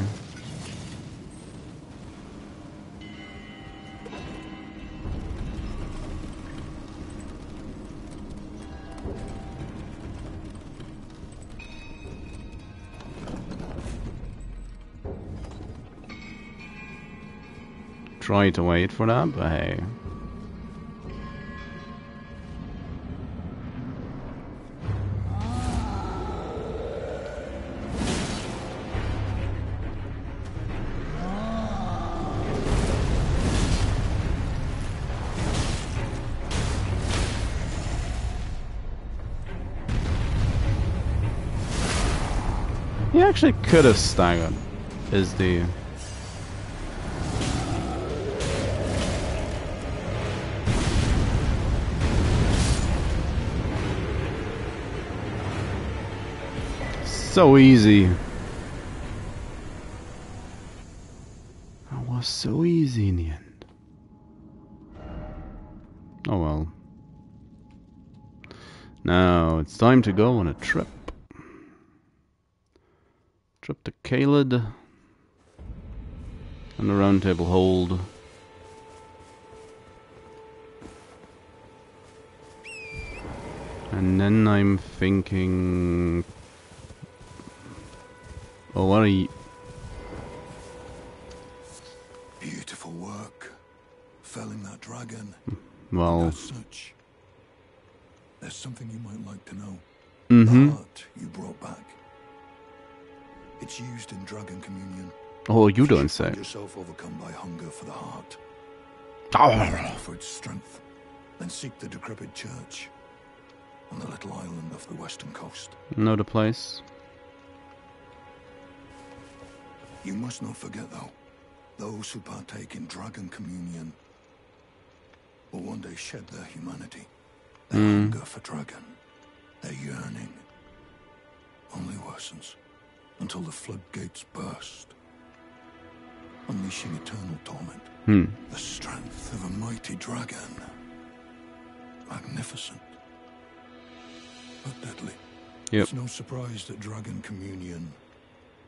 Try to wait for that, but hey. He actually could have staggered, is the... So easy. That was so easy in the end. Oh well. Now it's time to go on a trip. Trip to Caelid and the Round Table Hold. And then I'm thinking... Oh, what are you... Beautiful work. Felling that dragon. Well... And as such, there's something you might like to know. Mm-hmm. The heart you brought back. It's used in Dragon Communion. Oh, you If don't should say. find yourself overcome by hunger for the heart. Oh. For its strength, then seek the decrepit church on the little island off the western coast. Know the place? You must not forget, though, those who partake in Dragon Communion will one day shed their humanity, their hunger for dragon, their yearning only worsens until the floodgates burst, unleashing eternal torment. The strength of a mighty dragon, magnificent but deadly. Yep. It's no surprise that Dragon Communion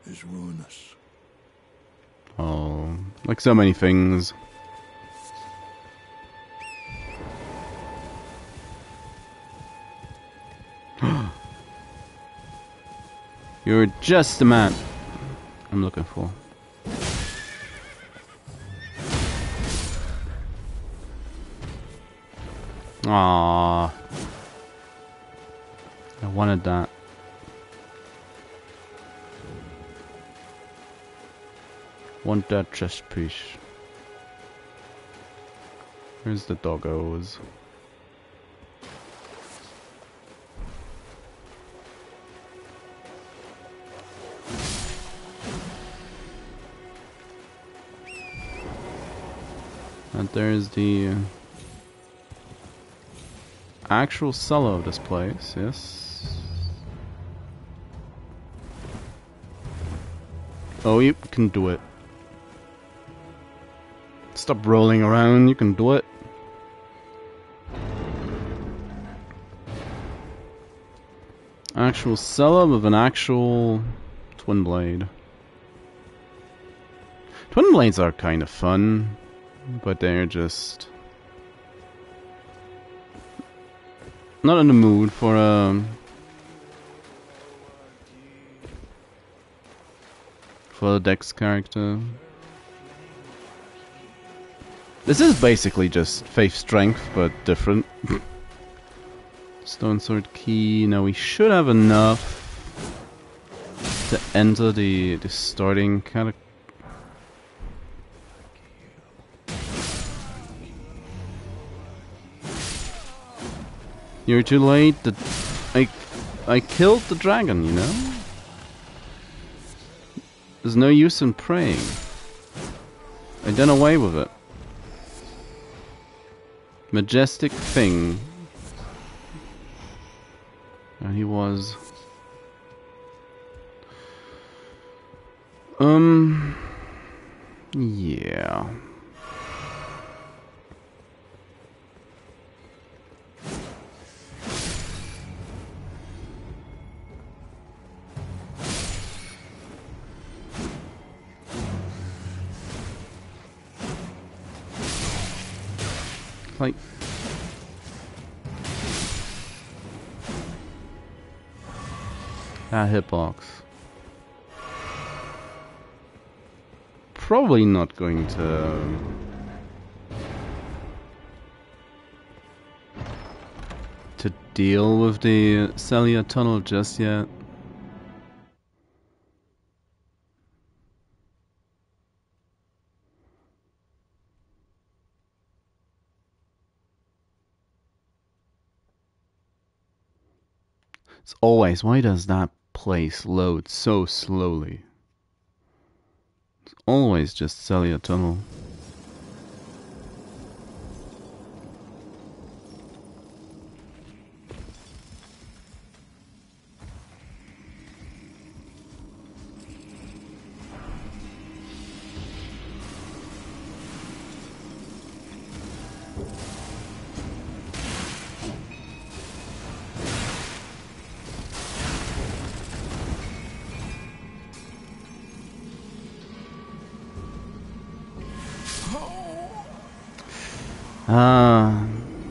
is ruinous. Oh, like so many things. You're just the man I'm looking for. Ah, I wanted that. Want that chest piece. Where's the doggos? And there's the actual cellar of this place, yes. Oh, you can do it. Stop rolling around, you can do it. Actual cellar with an actual twin blade. Twin blades are kind of fun, but they're just not in the mood for a Dex character. This is basically just Faith Strength, but different. Stone Sword Key. Now we should have enough to enter the starting kind of. You're too late. I killed the dragon, you know? There's no use in praying. I done away with it. Majestic thing. And he was... Yeah. Like... That hitbox. Probably not going to deal with the Celia tunnel just yet. It's always, why does that place loads so slowly. It's always just Celia Tunnel.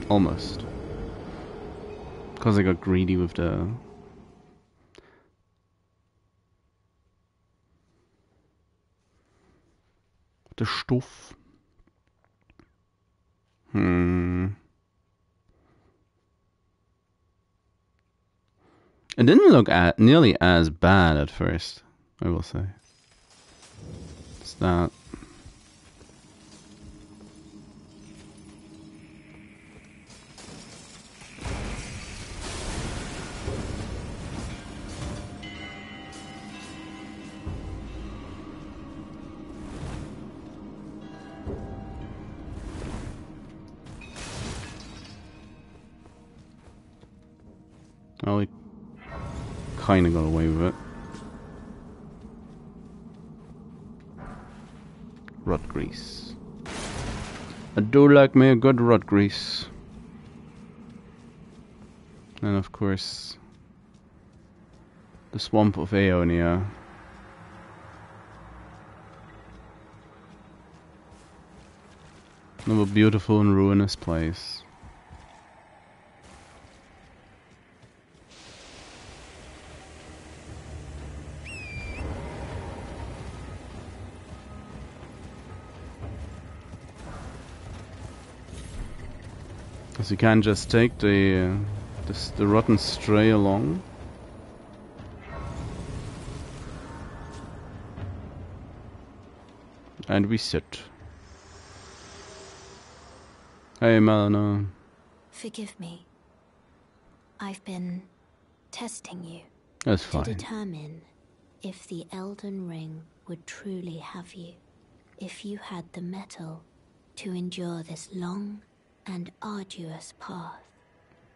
Almost. Because I got greedy with the stuff. It didn't look nearly as bad at first, I will say. It's that. Oh, we kind of got away with it. Rot grease. I do like me a good rot grease. And of course, the swamp of Aeonia. Another beautiful and ruinous place. Because you can't just take the rotten stray along. And we sit. Hey, Melina. Forgive me. I've been testing you. That's fine. To determine if the Elden Ring would truly have you. If you had the mettle to endure this long and arduous path.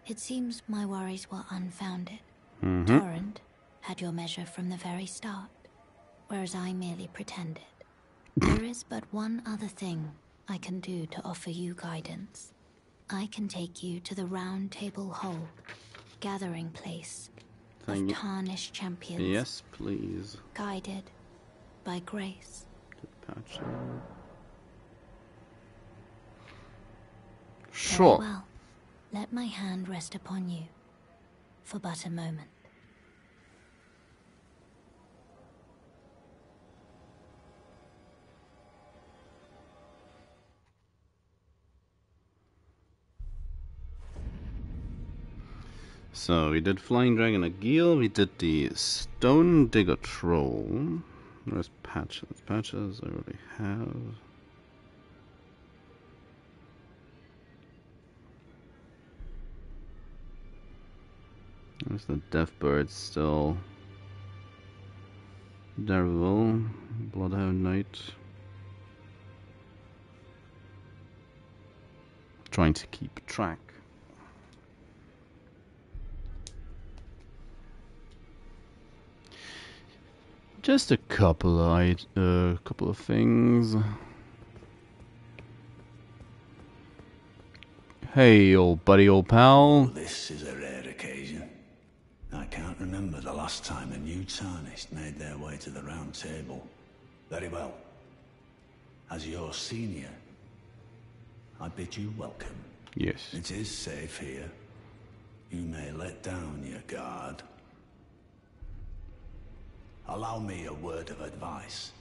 It seems my worries were unfounded. Torrent had your measure from the very start, whereas I merely pretended. There is but one other thing I can do to offer you guidance. I can take you to the Round Table Hold, gathering place of tarnished champions. Yes, please. Guided by grace. Patch. Sure. Very well. Let my hand rest upon you for but a moment. So we did Flying Dragon Agil, we did the Stone Digger Troll. There's Patches. Patches I already have. There's the Deathbird still. Dervil, Bloodhound Knight. Trying to keep track. Just a couple of things. Hey, old buddy, old pal. This is a rare occasion. I can't remember the last time a new Tarnished made their way to the Round Table. Very well. As your senior, I bid you welcome. Yes. It is safe here. You may let down your guard. Allow me a word of advice,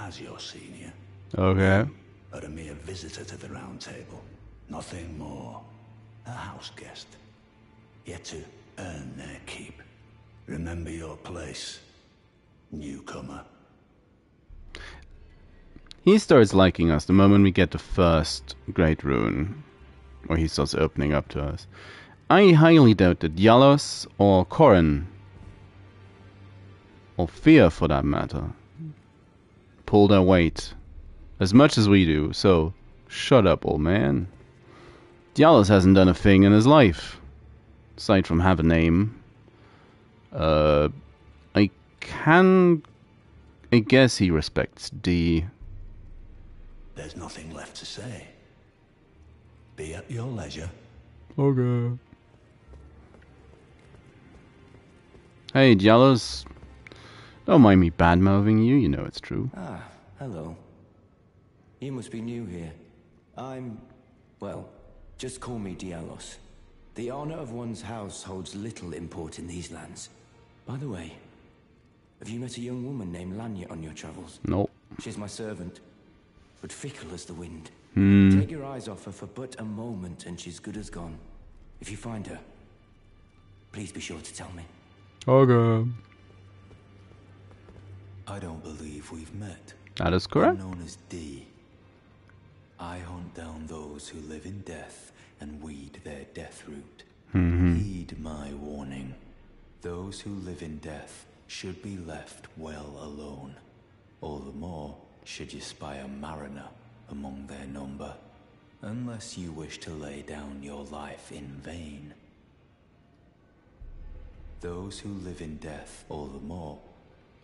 as your senior. Okay. But a mere visitor to the Round Table. Nothing more. A house guest. Yet to earn their keep. Remember your place, newcomer. He starts liking us the moment we get the first Great Rune. Or he starts opening up to us. I highly doubt that Yalos or Corrin or fear for that matter, pull their weight as much as we do, so shut up, old man. Diallos hasn't done a thing in his life, aside from have a name. I guess he respects D. There's nothing left to say. Be at your leisure. Okay. Hey, Diallos. Don't mind me bad-mouthing you, you know it's true. Ah, hello. You must be new here. Well, just call me Diallos. The honor of one's house holds little import in these lands. By the way, have you met a young woman named Lanya on your travels? Nope. She's my servant, but fickle as the wind. Hmm. Take your eyes off her for but a moment and she's good as gone. If you find her, please be sure to tell me. Okay. I don't believe we've met. That is correct. I'm known as D. I hunt down those who live in death and weed their death root. Heed my warning. Those who live in death should be left well alone. All the more should you spy a mariner among their number, unless you wish to lay down your life in vain. Those who live in death all the more.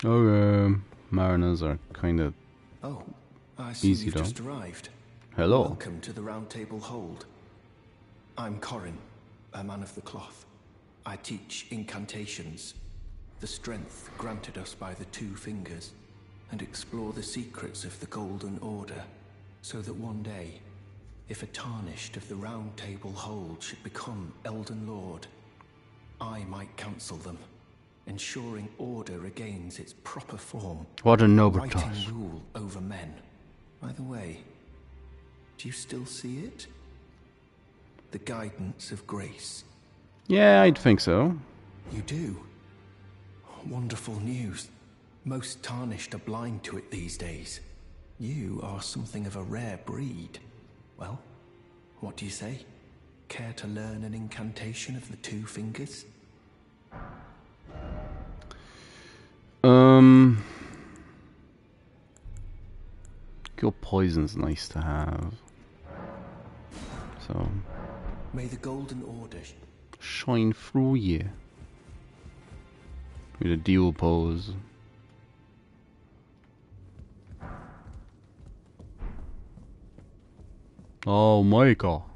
Okay. Mariners are kind of Oh, I see easy you've though. just arrived. Hello. Welcome to the Round Table Hold. I'm Corin, a man of the cloth. I teach incantations, the strength granted us by the Two Fingers, and explore the secrets of the Golden Order, so that one day, if a tarnished of the Round Table Hold should become Elden Lord, I might counsel them, ensuring order regains its proper form. What a noble Writing task. rule over men. By the way, do you still see it? The guidance of grace. Yeah, I'd think so. You do? Wonderful news. Most tarnished are blind to it these days. You are something of a rare breed. Well, what do you say? Care to learn an incantation of the Two Fingers? Cure poison's nice to have. So May the Golden Order shine through you. With a dual pose. Oh, Michael.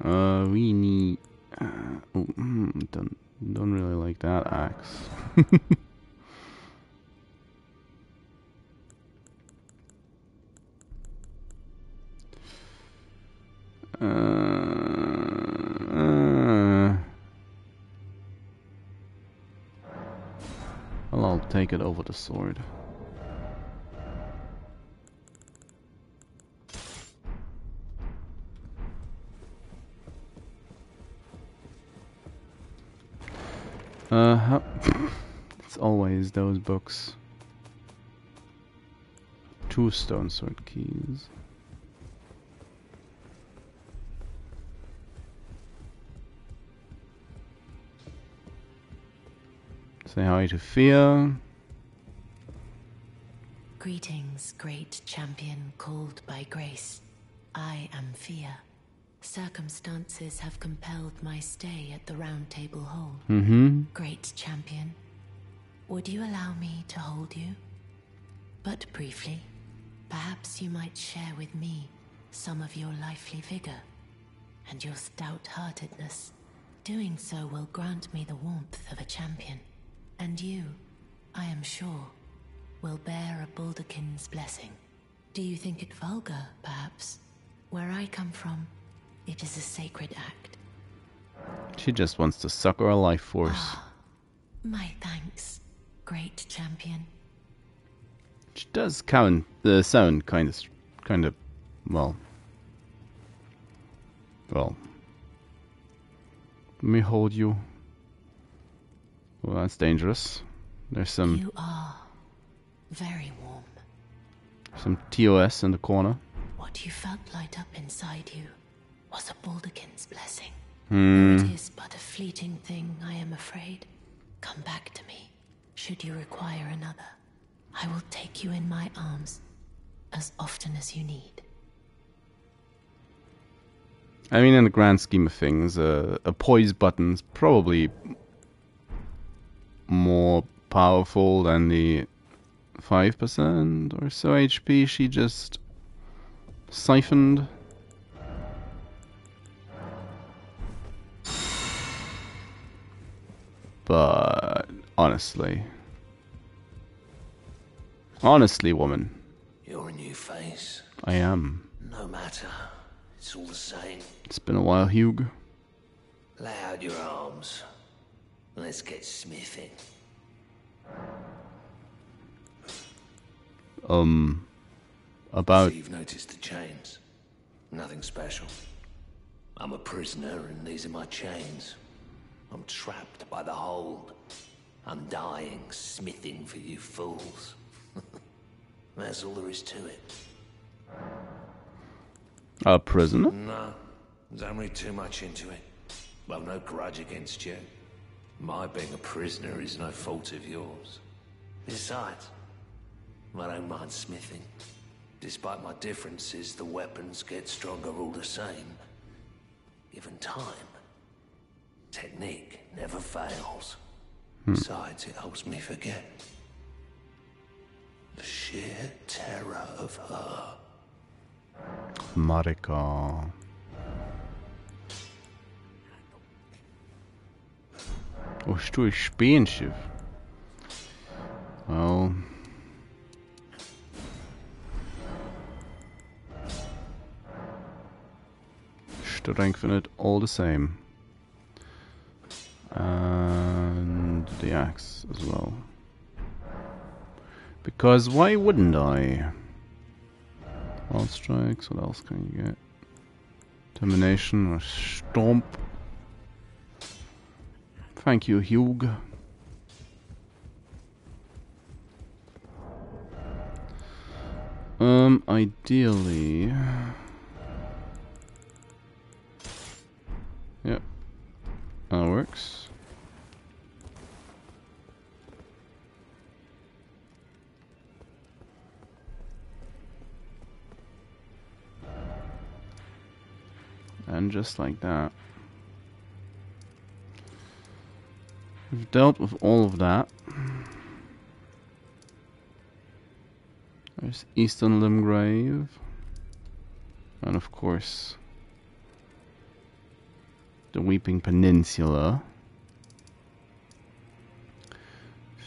We need. Don't really like that axe. Well, I'll take it over the sword. It's always those books. 2 stone sword keys. Say hi to Fia. Greetings, great champion called by grace. I am Fia. Circumstances have compelled my stay at the Round Table Hold. Great champion, would you allow me to hold you? But briefly, perhaps you might share with me some of your lively vigor and your stout-heartedness. Doing so will grant me the warmth of a champion, and you, I am sure, will bear a Baldakin's blessing. Do you think it vulgar, perhaps? Where I come from, it is a sacred act. She just wants to suck our life force. Ah, my thanks, great champion. She does sound kind of, well. Let me hold you. Well, that's dangerous. There's some. You are very warm. Some TOS in the corner. What you felt light up inside you was a Baldakin's blessing. Though it is but a fleeting thing, I am afraid. Come back to me, should you require another. I will take you in my arms as often as you need. I mean, in the grand scheme of things, a poise button's probably more powerful than the 5% or so HP she just siphoned. But honestly, woman, You're a new face. I am. No matter. It's all the same. It's been a while, Hugh. Lay out your arms. Let's get smithing. About... So you've noticed the chains. Nothing special. I'm a prisoner and these are my chains. I'm trapped by the hold. I'm dying, smithing for you fools. That's all there is to it. A prisoner? No, don't read too much into it. I've no grudge against you. My being a prisoner is no fault of yours. Besides, I don't mind smithing. Despite my differences, the weapons get stronger all the same. Given time, technique never fails. Besides, it helps me forget the sheer terror of her. Marika. Oh, stoer speenschiff. Well... Strength vind it all the same. And the axe as well. Because why wouldn't I? Wild strikes, what else can you get? Termination or stomp. Thank you, Hugh. Ideally... Yep. That works. And just like that, we've dealt with all of that. There's Eastern Limgrave. And of course, the Weeping Peninsula. I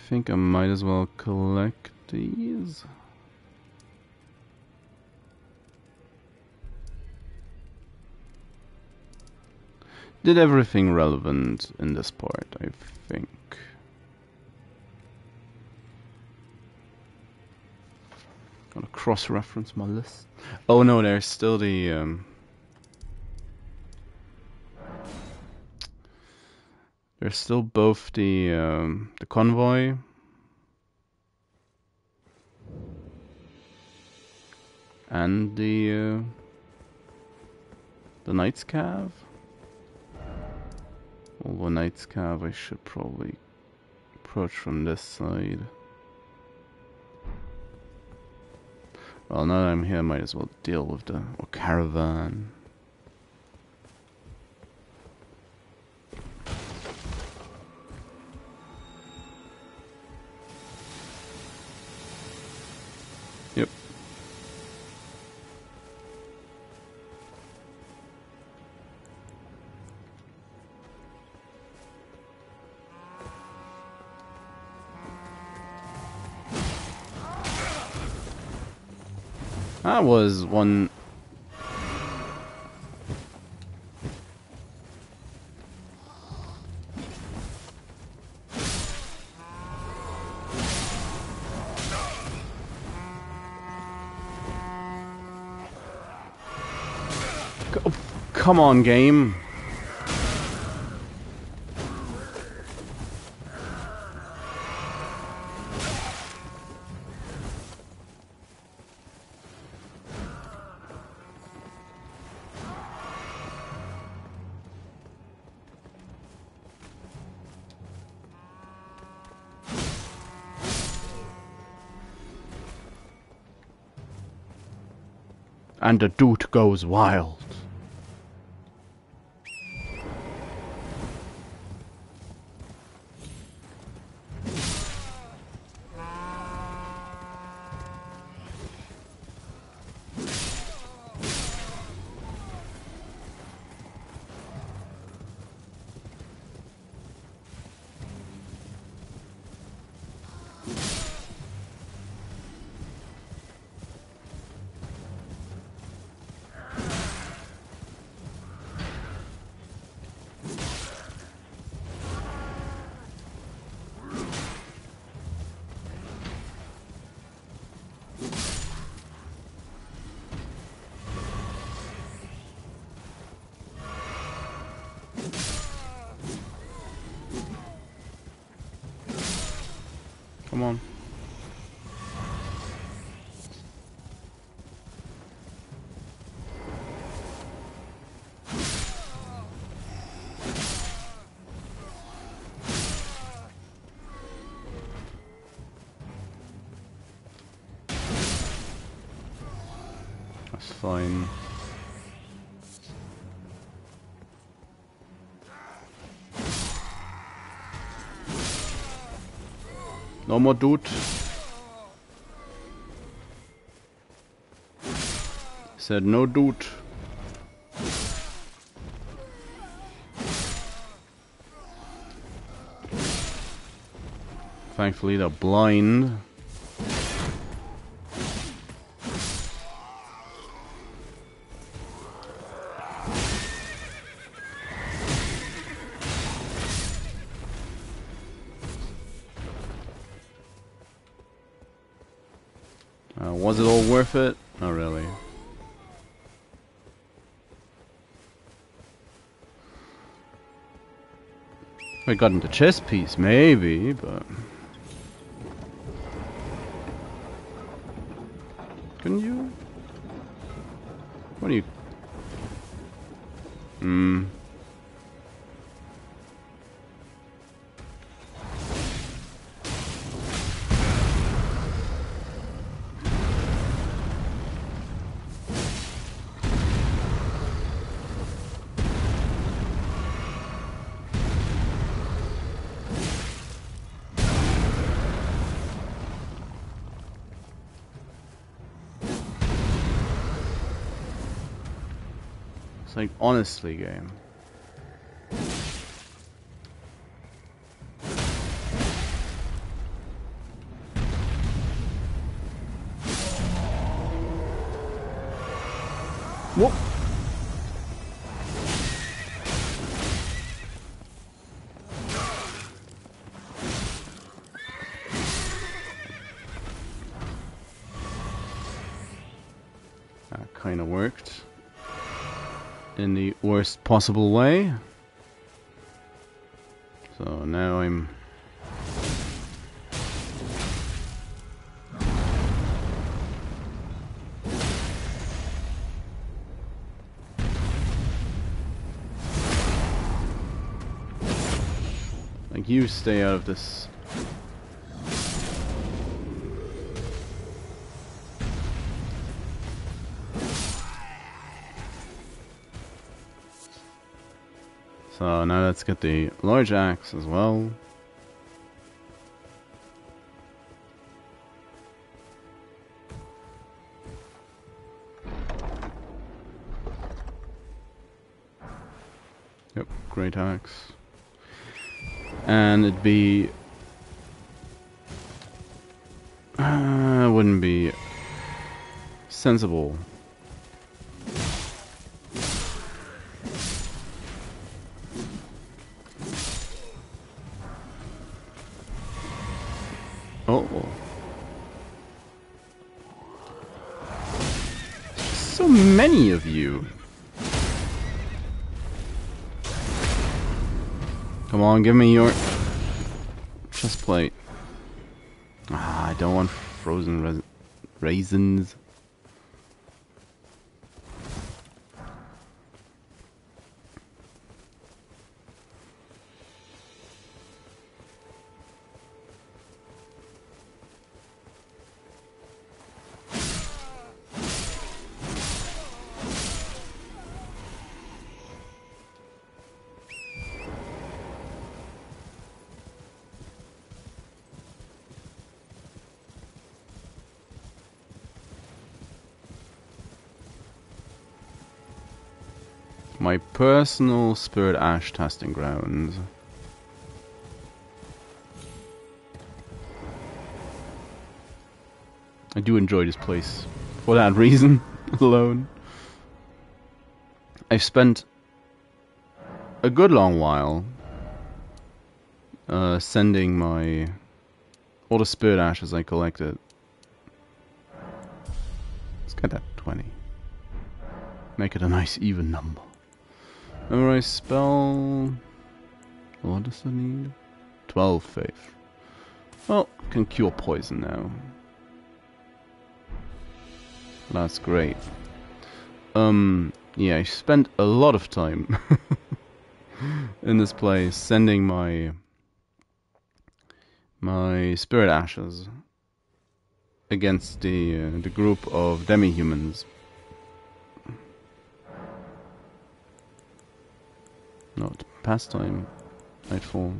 think I might as well collect these. Did everything relevant in this part, I think. Gotta cross-reference my list. Oh no, there's still the there's still both the convoy and the Knight's Cave. Although Knight's Cave I should probably approach from this side. Well, now that I'm here, I might as well deal with the caravan. Yep. That was one. Come on, game. And the dude goes wild. Come on. That's fine. No more dude. Said no dude. Thankfully they're blind. Was it all worth it? Not really. If I got into chest piece, maybe, but couldn't you? What are you? It's like, honestly, game. Whoop. That kind of worked. In the worst possible way. So now I'm like, you stay out of this. So now let's get the large axe as well. Yep, great axe. And it'd be wouldn't be sensible. Oh. So many of you. Come on, give me your chest plate. Ah, I don't want frozen raisins. My personal Spirit Ash testing grounds. I do enjoy this place for that reason alone. I've spent a good long while sending all the Spirit Ashes I collected. Let's get that 20. Make it a nice even number. Memorize spell. What does it need? 12 faith. Well, can cure poison now. That's great. Yeah, I spent a lot of time in this place sending my Spirit Ashes against the group of demi-humans. Not pastime, Nightfall.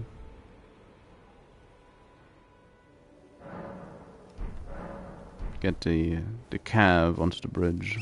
Get the cab onto the bridge.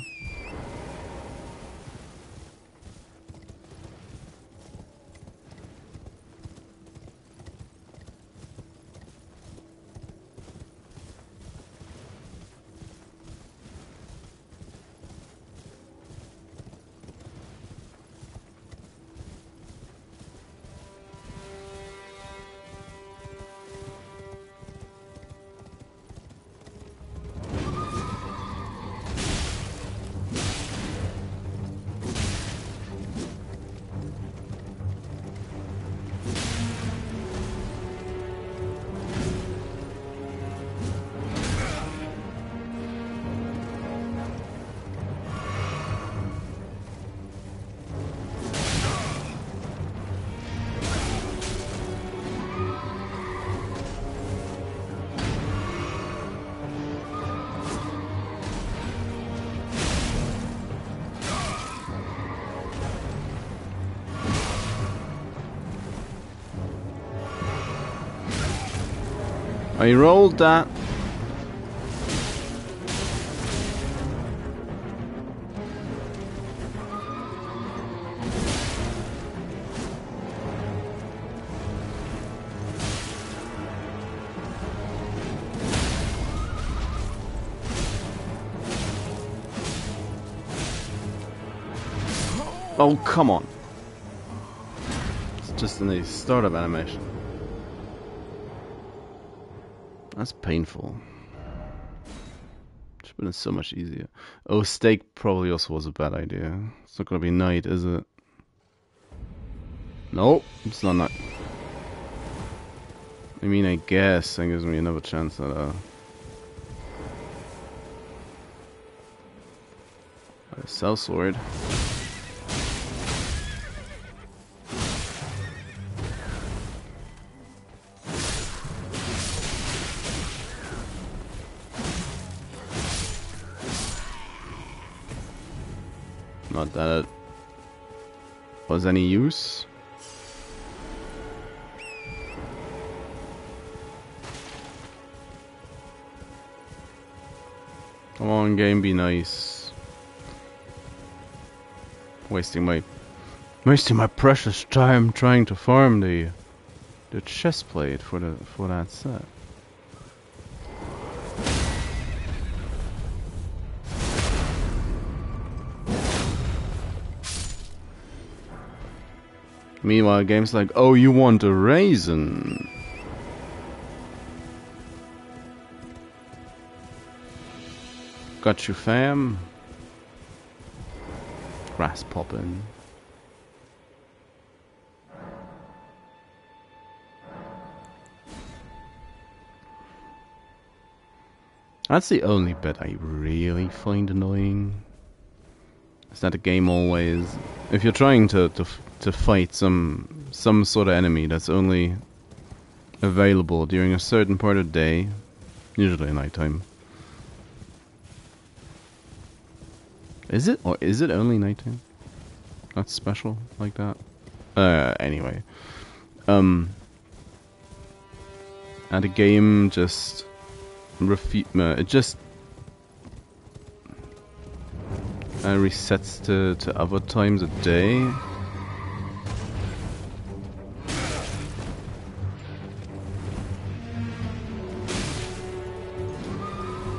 I rolled that. Oh, come on. It's just in the startup animation. That's painful. Should have been so much easier. Oh, steak probably also was a bad idea. It's not gonna be night, is it? Nope, it's not night. I mean, I guess that gives me another chance at a sellsword. Not that it was any use. Come on, game, be nice. Wasting my precious time trying to farm the chest plate for that set. Meanwhile, games like, oh, you want a raisin? Got you, fam. Grass poppin'. That's the only bit I really find annoying. Is that the game always, if you're trying to fight some sort of enemy that's only available during a certain part of the day, usually nighttime. Is it? Or is it only nighttime? That's special like that? Anyway. And the game just it just resets to other times of day.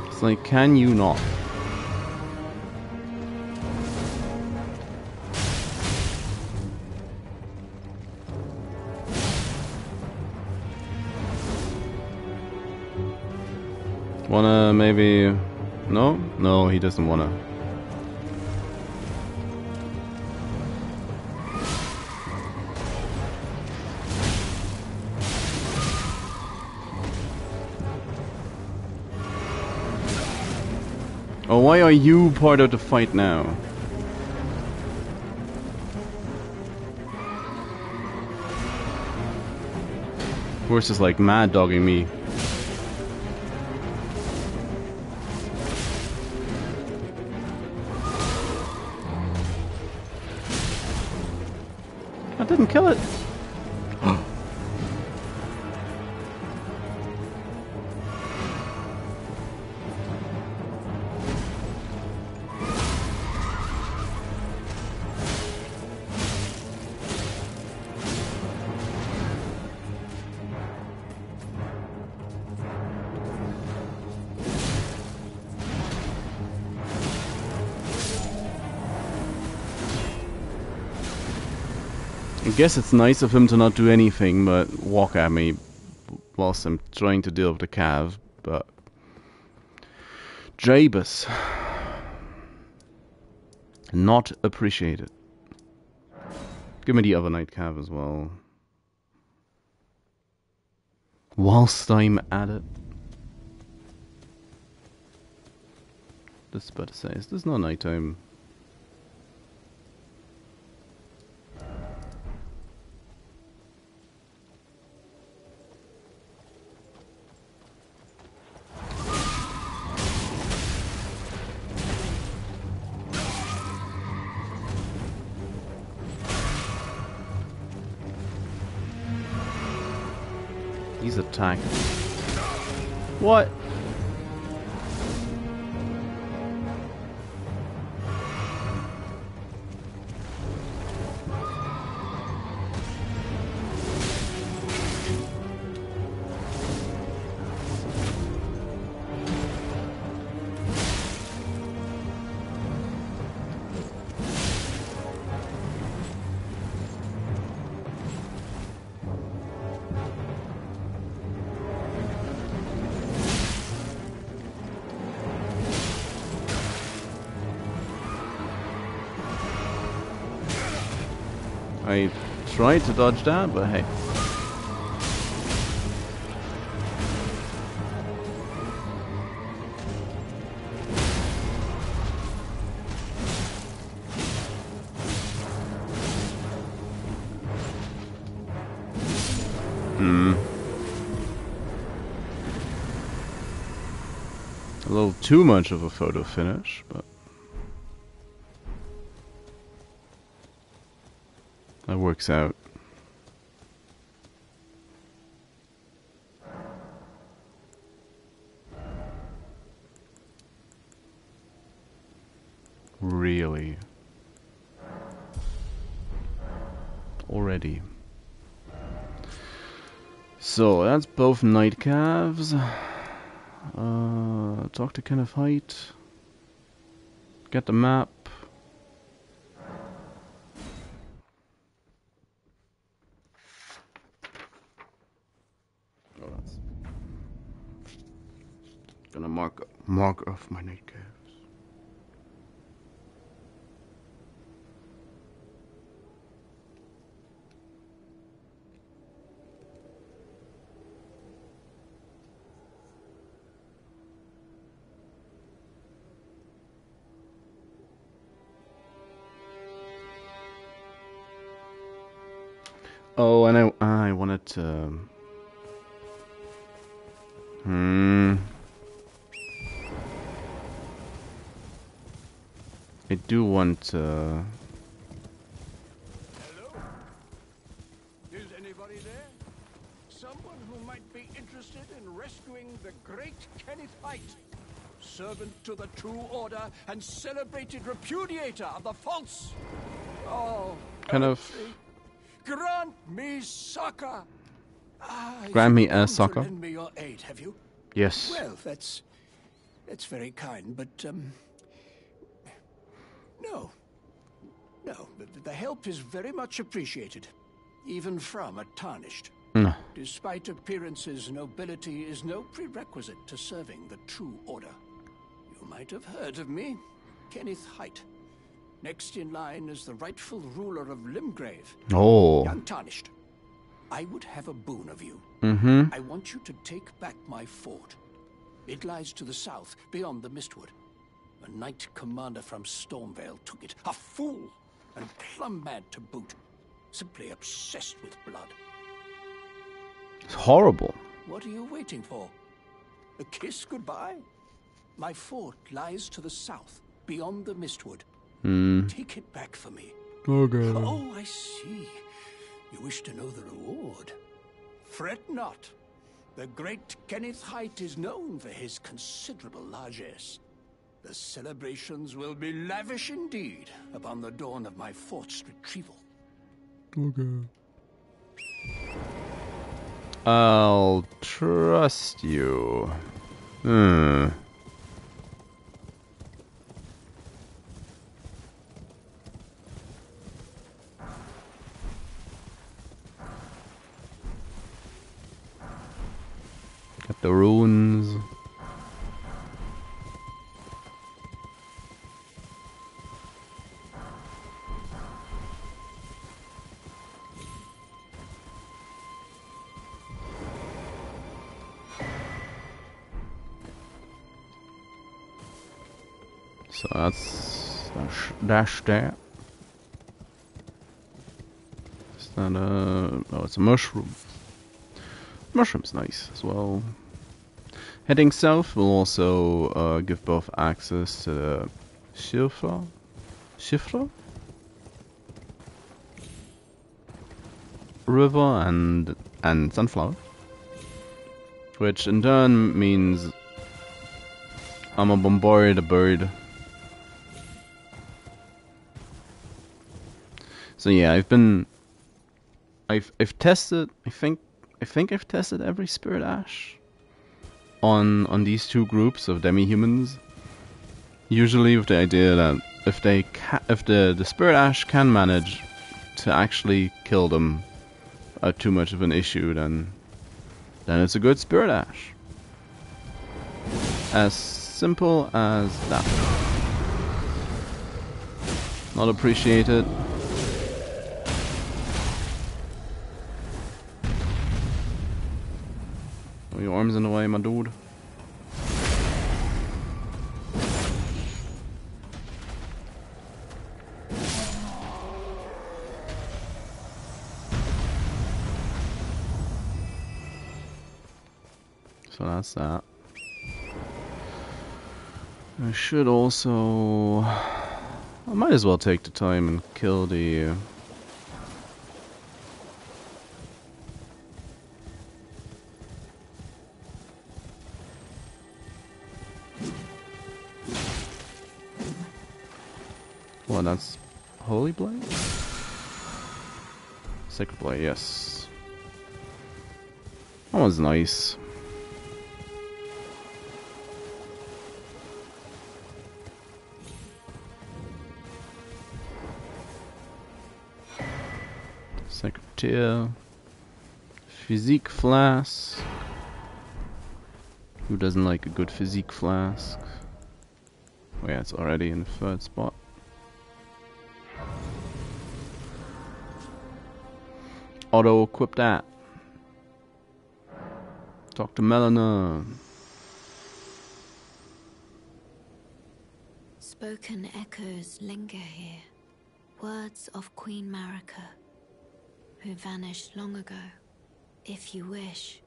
It's like, can you not? Wanna maybe... No? No, he doesn't wanna. Oh, why are you part of the fight now? Horse is like mad dogging me. I didn't kill it. I guess it's nice of him to not do anything but walk at me whilst I'm trying to deal with the cav, but... Jabus. Not appreciated. Give me the other night cav as well. Whilst I'm at it. This is about to say, is this not nighttime? He's attacking. What? I tried to dodge that, but hey. A little too much of a photo finish, but... that works out. Really? Already. So, that's both night calves. Talk to Kenneth Height. Get the map. Oh, that's gonna mark off my night calves. Oh, and I wanted to... I do want to... Hello? Is anybody there? Someone who might be interested in rescuing the great Kenneth Height. servant to the true order and celebrated repudiator of the false. Oh, kind of. Grant me succor. Grant me you've a come succor. to lend me your aid, have you? Yes. Well, that's very kind, but no, the help is very much appreciated, even from a tarnished. No. Despite appearances, nobility is no prerequisite to serving the true order. You might have heard of me, Kenneth Height. Next in line is the rightful ruler of Limgrave. Oh. Untarnished. I would have a boon of you. Mm-hmm. I want you to take back my fort. It lies to the south, beyond the Mistwood. A knight commander from Stormvale took it. A fool, and plumb mad to boot. Simply obsessed with blood. It's horrible. What are you waiting for? A kiss goodbye? My fort lies to the south, beyond the Mistwood. Take it back for me. Okay. Oh, I see. You wish to know the reward. Fret not. The great Kenneth Height is known for his considerable largesse. The celebrations will be lavish indeed upon the dawn of my fort's retrieval. Okay. I'll trust you. Got the runes. So that's that. Is that oh, it's a mushroom. Mushroom's nice as well. Heading south will also give both access to the Shifra River and Sunflower, which in turn means I'm gonna bombard a bird. So yeah, I've tested. I think I've tested every Spirit Ash on these two groups of demi-humans. Usually with the idea that if the Spirit Ash can manage to actually kill them without too much of an issue, then it's a good Spirit Ash. As simple as that. Not appreciated. Your arms in the way, my dude. So that's that. I should also... I might as well take the time and kill the... Well, that's Holy Blade? Sacred Blade, yes. That was nice. Secretaire. Physique Flask. Who doesn't like a good Physique Flask? Oh yeah, it's already in the third spot. Auto-equip that. Talk to Melina. Spoken echoes linger here. Words of Queen Marika, who vanished long ago. If you wish,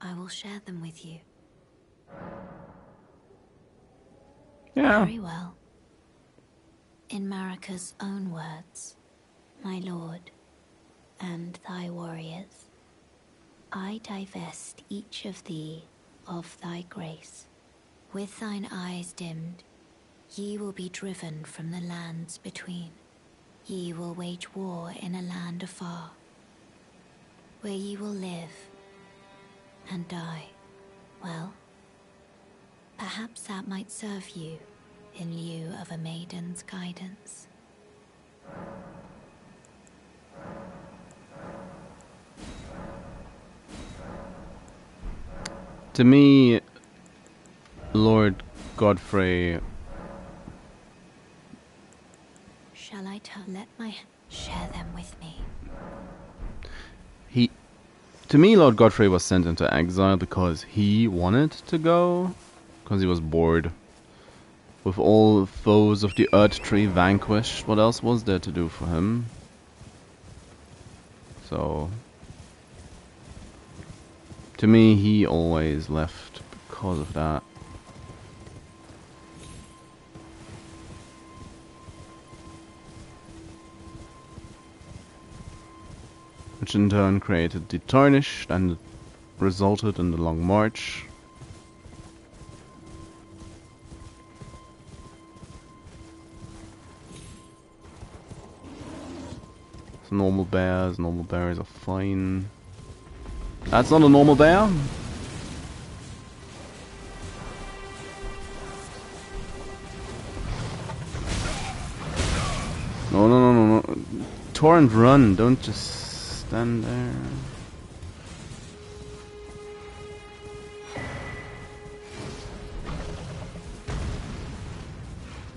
I will share them with you. Yeah. Very well. In Marika's own words, my lord, and thy warriors, I divest each of thee of thy grace, With thine eyes dimmed, ye will be driven from the lands between. Ye will wage war in a land afar, where ye will live and die. Well, perhaps that might serve you in lieu of a maiden's guidance. To me, Lord Godfrey... Shall I let my... share them with me? To me, Lord Godfrey was sent into exile because he wanted to go, because he was bored. With all foes of the Earth Tree vanquished, what else was there to do for him? So... to me, he always left because of that. Which in turn created the Tarnished and resulted in the Long March. So normal bears are fine. That's not a normal bear. No. Torrent, run, don't just stand there.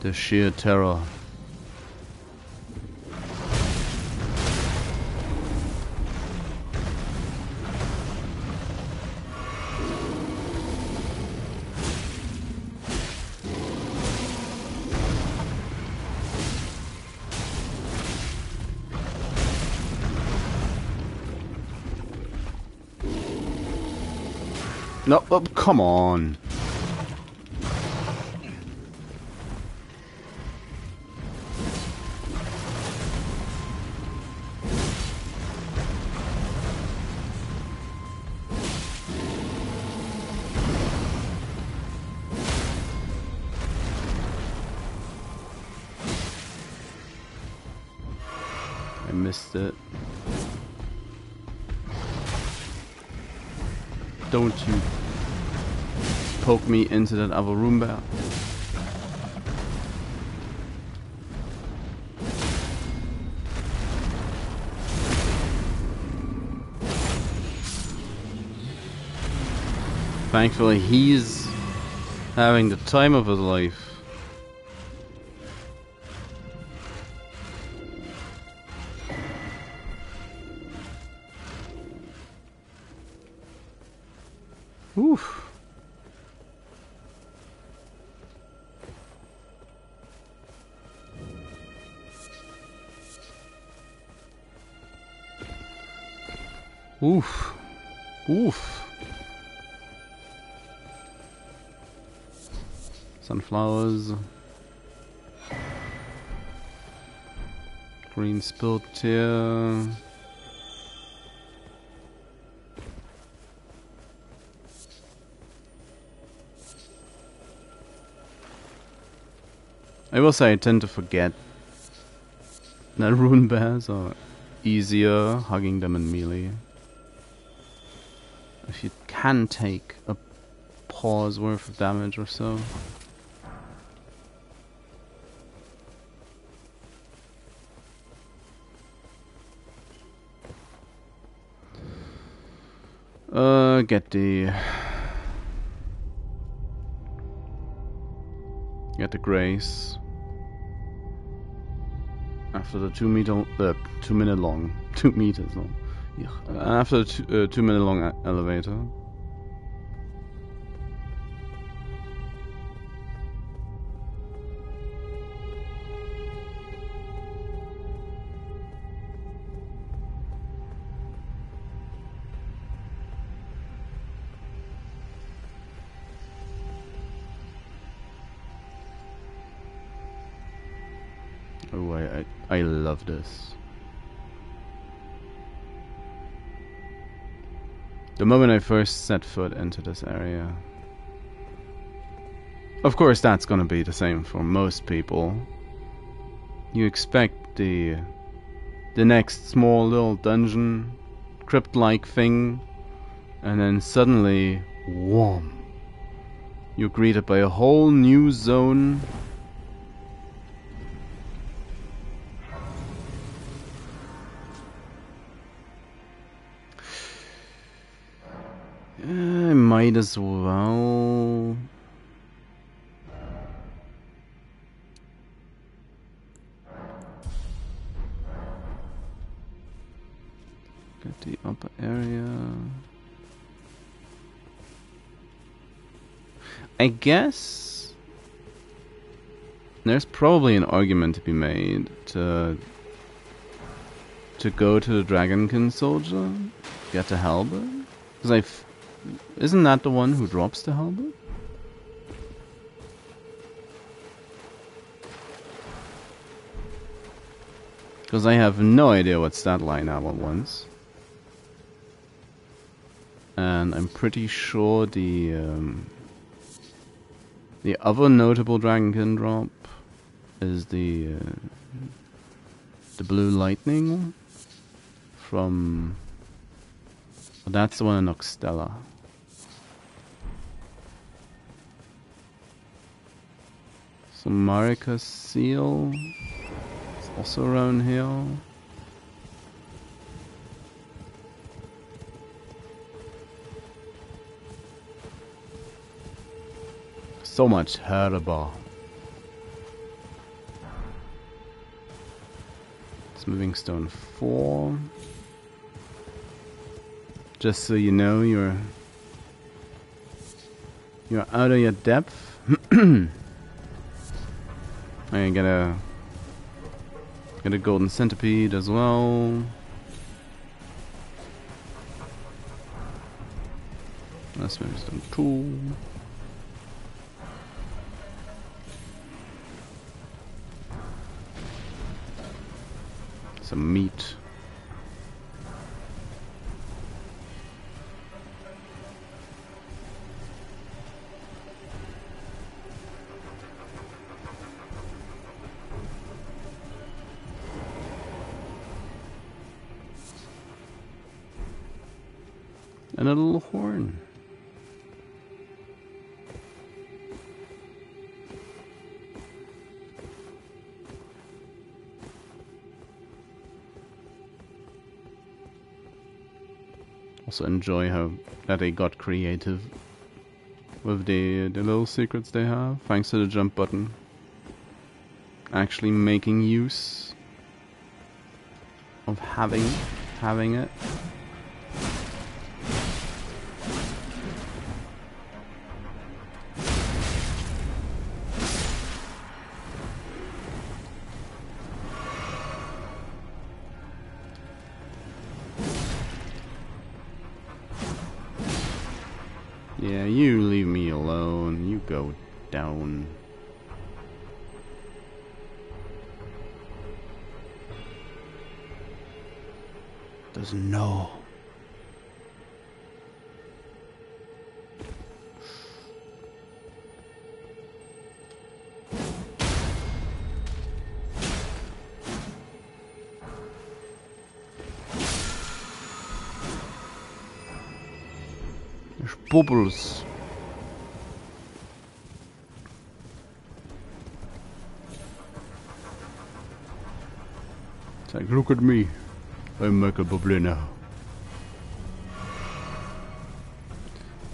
The sheer terror. No, oh, come on. I missed it. Don't you poke me into that other room bear. Thankfully, he's having the time of his life. Oof. Oof. Oof. Sunflowers. Green spilled tear. I will say I tend to forget that rune bears are easier hugging them in melee. If you can take a paw's worth of damage or so. Get the grace. After the 2 minute long, 2 meters long. Yeah. After the 2 minute long elevator. Oh, I love this. The moment I first set foot into this area, Of course, that's gonna be the same for most people. You expect the next small little dungeon, crypt-like thing, and then suddenly, wham! You're greeted by a whole new zone. I might as well. Get the upper area. I guess there's probably an argument to be made to go to the Dragonkin soldier, get the halberd, because isn't that the one who drops the halberd? Because I have no idea what stat line that one was. And I'm pretty sure the other notable Dragonkin drop is the blue lightning from... Well, that's the one in Oxtella. So Marika Seal is also around here. So much herba. Smoothing stone 4. Just so you know, you're out of your depth. I get a golden centipede as well. That's maybe stone 2. Some meat. And a little horn. Also enjoy that they got creative with the little secrets they have, thanks to the jump button. Actually making use of having it. Yeah, you leave me alone. You go down. Doesn't know. There's bubbles. It's like, look at me. I make a bubble now.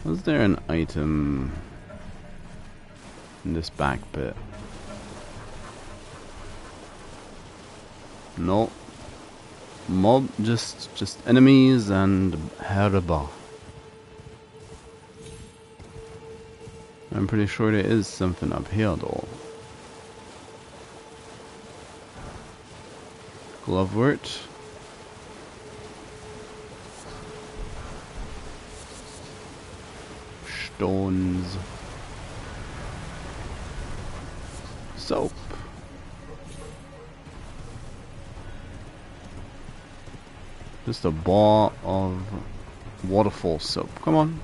Was there an item in this back bit? No. Mob, just enemies and herba. I'm pretty sure there is something up here though. Glovewort. Stones. Soap. Just a bar of waterfall soap. Come on.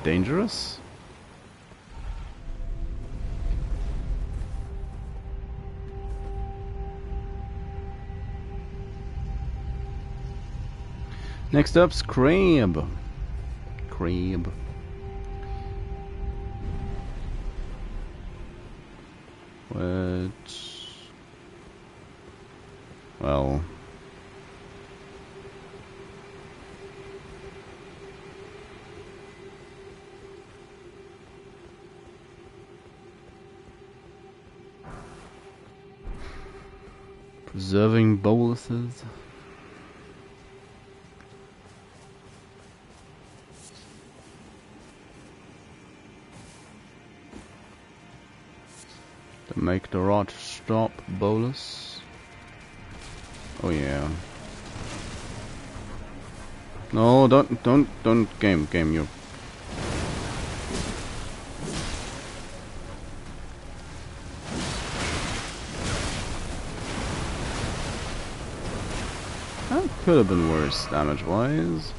dangerous? Next up's Crab. Crab. What? Well. Preserving boluses. To make the rot stop, bolus. Oh yeah. No, don't game you. That could have been worse damage-wise.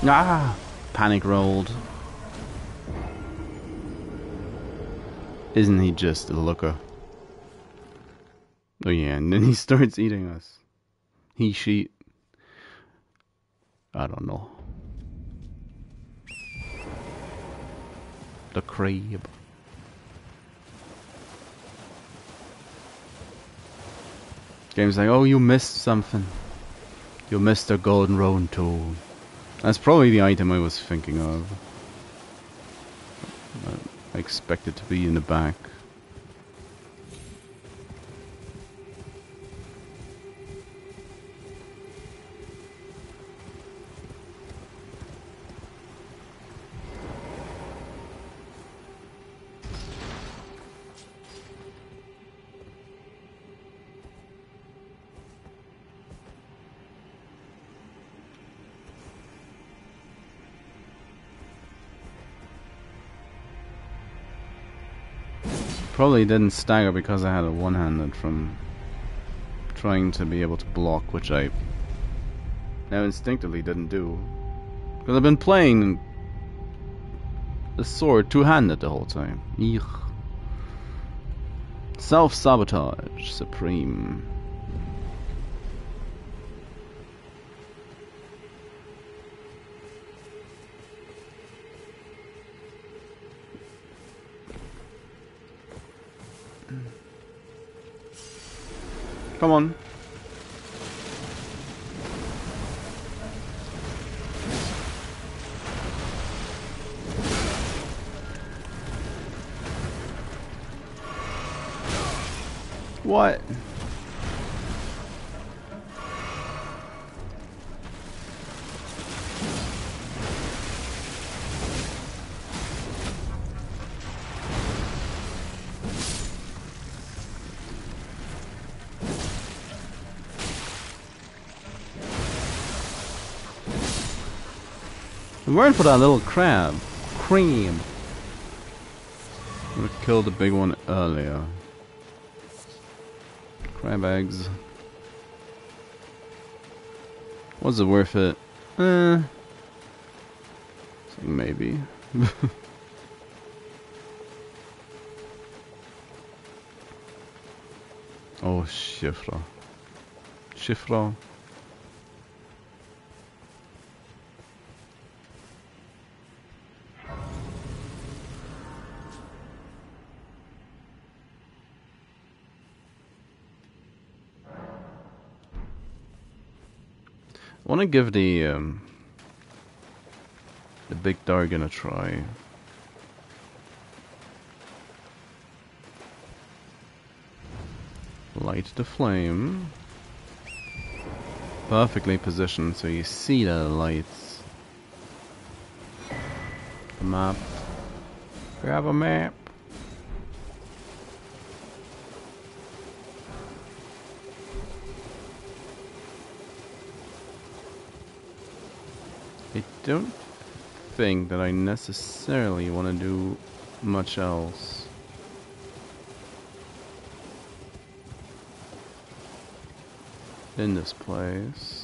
Ah! Panic rolled. Isn't he just a looker? Oh yeah, and then he starts eating us. She. I don't know. The crab. Game's like, oh, you missed something. You missed a golden roan tool. That's probably the item I was thinking of. I expect it to be in the back. Probably didn't stagger because I had a one-handed from trying to be able to block, which I now instinctively didn't do. Because I've been playing the sword two-handed the whole time. Eek. Self-sabotage supreme. Come on. What? I'm worried for that little crab. Cream. Would have killed the big one earlier. Crab eggs. Was it worth it? Maybe. Oh, Shifra. Shifra. I want to give the big Dargon a try. Light the flame. Perfectly positioned so you see the lights. The map. Grab a map. I don't think that I necessarily want to do much else. In this place.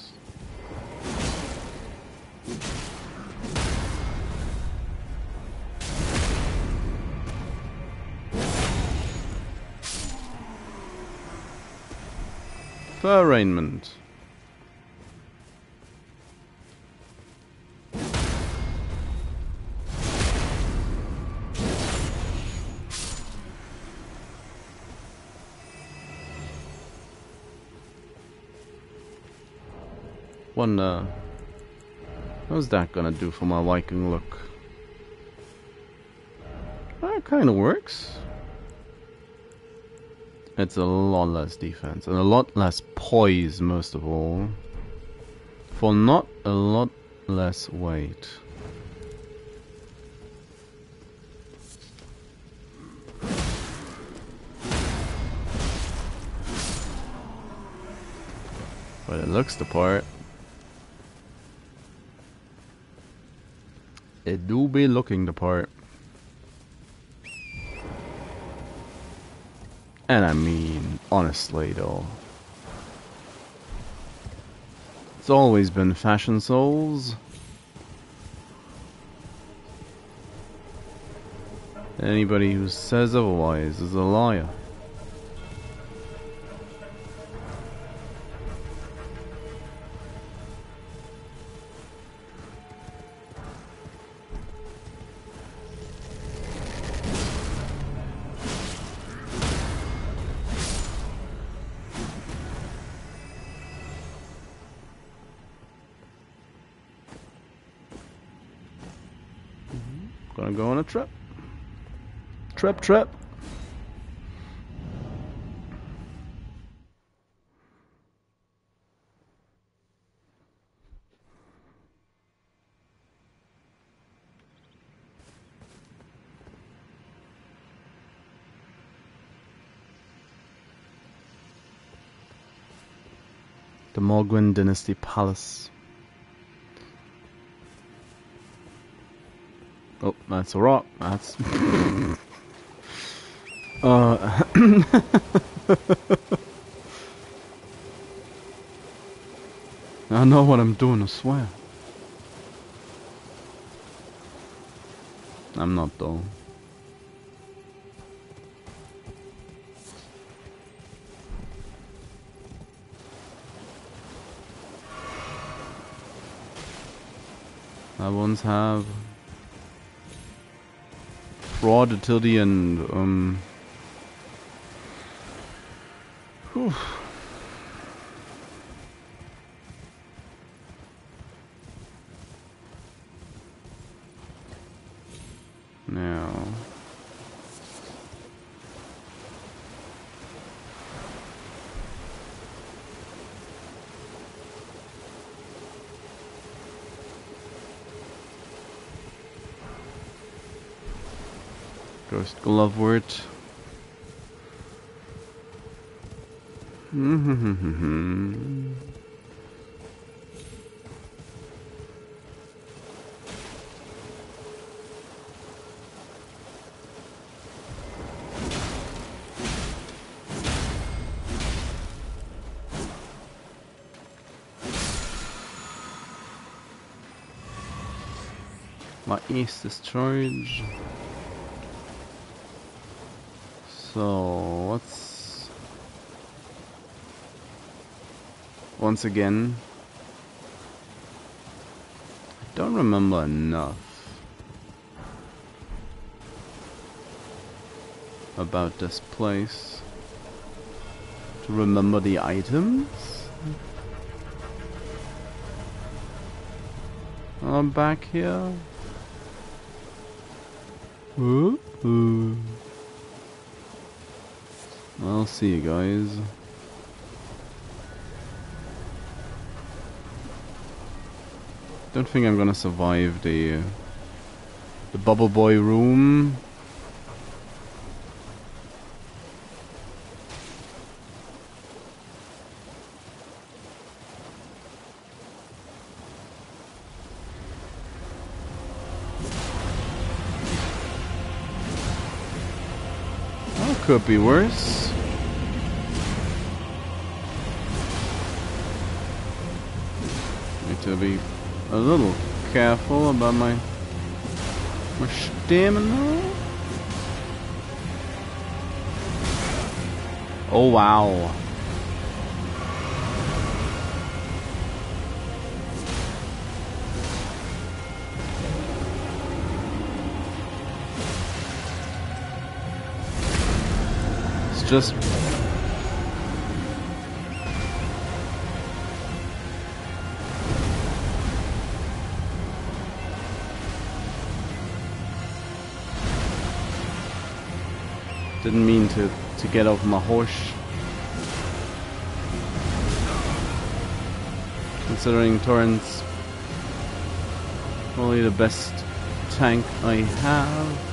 For arraignment. Wonder, how's that gonna do for my Viking look? That kind of works. It's a lot less defense and a lot less poise, most of all, for not a lot less weight. But it looks the part. It do be looking the part. And I mean, honestly though, it's always been fashion souls. Anybody who says otherwise is a liar. Gonna go on a trip. Trip. The Morgwyn Dynasty Palace. Oh, that's a rock. That's... I know what I'm doing, I swear. I'm not though. I once have fraud till the end. Whew. Now, Ghost Glovewort. My east is charged. So let's once again. I don't remember enough about this place to remember the items. I'm back here. I'll see you guys. Don't think I'm gonna survive the bubble boy room. Could be worse. Need to be a little careful about my stamina. Oh wow. It's just didn't mean to get off my horse. Considering Torrent's probably the best tank I have.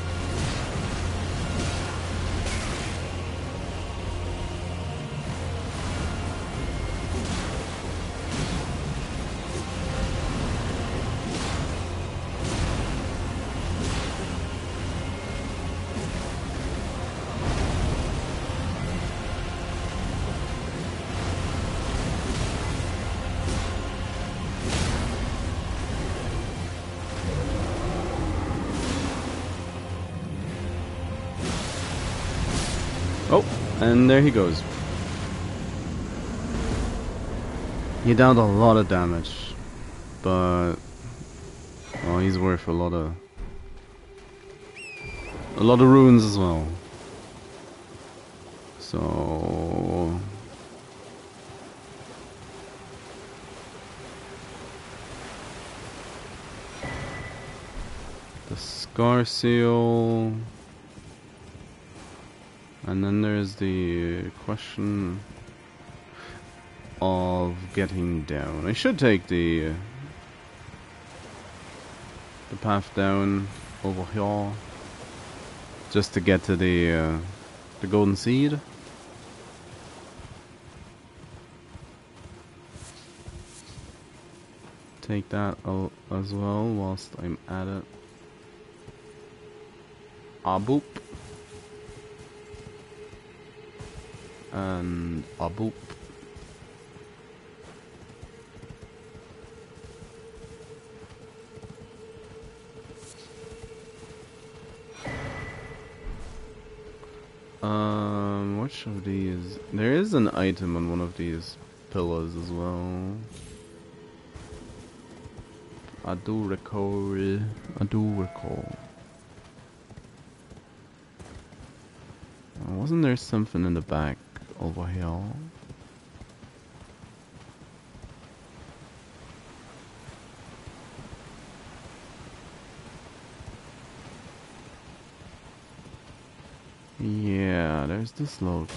Oh, and there he goes. He dealt a lot of damage, but well, he's worth a lot of runes as well. So the Scar Seal. And then there's the question of getting down. I should take the path down over here just to get to the golden seed. Take that as well whilst I'm at it. Ah, boop. And a boop. Which of these? There is an item on one of these pillars as well. I do recall. Wasn't there something in the back over here? Yeah, there's this load.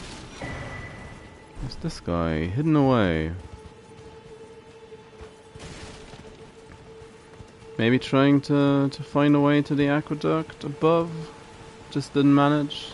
There's this guy hidden away. Maybe trying to find a way to the aqueduct above. Just didn't manage.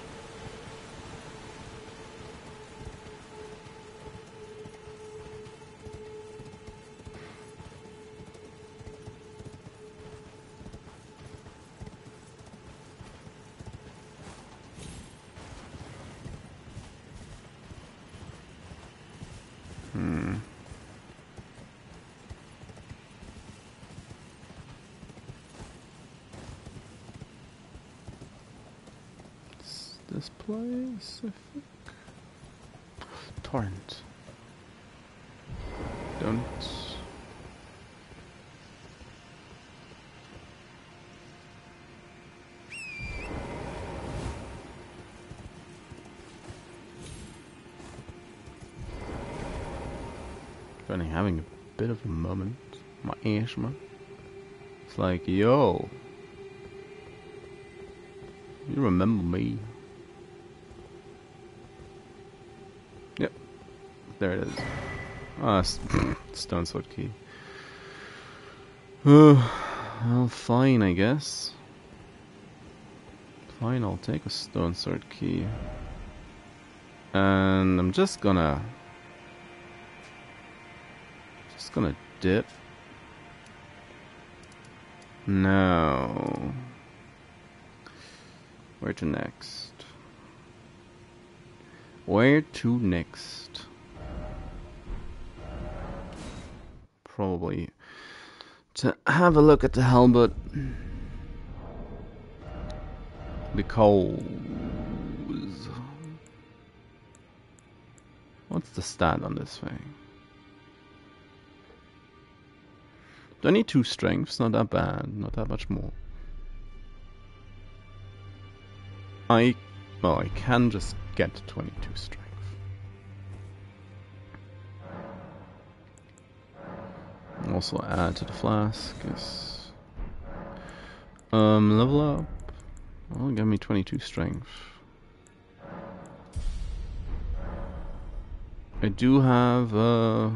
This place, I think. Torrent. Don't. Funny, having a bit of a moment. My asthma. It's like, yo. You remember me. Yep. There it is. Ah, stone sword key. Well, fine, I guess. Fine, I'll take a stone sword key. And I'm just gonna dip. No. Where to next? Where to next? Probably to have a look at the helmet. Because what's the stat on this thing? Do I need 2 strengths? Not that bad. Not that much more. I can just get 22 strength. Also add to the flask. Yes. Level up. Well, give me 22 strength. I do have the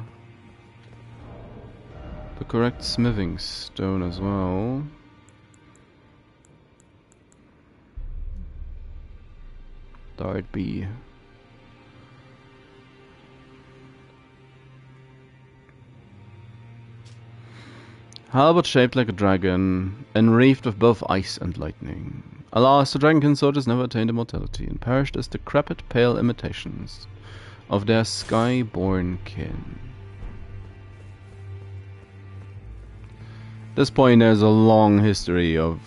correct smithing stone as well. Dart B. Halberd shaped like a dragon, enwreathed with both ice and lightning. Alas, the dragonkin soldiers never attained immortality, and perished as decrepit, pale imitations of their sky-born kin. At this point, there's a long history of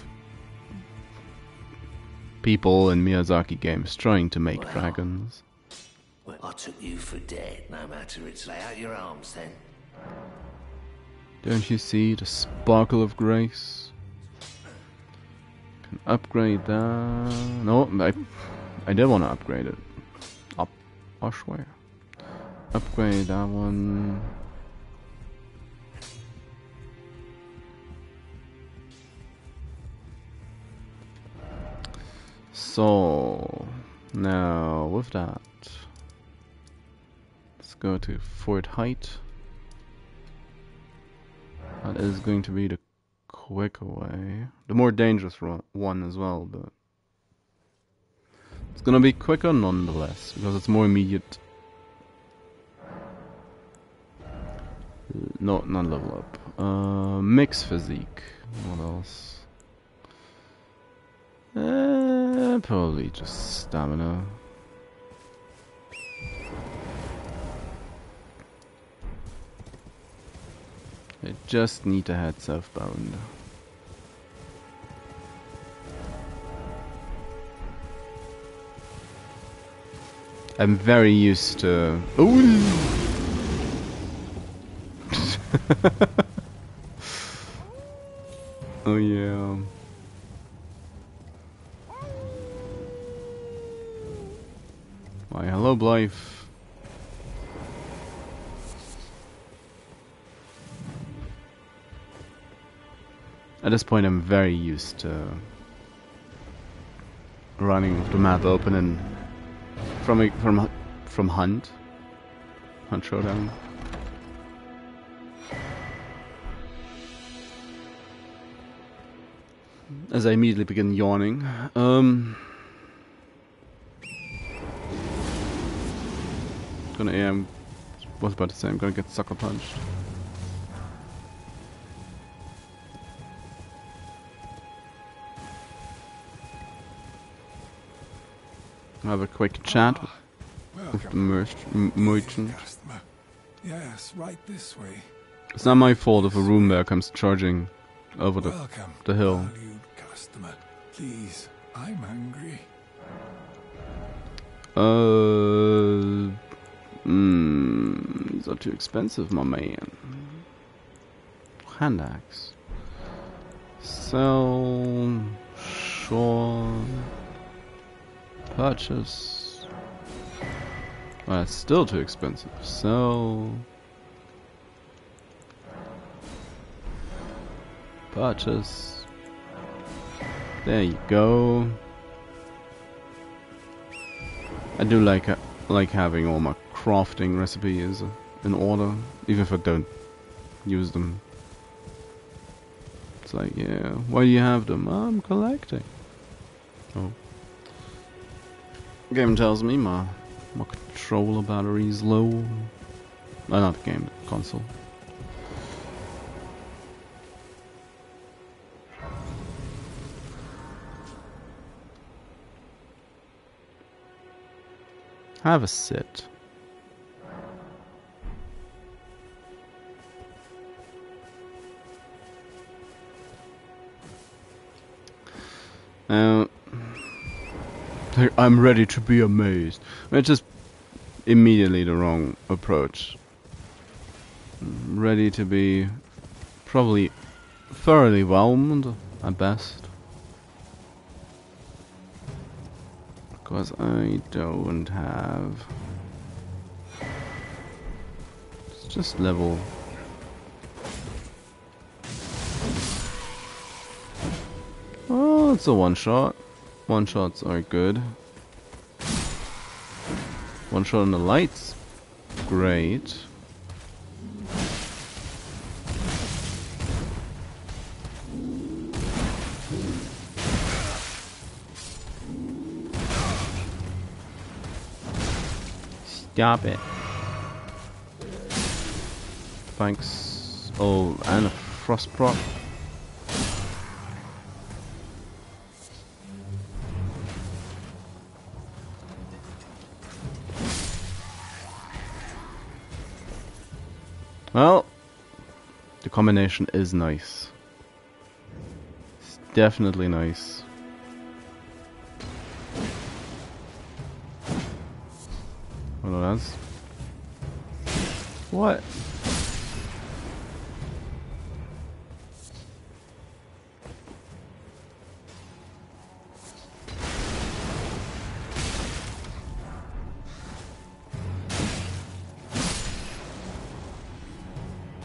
people in Miyazaki games trying to make dragons. Well, I took you for dead, no matter it's lay out your arms then. Don't you see the sparkle of grace? Can upgrade that. No, I did want to upgrade it. Up, I swear. Upgrade that one. So now with that, let's go to Fort Height. That is going to be the quicker way, the more dangerous one as well, but it's gonna be quicker nonetheless because it's more immediate. Not level up. Mix physique. What else? Probably just stamina. I just need to head southbound. I'm very used to. Ooh. Oh yeah. Why, hello, Blythe. At this point, I'm very used to running with the map open and from Hunt Showdown. As I immediately begin yawning. Was about to say I'm gonna get sucker punched. Have a quick chat with the merchant. Yes, right this way. It's not my fault if a room bear comes charging over the hill. Valued customer. Please, I'm hungry. These are too expensive, my man. Hand axe. Sell. Sure. Purchase. Well, it's still too expensive. Sell. Purchase. There you go. I do like having all my crafting recipes in order, even if I don't use them. It's like, yeah, why do you have them? I'm collecting. Oh. Game tells me my controller battery's low. Not the game, the console. Have a sit. I'm ready to be amazed. It's just immediately the wrong approach. Ready to be probably thoroughly whelmed at best. Because I don't have... It's just level... Oh, it's a one-shot. One-shots are good. One-shot on the lights. Great. Stop it. Thanks. Oh, and a frost prop. Well, the combination is nice. It's definitely nice. Hold on, that's... What?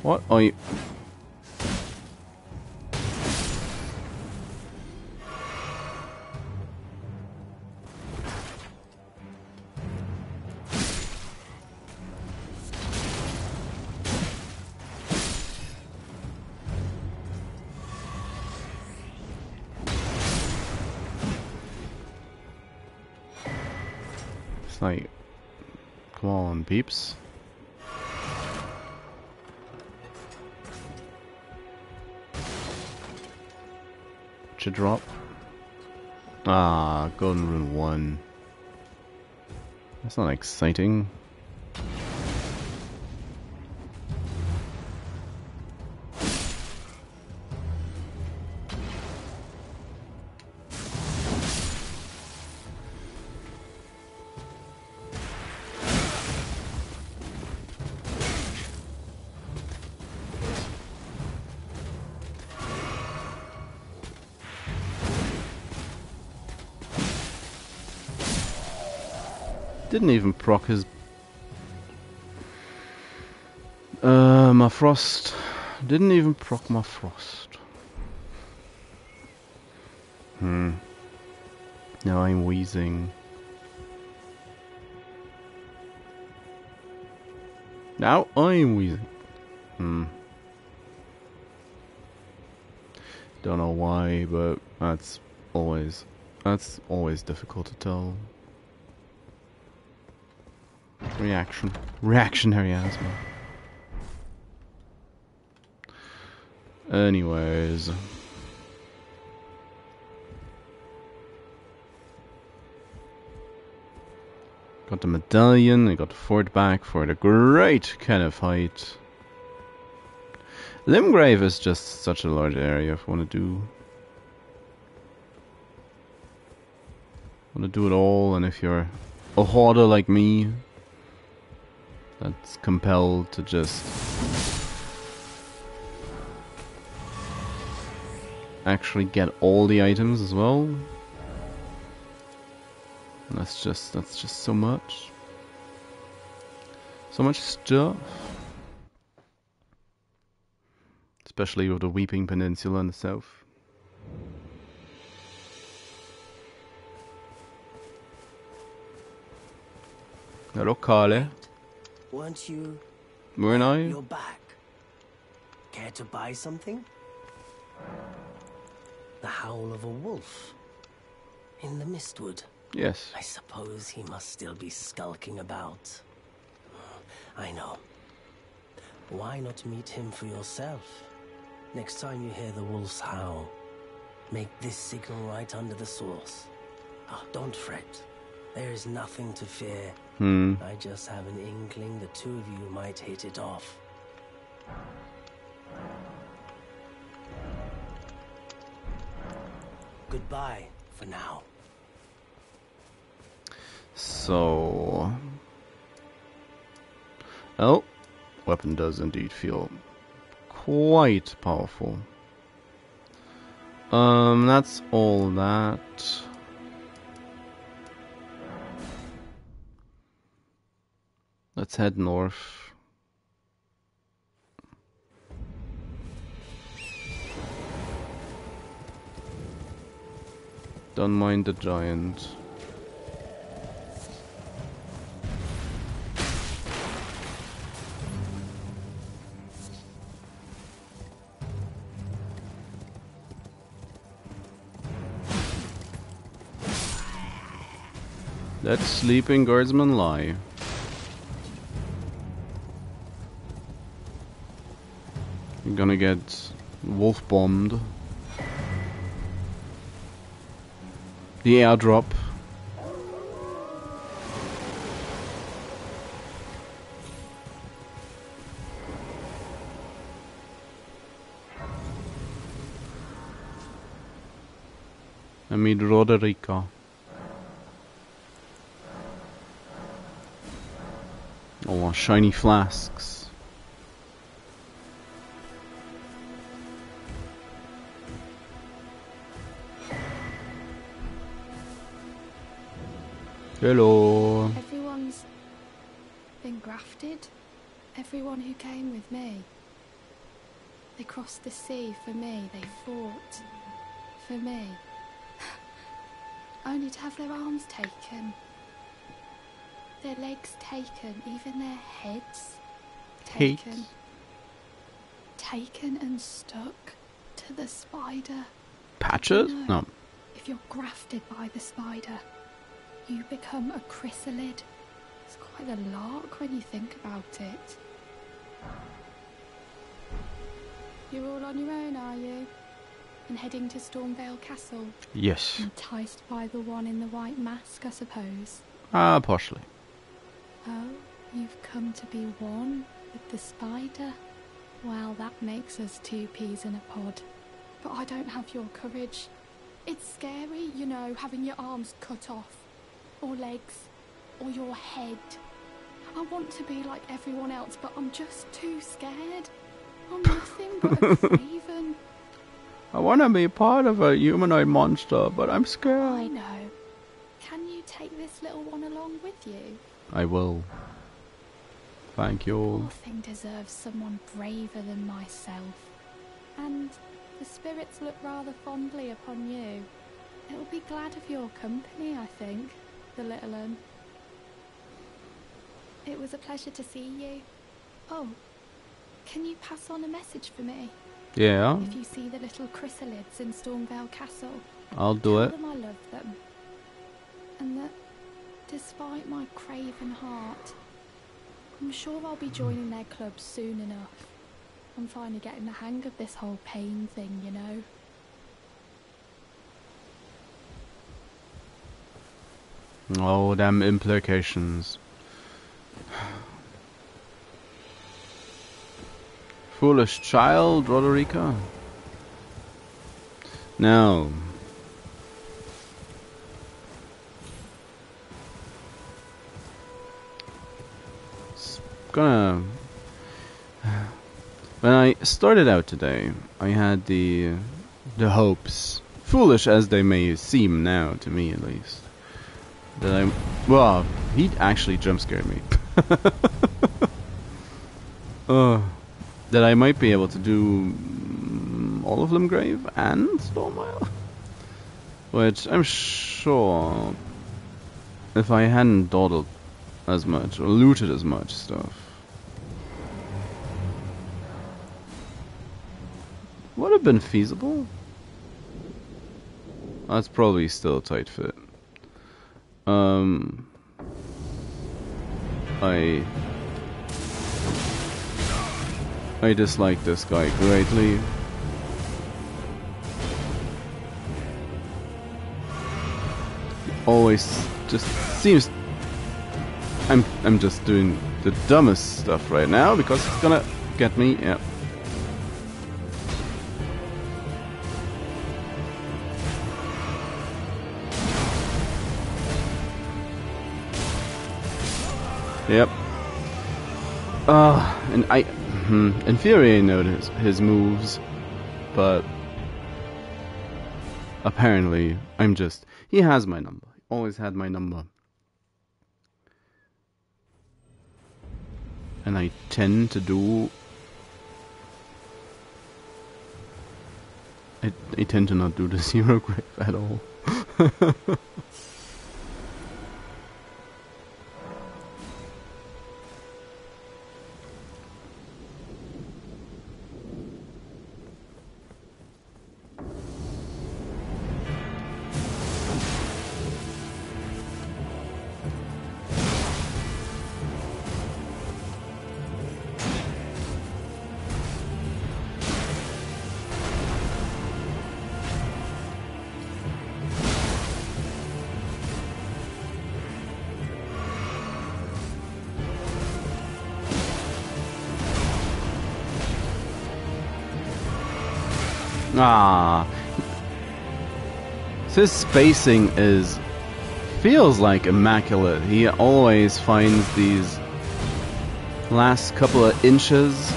What are you... It's like... Come on, peeps. Should drop. Ah, Golden Rune 1. That's not exciting. Didn't even proc his... my frost. Didn't even proc my frost. Now I'm wheezing. Now I'm wheezing. Don't know why, but that's always difficult to tell. Reactionary asthma. Anyways. Got the medallion, I got the fort back for the great kind of height. Limgrave is just such a large area if I want to do it all, and if you're a hoarder like me, that's compelled to just actually get all the items as well. And that's just so much. So much stuff. Especially with the Weeping Peninsula in the south. Hello, Carly. Weren't you? Weren't I? You're back. Care to buy something? The howl of a wolf in the mistwood. Yes. I suppose he must still be skulking about. I know. Why not meet him for yourself? Next time you hear the wolf's howl, make this signal right under the source. Oh, don't fret. There is nothing to fear. I just have an inkling the two of you might hit it off. Goodbye for now. So... Oh, weapon does indeed feel quite powerful. That's all that. Let's head north. Don't mind the giant. Let sleeping guardsmen lie. You're gonna get wolf bombed. The airdrop. I meet Roderica. Oh, shiny flasks. Hello. Everyone's been grafted. Everyone who came with me. They crossed the sea for me. They fought for me. Only to have their arms taken. Their legs taken. Even their heads taken. Taken and stuck to the spider. Patches? You know, No. if you're grafted by the spider, you become a chrysalid. It's quite a lark when you think about it. You're all on your own, are you? And heading to Stormvale Castle? Yes. Enticed by the one in the white mask, I suppose. Partially. Oh, you've come to be one with the spider? Well, that makes us two peas in a pod. But I don't have your courage. It's scary, you know, having your arms cut off. Or legs. Or your head. I want to be like everyone else, but I'm just too scared. I'm nothing but a craven. I want to be part of a humanoid monster, but I'm scared. I know. Can you take this little one along with you? I will. Thank you. Poor thing deserves someone braver than myself. And the spirits look rather fondly upon you. It'll be glad of your company, I think, the little un. It was a pleasure to see you. Oh, can you pass on a message for me? Yeah. If you see the little chrysalids in Stormvale Castle, I'll do it. tell them I love them. And that, despite my craven heart, I'm sure I'll be joining their club soon enough. I'm finally getting the hang of this whole pain thing, you know. Oh, damn implications. Foolish child, Roderica. Now. It's gonna... When I started out today, I had the hopes, foolish as they may seem now, to me at least, that well, he actually jump scared me. That I might be able to do all of Limgrave and Stormvale, which I'm sure if I hadn't dawdled as much or looted as much stuff would have been feasible. That's probably still a tight fit. I dislike this guy greatly. He always just seems I'm just doing the dumbest stuff right now because it's gonna get me. Yeah. Yep. And in theory I know his moves, but apparently he has my number. He always had my number. And I tend to do... I tend to not do the zero grave at all. So his spacing feels like immaculate. He always finds these last couple of inches.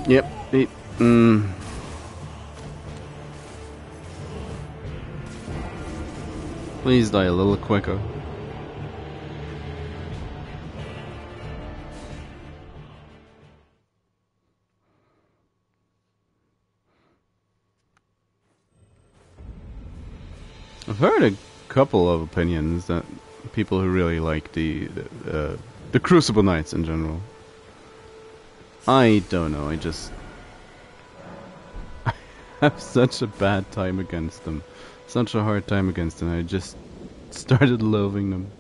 Yep. Please die a little quicker. I've heard a couple of opinions that people who really like the Crucible Knights in general. I don't know, I have such a bad time against them. Such a hard time against them. I just started loathing them.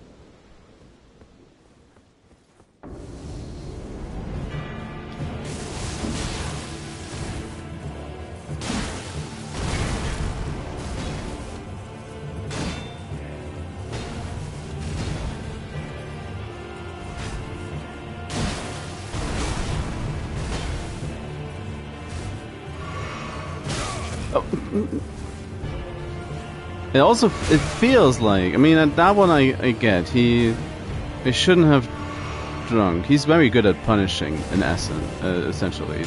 It feels like, I mean, that one I get. He shouldn't have drunk. He's very good at punishing, in essence, essentially.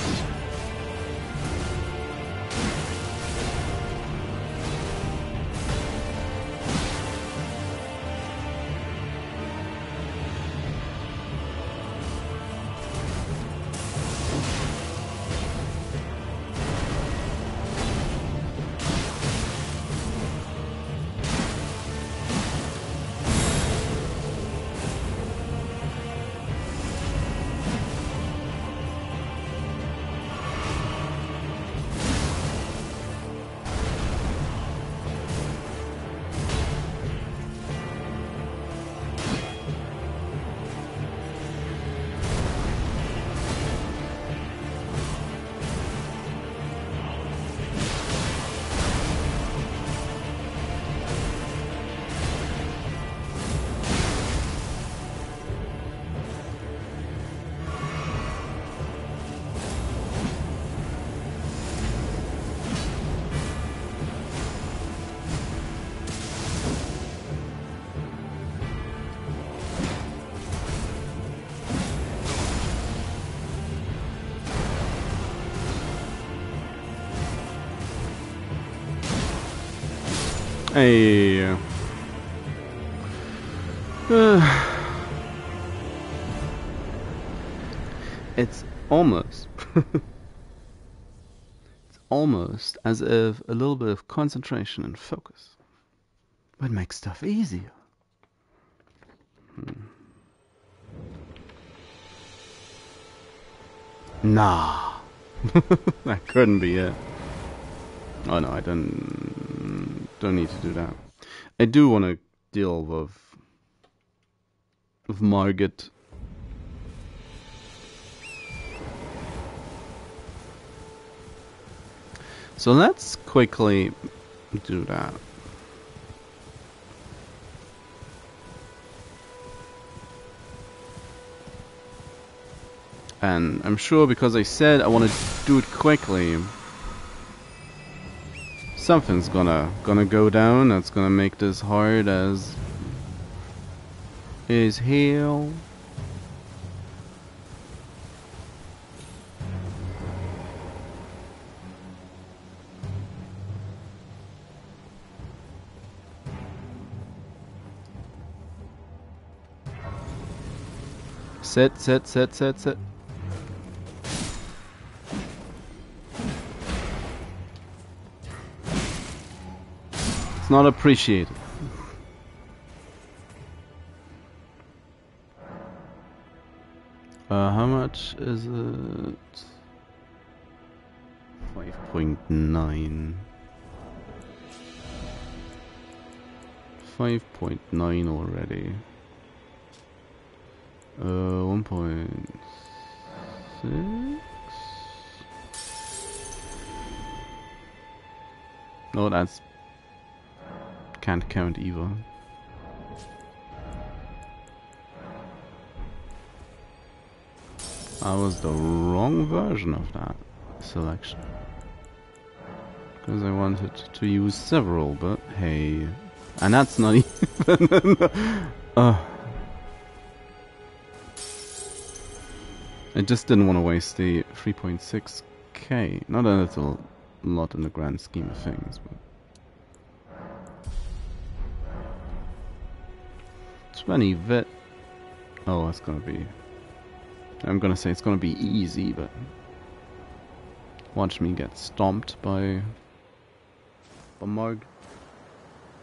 Hey. It's almost it's almost as if a little bit of concentration and focus would make stuff easier. Nah. That couldn't be it. Oh no, I don't need to do that. I do want to deal with Margit. So let's quickly do that. And I'm sure because I said I want to do it quickly, something's gonna go down that's gonna make this hard as is hell. Sit. It's not appreciated. How much is it? 5.9. 5.9 already. 1.6. No, that's can't count either. I was the wrong version of that selection. Because I wanted to use several, but hey. And that's not even... I just didn't want to waste the 3.6k. Not that it's a lot in the grand scheme of things, but... 20 vet... Oh, that's gonna be... I'm gonna say it's gonna be easy, but... Watch me get stomped by Marg.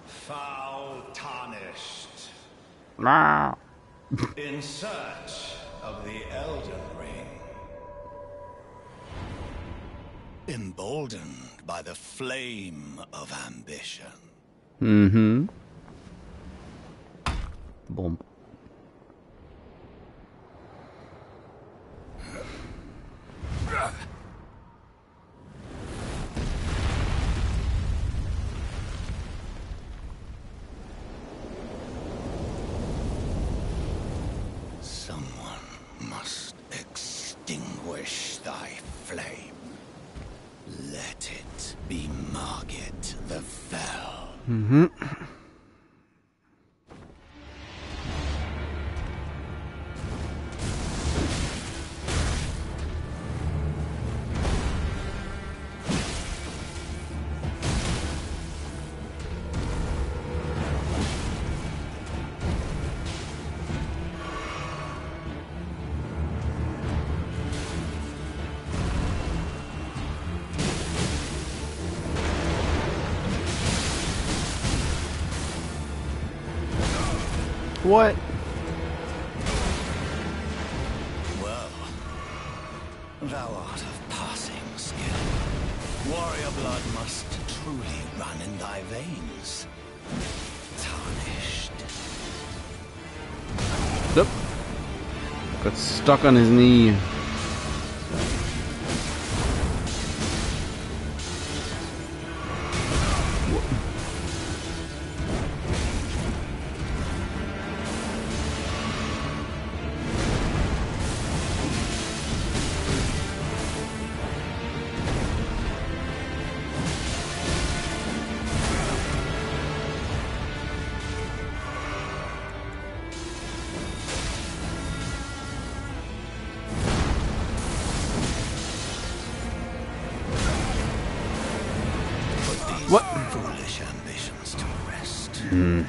Foul tarnished. Nah. In search of the Elden Ring. Emboldened by the flame of ambition. Mm-hmm. Boom. Someone must extinguish thy flame. Let it be Margit the Fell. Mm-hmm. What? Well, thou art of passing skill. Warrior blood must truly run in thy veins. Tarnished. Yep. Got stuck on his knee. What? Foolish ambitions to rest. Hmm.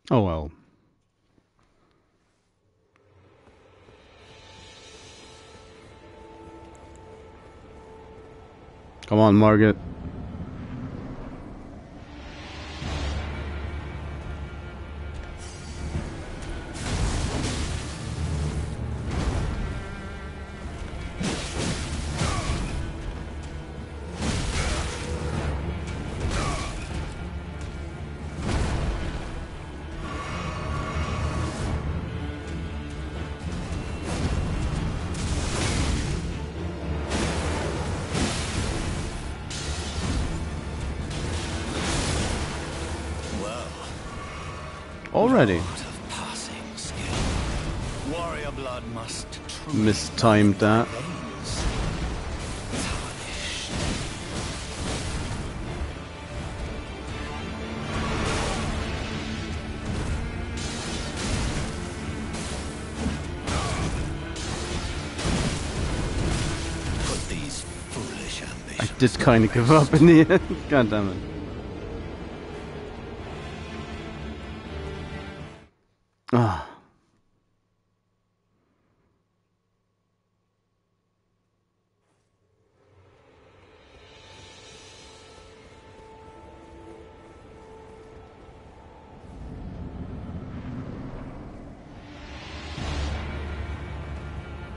Oh well. Come on, Margit. Already. Warrior blood must Mistimed that. Put these foolish ambitions. I did kind of give up in the end. God damn it. Ah.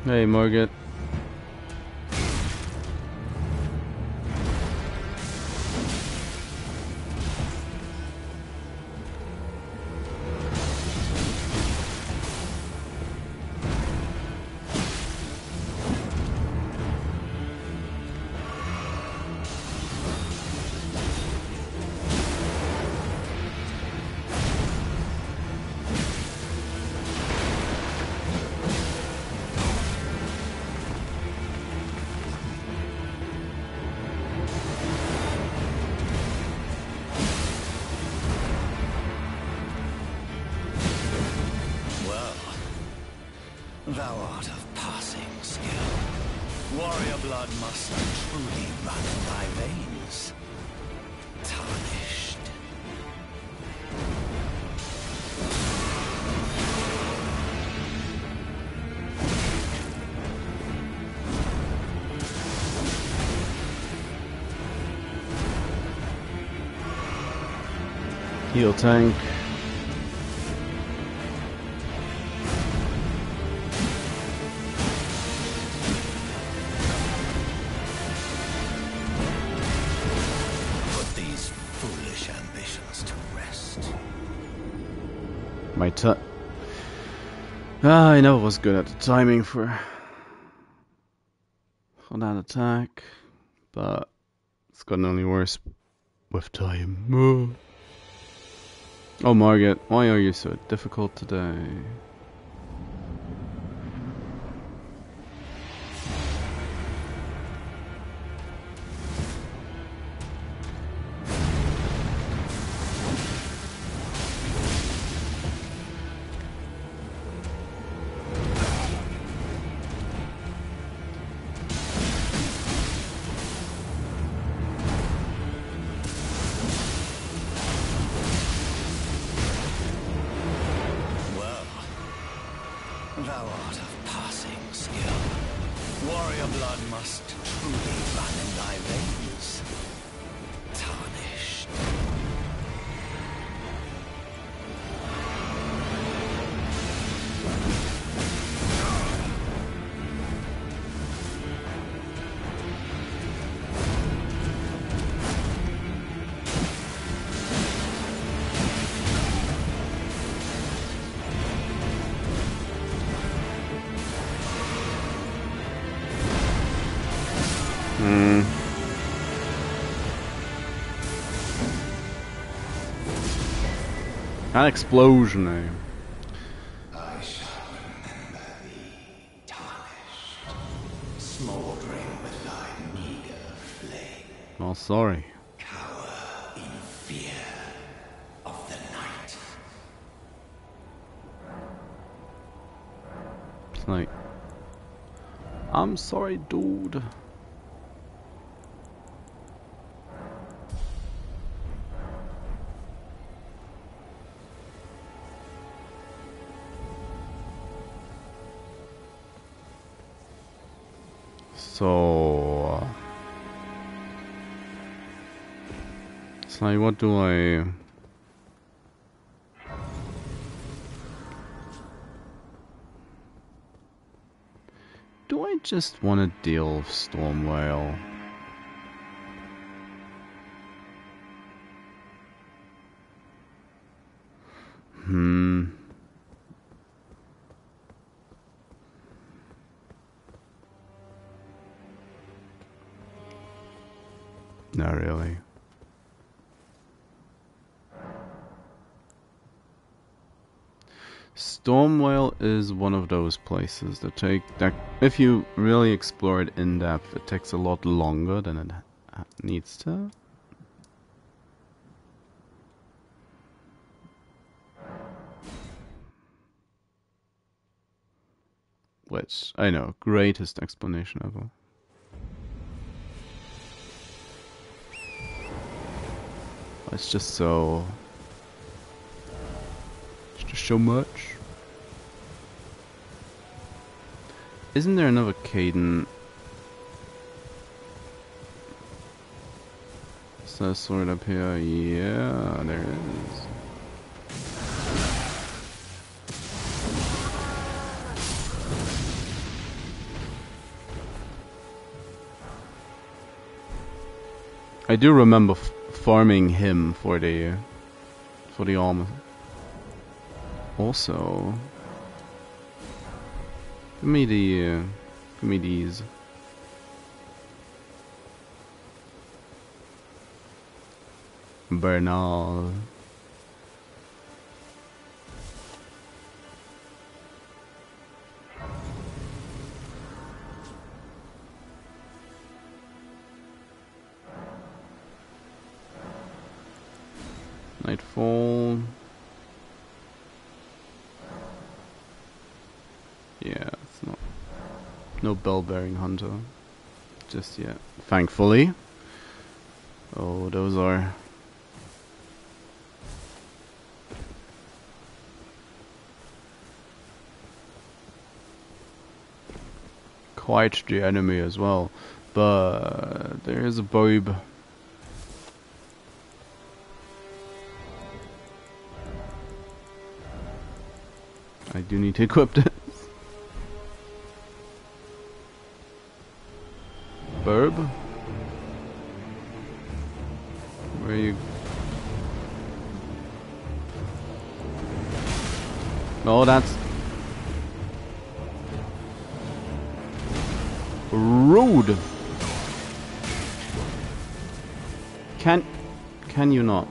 Hey, Margaret. Thou art of passing skill. Warrior blood must truly run in thy veins. Tarnished. Heal tank. I never was good at the timing for that attack, but it's gotten only worse with time. Oh, Margaret, why are you so difficult today? Thou art of passing skill. Warrior blood must truly run in thy veins. Tarnished. An explosion, eh? I shall remember thee, tarnished, smouldering with thy meager flame. Oh, sorry. Cower in fear of the night. It's like, I'm sorry, dude. So, it's like, what do I... Do I just want to deal with Storm Whale? Not really. is one of those places that if you really explore it in depth, it takes a lot longer than it needs to. Which, I know, greatest explanation ever. It's just so... It's just so much. Isn't there another Caden? Is there a sword up here? Yeah, there is. I do remember farming him for the armor. Also, give me these. Bernal. Nightfall. Yeah, it's not. No bell-bearing hunter just yet. Thankfully. Oh, those are. Quite the enemy as well. But there is a Boib. I do need to equip this. Burb? Where are you? Oh, that's rude. Can you not?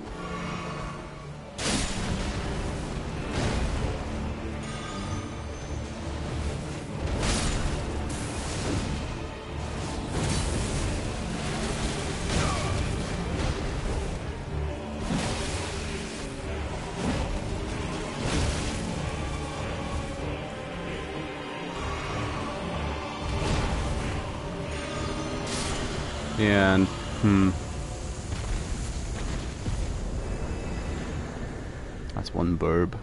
Yeah, and that's one burb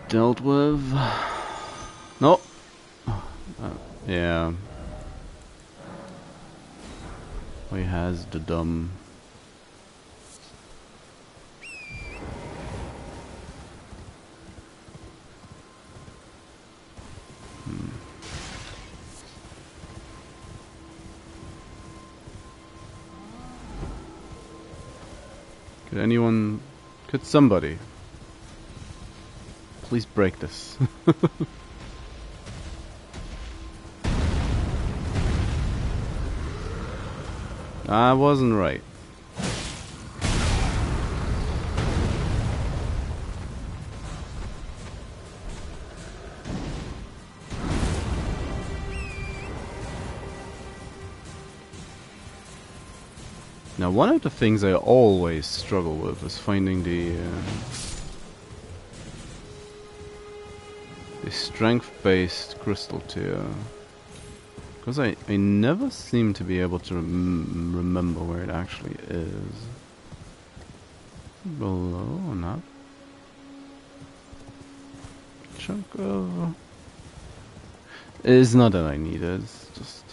dealt with. No. Yeah. He has the dumb. Could somebody please break this? I wasn't right. Now, one of the things I always struggle with is finding the strength-based crystal tier, because I never seem to be able to remember where it actually is. Below or not? Chunk of. It's not that I need it. It's just.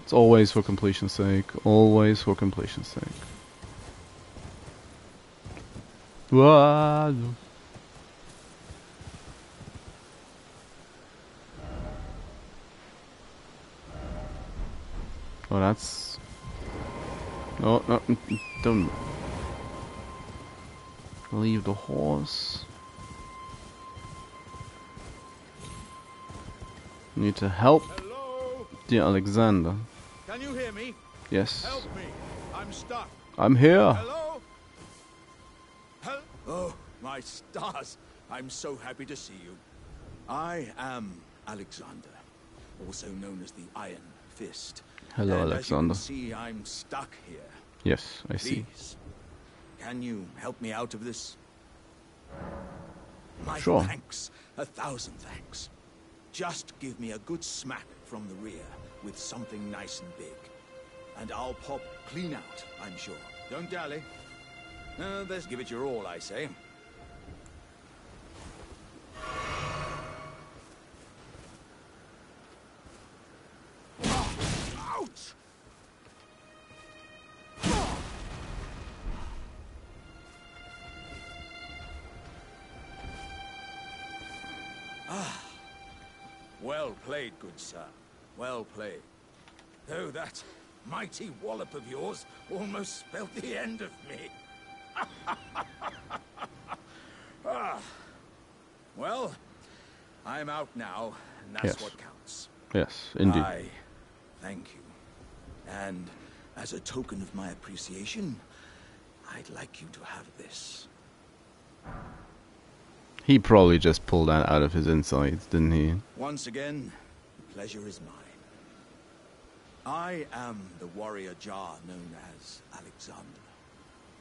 It's always for completion's sake. Always for completion's sake. Wow. Oh, that's. No, no, don't leave the horse. Need to help. Hello? Dear Alexander. Can you hear me? Yes. Help me. I'm stuck. I'm here. Hello? Oh, my stars. I'm so happy to see you. I am Alexander, also known as the Iron Fist. Hello, and Alexander. As you can see, I'm stuck here. Yes, I see. Please, can you help me out of this? My Sure. thanks, 1,000 thanks. Just give me a good smack from the rear with something nice and big, and I'll pop clean out, I'm sure. Don't dally. Let's give it your all, I say. Ouch! Well played, good sir. Well played. Though that mighty wallop of yours almost spelled the end of me. Well, I'm out now, and that's Yes. what counts. Yes, indeed. I thank you. And as a token of my appreciation, I'd like you to have this. He probably just pulled that out of his insides, didn't he? Once again, the pleasure is mine. I am the warrior Jar known as Alexander.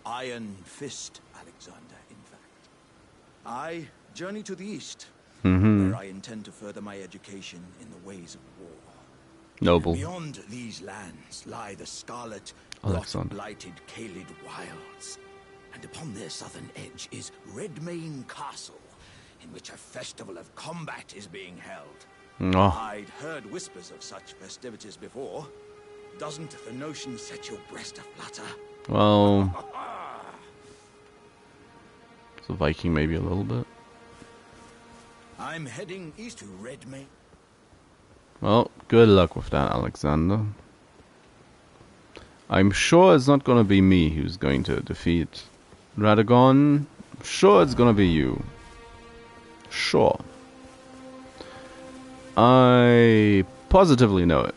Iron Fist Alexander, in fact. I journey to the east, where I intend to further my education in the ways of war. Noble. Beyond these lands lie the scarlet, Alexander. blighted Kaled wilds. And upon their southern edge is Redmane Castle, in which a festival of combat is being held. Oh, I'd heard whispers of such festivities before. Doesn't the notion set your breast aflutter? well, it's a Viking maybe a little bit. I'm heading east to Redmane. Well, good luck with that, Alexander. I'm sure it's not gonna be me who's going to defeat Radagon. I'm sure it's gonna be you. Sure. I positively know it.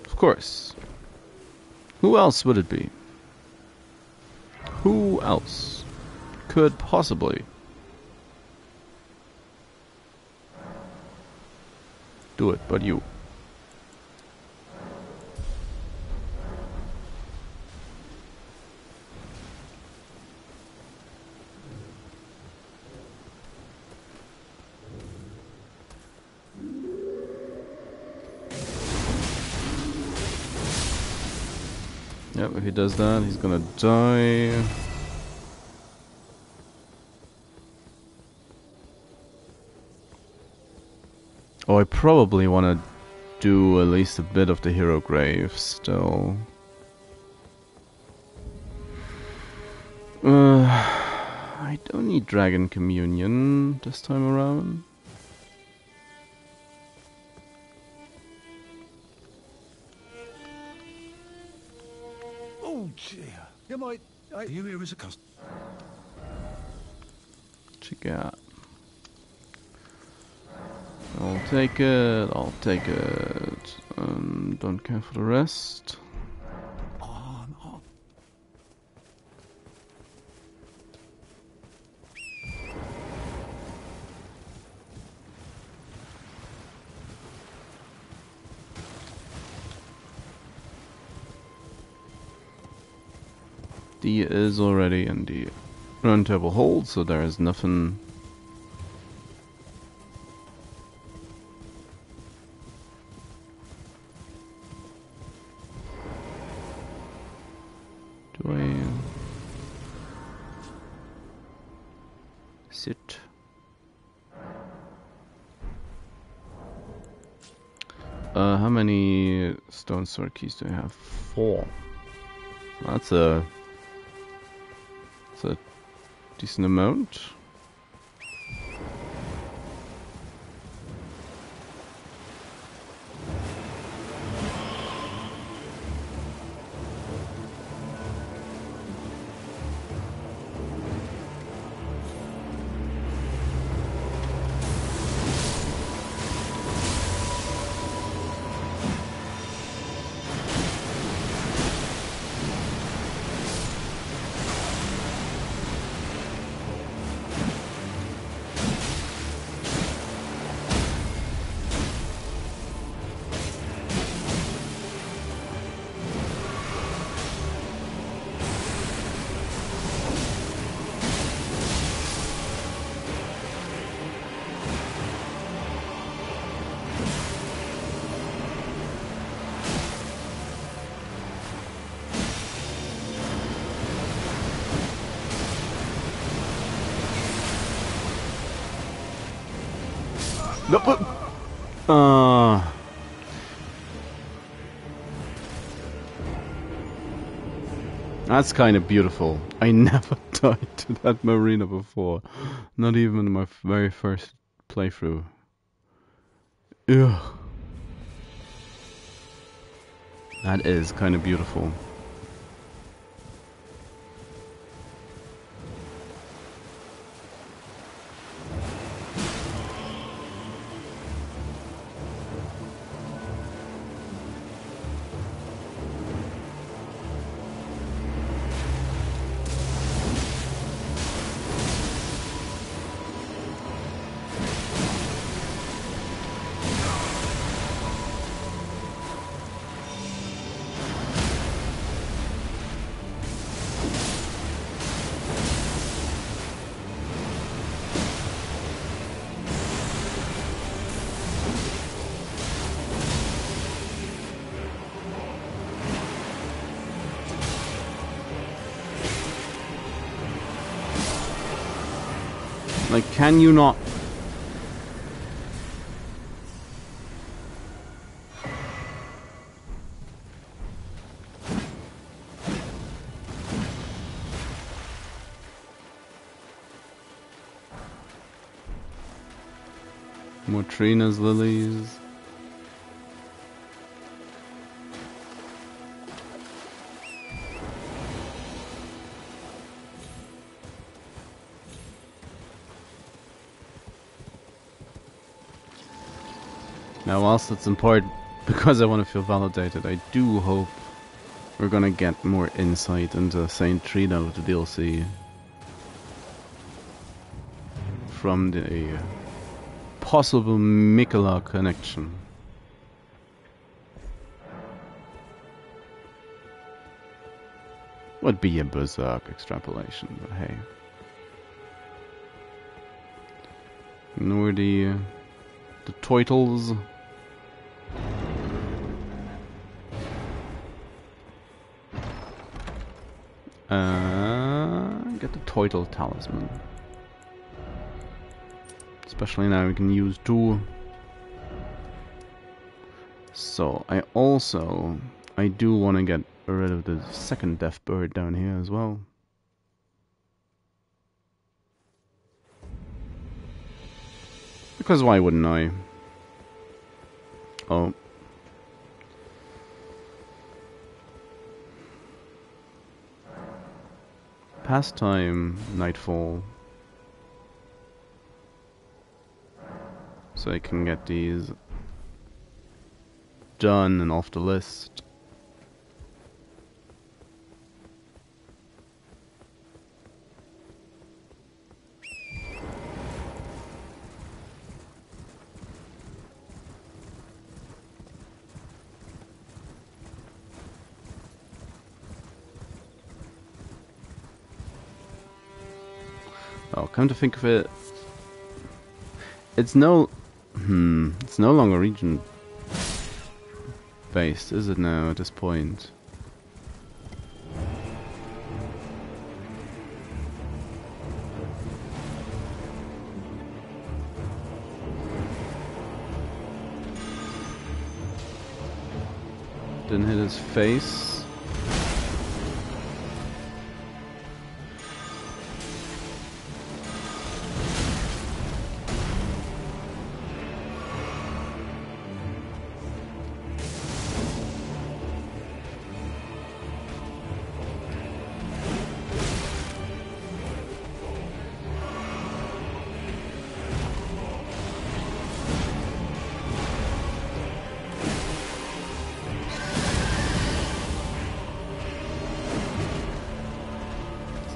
Of course. Who else would it be? Who else could possibly do it but you? Yep, if he does that, he's gonna die. Oh, I probably want to do at least a bit of the hero grave still. I don't need Dragon Communion this time around. Oh dear. You might. Do you hear as a customer? Check out. I'll take it. I'll take it. Don't care for the rest. D is already in the round table hold, so there is nothing. Do I sit? How many stone sword keys do I have? 4. That's a decent amount. No, but... That's kind of beautiful. I never died to that marina before. Not even in my very first playthrough. Ugh. That is kind of beautiful. Like, can you not? More Trina's lilies. Now, whilst it's important, because I want to feel validated, I do hope we're gonna get more insight into Saint Trina with the DLC from the possible Mikola connection. Would be a berserk extrapolation, but hey. Nor the Teutels. Get the Teutel talisman. Especially now we can use two. So I do want to get rid of the second death bird down here as well. Because why wouldn't I? Oh. Pastime, Nightfall. So I can get these done and off the list. Oh, come to think of it, it's no longer region based, is it now at this point? Didn't hit his face.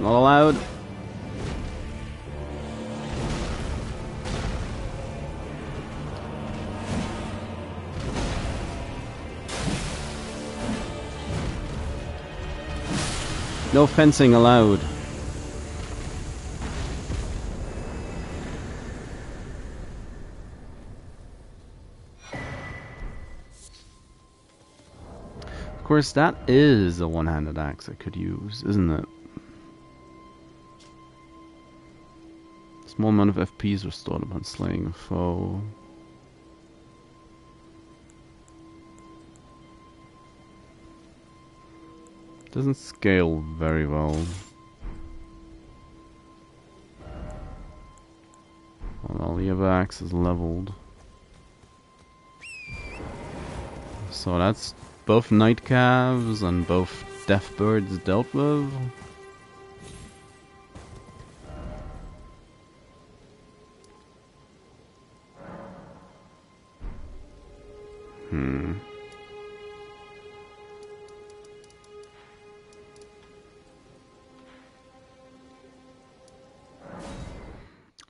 Not allowed. No fencing allowed. Of course, that is a one-handed axe I could use, isn't it? Small amount of FP is restored upon slaying a foe. Doesn't scale very well. Well, the other axe is leveled. So that's both night calves and both death birds dealt with.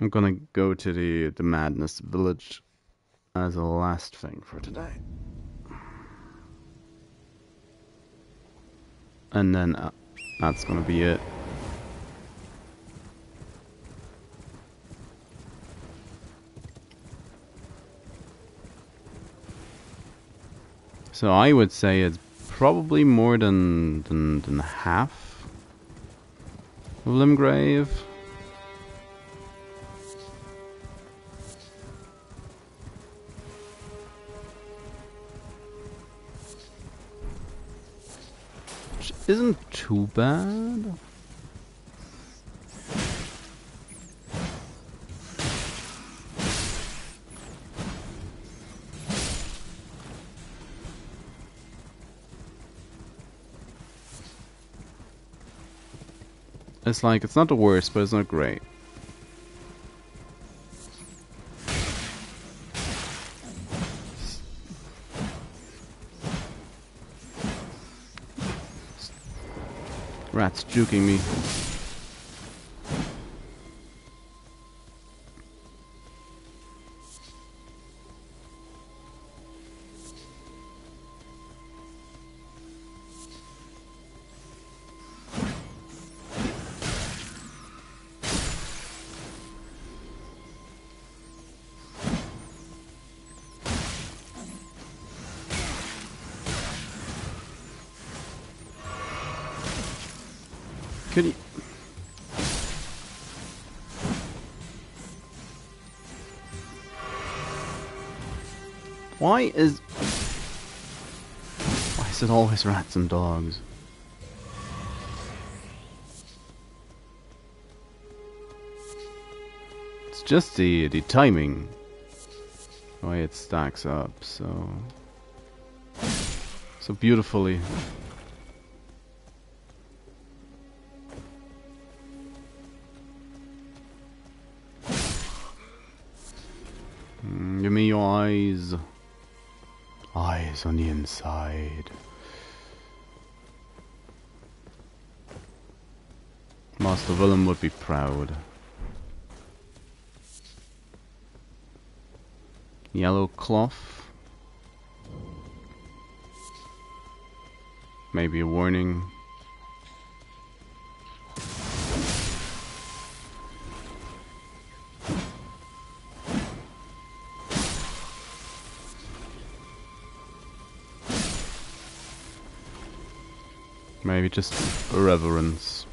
I'm gonna go to the Madness Village as a last thing for today. And then that's gonna be it. So I would say it's probably more than half of Limgrave. Which isn't too bad. It's like, it's not the worst, but it's not great. Rat's juking me. Could he... Why is it always rats and dogs? It's just the timing, the way it stacks up so beautifully. Give me your eyes. Eyes on the inside. Master Willem would be proud. Yellow cloth. Maybe a warning. Maybe just a reverence.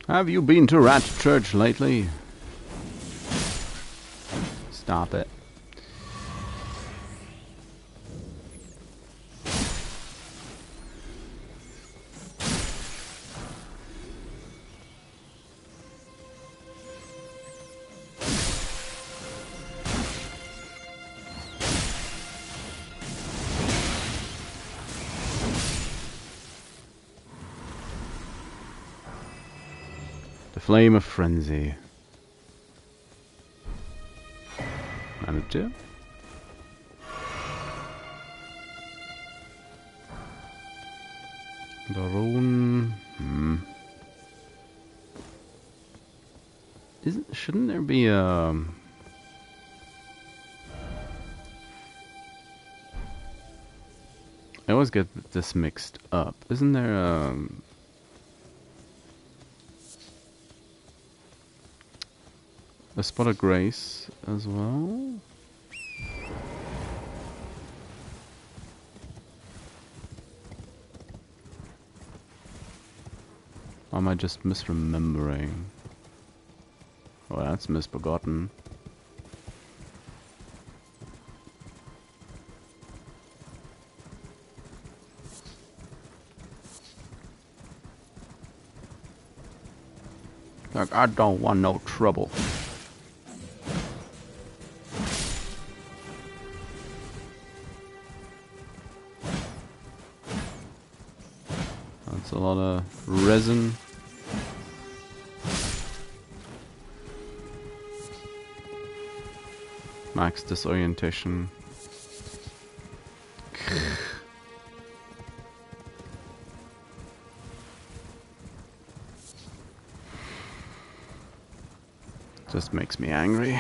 Have you been to Rat Church lately? Stop it. Flame of Frenzy. Manager. Daron. Shouldn't there be a... I always get this mixed up. Isn't there a Spot of Grace as well? Or am I just misremembering? Oh, that's misbegotten. Like, I don't want no trouble. That's a lot of resin. Max disorientation. Just makes me angry.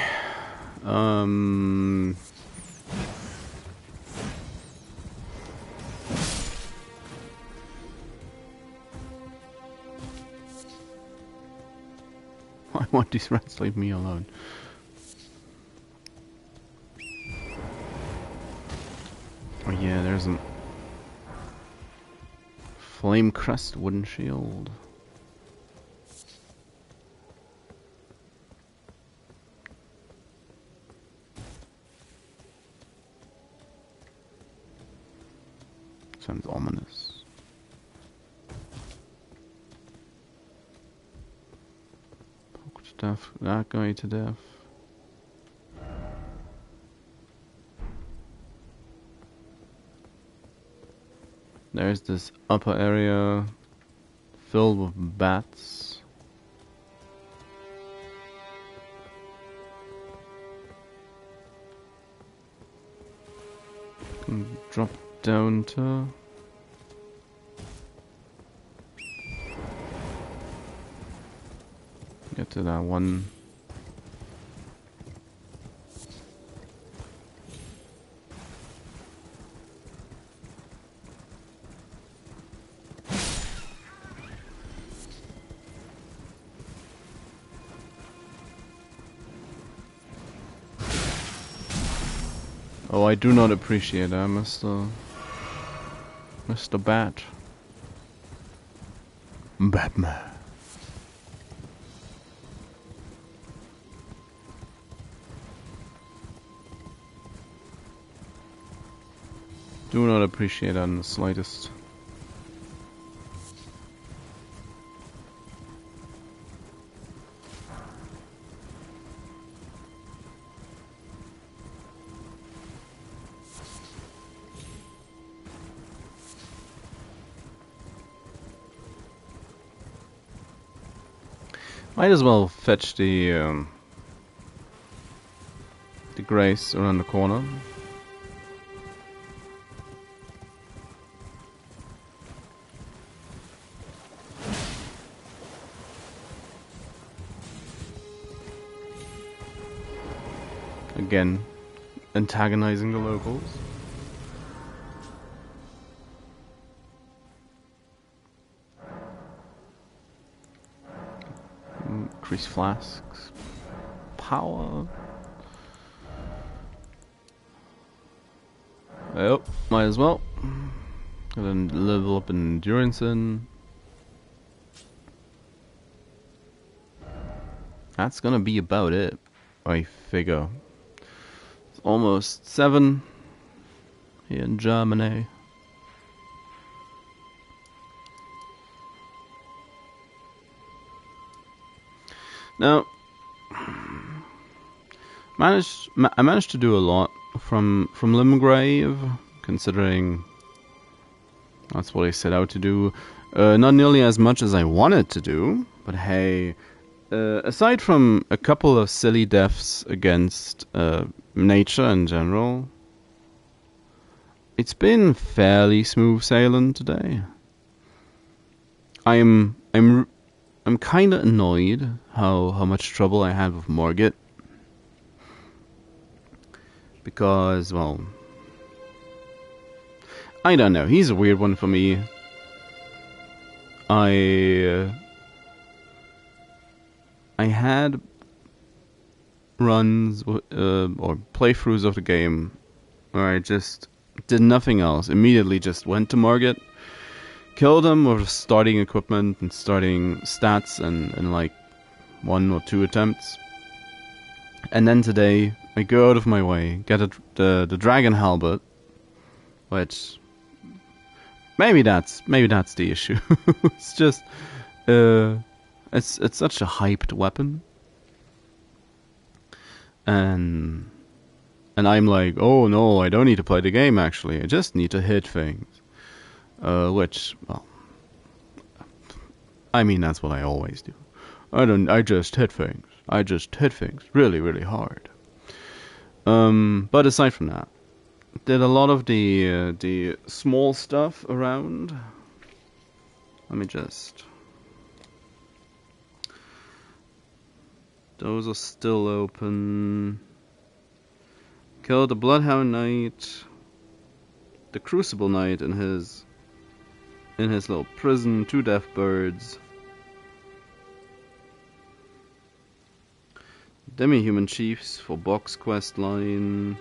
Why won't these rats leave me alone? Oh yeah, there's a flame crest wooden shield. Sounds ominous. Poked death, that guy to death. There's this upper area filled with bats. Can drop down to get to that one. Oh, I do not appreciate that, Mr. Bat. Batman. Do not appreciate that in the slightest. Might as well fetch the grace around the corner. Again, antagonizing the locals. Increase flasks. Power. Oh, might as well. And then level up in endurance in. That's gonna be about it, I figure. It's almost 7 here in Germany. Now, I managed to do a lot from Limgrave, considering that's what I set out to do. Not nearly as much as I wanted to do, but hey, aside from a couple of silly deaths against nature in general, it's been fairly smooth sailing today. I'm kind of annoyed how much trouble I had with Morgott. Because, well, I don't know. He's a weird one for me. I had runs or playthroughs of the game where I just did nothing else. Immediately just went to Morgott, killed him with starting equipment and starting stats in like 1 or 2 attempts. And then today, I go out of my way, get the dragon halberd, which maybe that's the issue. It's just It's such a hyped weapon. And I'm like, oh no, I don't need to play the game actually. I just need to hit things. Which, well, I mean that's what I always do. I just hit things. I just hit things really, really hard. But aside from that, did a lot of the small stuff around. Let me just. Those are still open. Killed the Bloodhound Knight, the Crucible Knight in his little prison. 2 death birds. Demi-human chiefs for box quest line.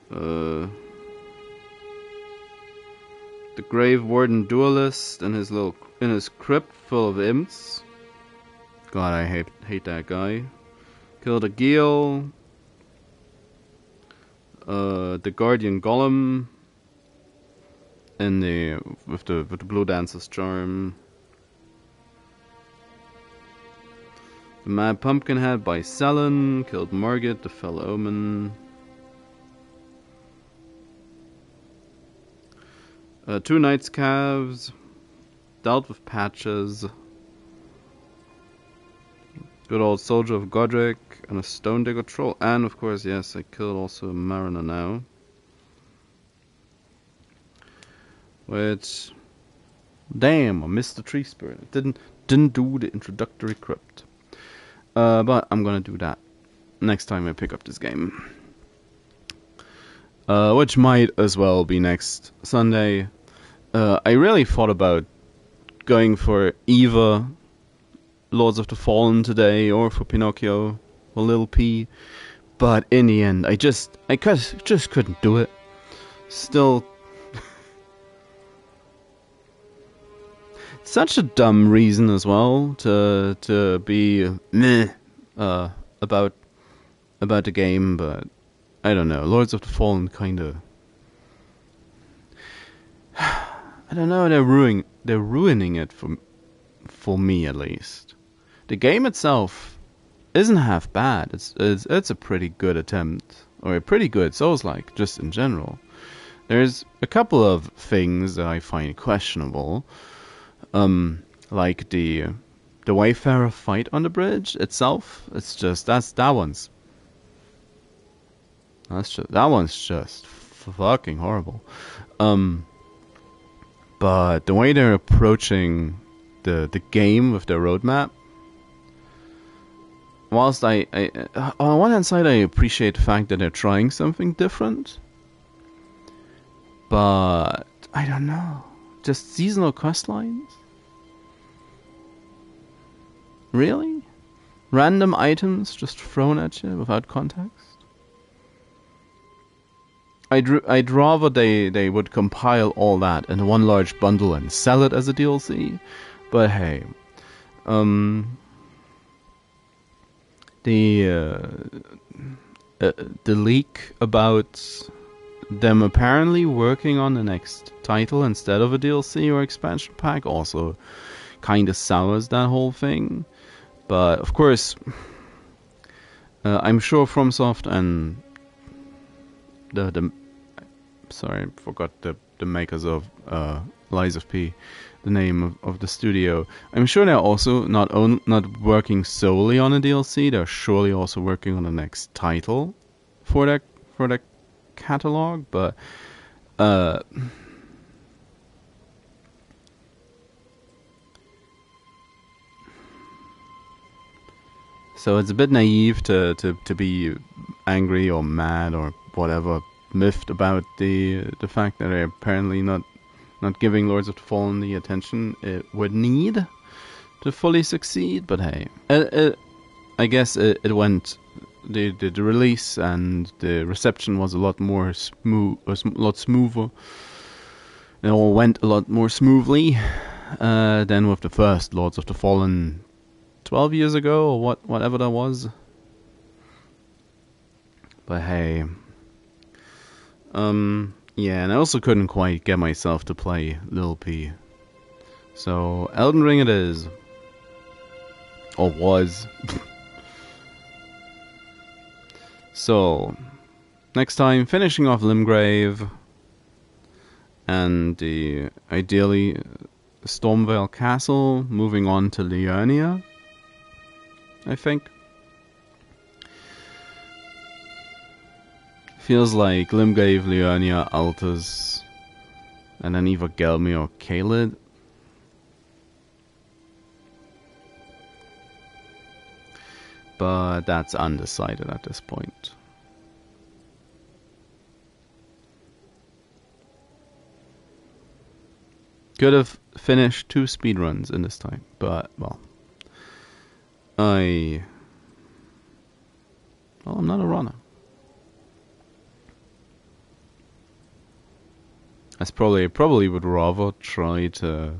The Grave Warden duelist in his crypt full of imps. God, I hate that guy. Killed a Geel. The Guardian Golem with the Blue Dancer's charm. The Mad Pumpkinhead by Selen. Killed Margit, the Fell Omen. 2 Knights Calves. Dealt with Patches. Good old Soldier of Godric. And a Stone Digger Troll. And of course, yes, I killed also a Mariner now. Which... Damn, I missed the Tree Spirit. Didn't do the introductory crypt. But I'm gonna do that next time I pick up this game. Which might as well be next Sunday. I really thought about going for either Lords of the Fallen today or for Pinocchio or Lil P, but in the end I just couldn't do it. Still, such a dumb reason as well to be meh about the game, but I don't know. Lords of the Fallen kind of, I don't know. They're ruining it for me at least. The game itself isn't half bad. It's a pretty good attempt, or a pretty good Souls-like, just in general. There's a couple of things that I find questionable, like the Wayfarer fight on the bridge itself. It's just that one's just fucking horrible. But the way they're approaching the game with their roadmap. Whilst I on one hand side I appreciate the fact that they're trying something different, but I don't know, just seasonal quest lines? Really? Random items just thrown at you without context? I'd rather they would compile all that in one large bundle and sell it as a DLC, but hey, the leak about them apparently working on the next title instead of a DLC or expansion pack also kind of sours that whole thing. But of course, I'm sure FromSoft and sorry, I forgot the makers of Lies of P, the name of the studio. I'm sure they're also not working solely on a DLC. They're surely also working on the next title for their catalog. But so it's a bit naive to be angry or mad or whatever, miffed about the fact that they're apparently not giving Lords of the Fallen the attention it would need to fully succeed. But hey, I guess it went, the release and the reception was a lot more smoother. It all went a lot more smoothly than with the first Lords of the Fallen 12 years ago or whatever that was. But hey, yeah, and I also couldn't quite get myself to play Lil P. So, Elden Ring it is. Or was. So, next time, finishing off Limgrave. And ideally Stormvale Castle, moving on to Liurnia, I think. Feels like Limgrave, Liurnia, Altus, and then either Gelmi or Caelid. But that's undecided at this point. Could have finished 2 speedruns in this time, but, well, I'm not a runner. I probably would rather try to...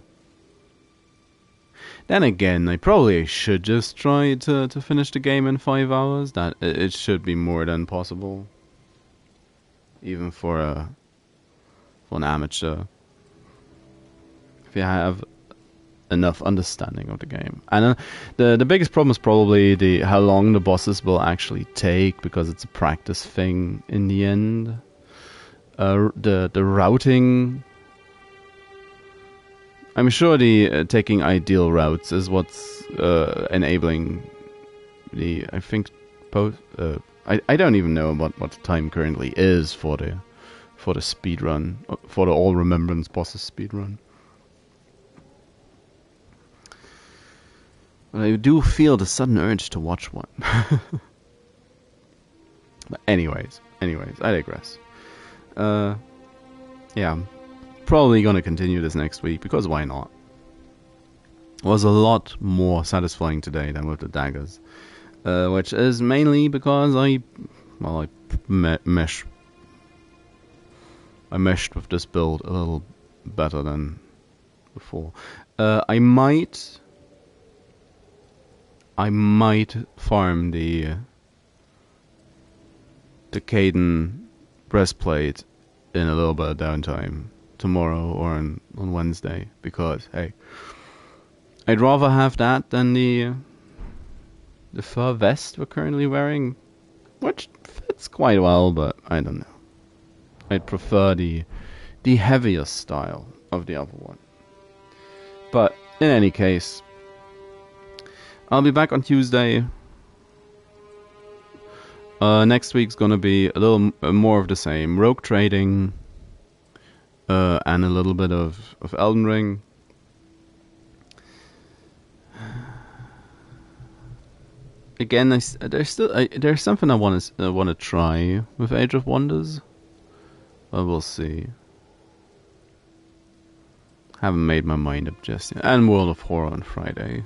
Then again, I probably should just try to finish the game in 5 hours. That it should be more than possible, even for an amateur. If you have enough understanding of the game. And the biggest problem is probably how long the bosses will actually take, because it's a practice thing in the end. The routing, I'm sure the taking ideal routes is what's enabling the, I think, I don't even know what the time currently is for the speedrun, for the All Remembrance bosses speedrun. But I do feel the sudden urge to watch one. But anyways, I digress. Yeah, I'm probably gonna continue this next week, because why not? It was a lot more satisfying today than with the daggers, which is mainly because I meshed with this build a little better than before. I might farm the Caden breastplate in a little bit of downtime tomorrow or on Wednesday, because hey, I'd rather have that than the fur vest we're currently wearing, which fits quite well, but I don't know. I'd prefer the heavier style of the other one. But in any case, I'll be back on Tuesday. Next week's gonna be a little more of the same. Rogue trading, and a little bit of Elden Ring. Again, there's something I want to try with Age of Wonders. But we'll see. Haven't made my mind up just yet. And World of Horror on Friday.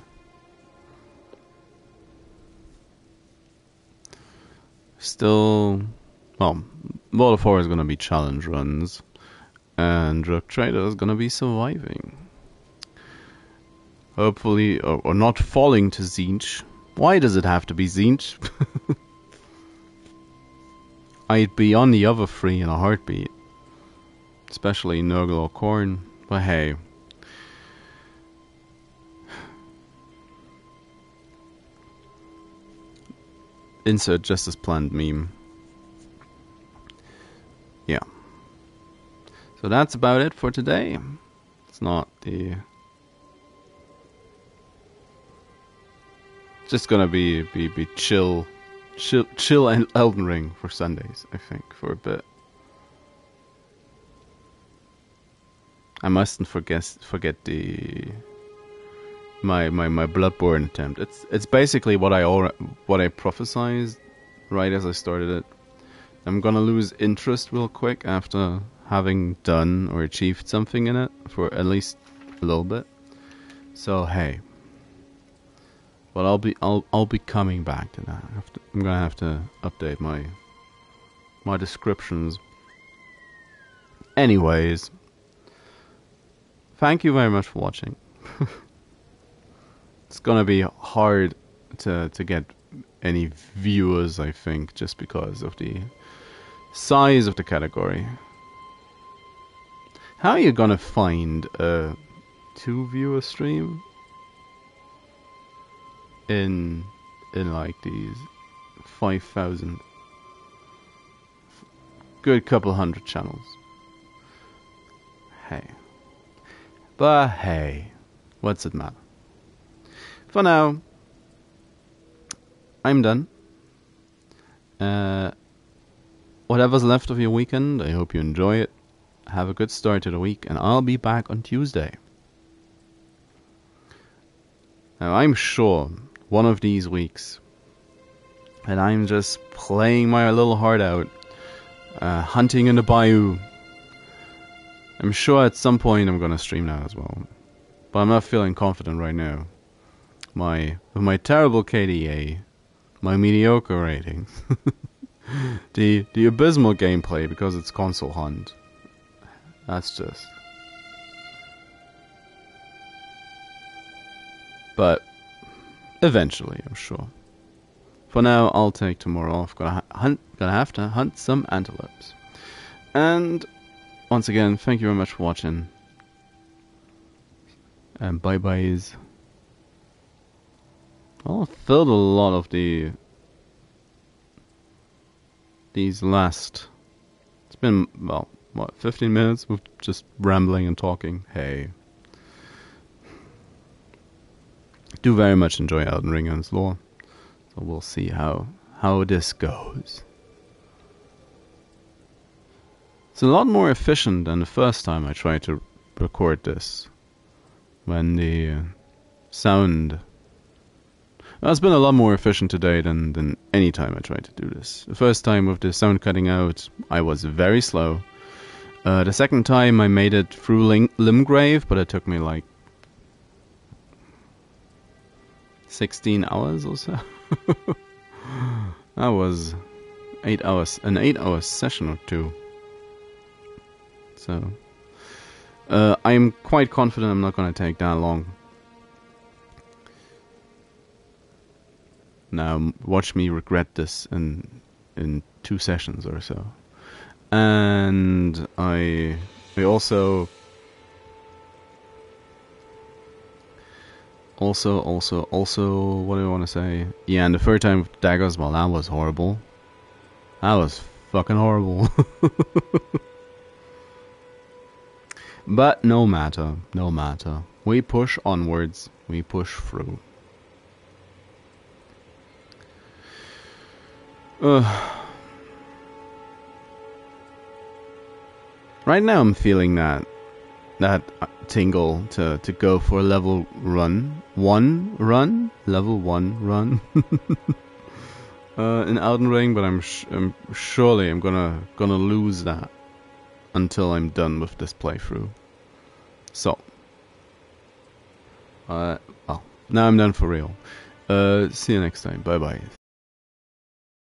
Still, well, World of Horror is going to be challenge runs, and Rogue Trader is going to be surviving. Hopefully, or not falling to Tzeentch. Why does it have to be Tzeentch? I'd be on the other 3 in a heartbeat, especially Nurgle or Khorne. But hey, insert just as planned meme. Yeah. So that's about it for today. It's not the... Just gonna be chill and Elden Ring for Sundays, I think, for a bit. I mustn't forget my Bloodborne attempt. It's basically what I prophesized right as I started it. I'm gonna lose interest real quick after having done or achieved something in it for at least a little bit. So hey, but I'll be coming back to that. I'm gonna have to update my descriptions. Anyways, thank you very much for watching. It's gonna be hard to get any viewers, I think, just because of the size of the category. How are you gonna find a 2-viewer stream? in like these 5,000, good couple hundred channels. Hey. But hey, what's it matter? For now, I'm done. Whatever's left of your weekend, I hope you enjoy it. Have a good start to the week, and I'll be back on Tuesday. Now, I'm sure one of these weeks, and I'm just playing my little heart out, hunting in the bayou. I'm sure at some point I'm gonna stream that as well, but I'm not feeling confident right now. With my terrible KDA, my mediocre ratings, the abysmal gameplay because it's console hunt. That's just. But eventually, I'm sure. For now, I'll take tomorrow off. Gonna have to hunt some antelopes. And once again, thank you very much for watching. And bye byes. I'll filled a lot of these last. It's been, well, what, 15 minutes of just rambling and talking. Hey. I do very much enjoy Elden Ring and its lore. So we'll see how this goes. It's a lot more efficient than the first time I tried to record this. When the sound... Well, it's been a lot more efficient today than any time I tried to do this. The first time with the sound cutting out, I was very slow. The second time I made it through Limgrave, but it took me like 16 hours or so. That was 8 hours, an 8-hour session or two. So, I'm quite confident I'm not going to take that long. Now, watch me regret this in 2 sessions or so. And I also, what do I want to say? Yeah, and the third time with daggers, well, that was horrible. That was fucking horrible. But no matter. We push onwards. We push through. Right now I'm feeling that tingle to go for a level 1 run in Elden Ring, but I'm surely I'm gonna lose that until I'm done with this playthrough. So, well, now I'm done for real. See you next time. Bye bye.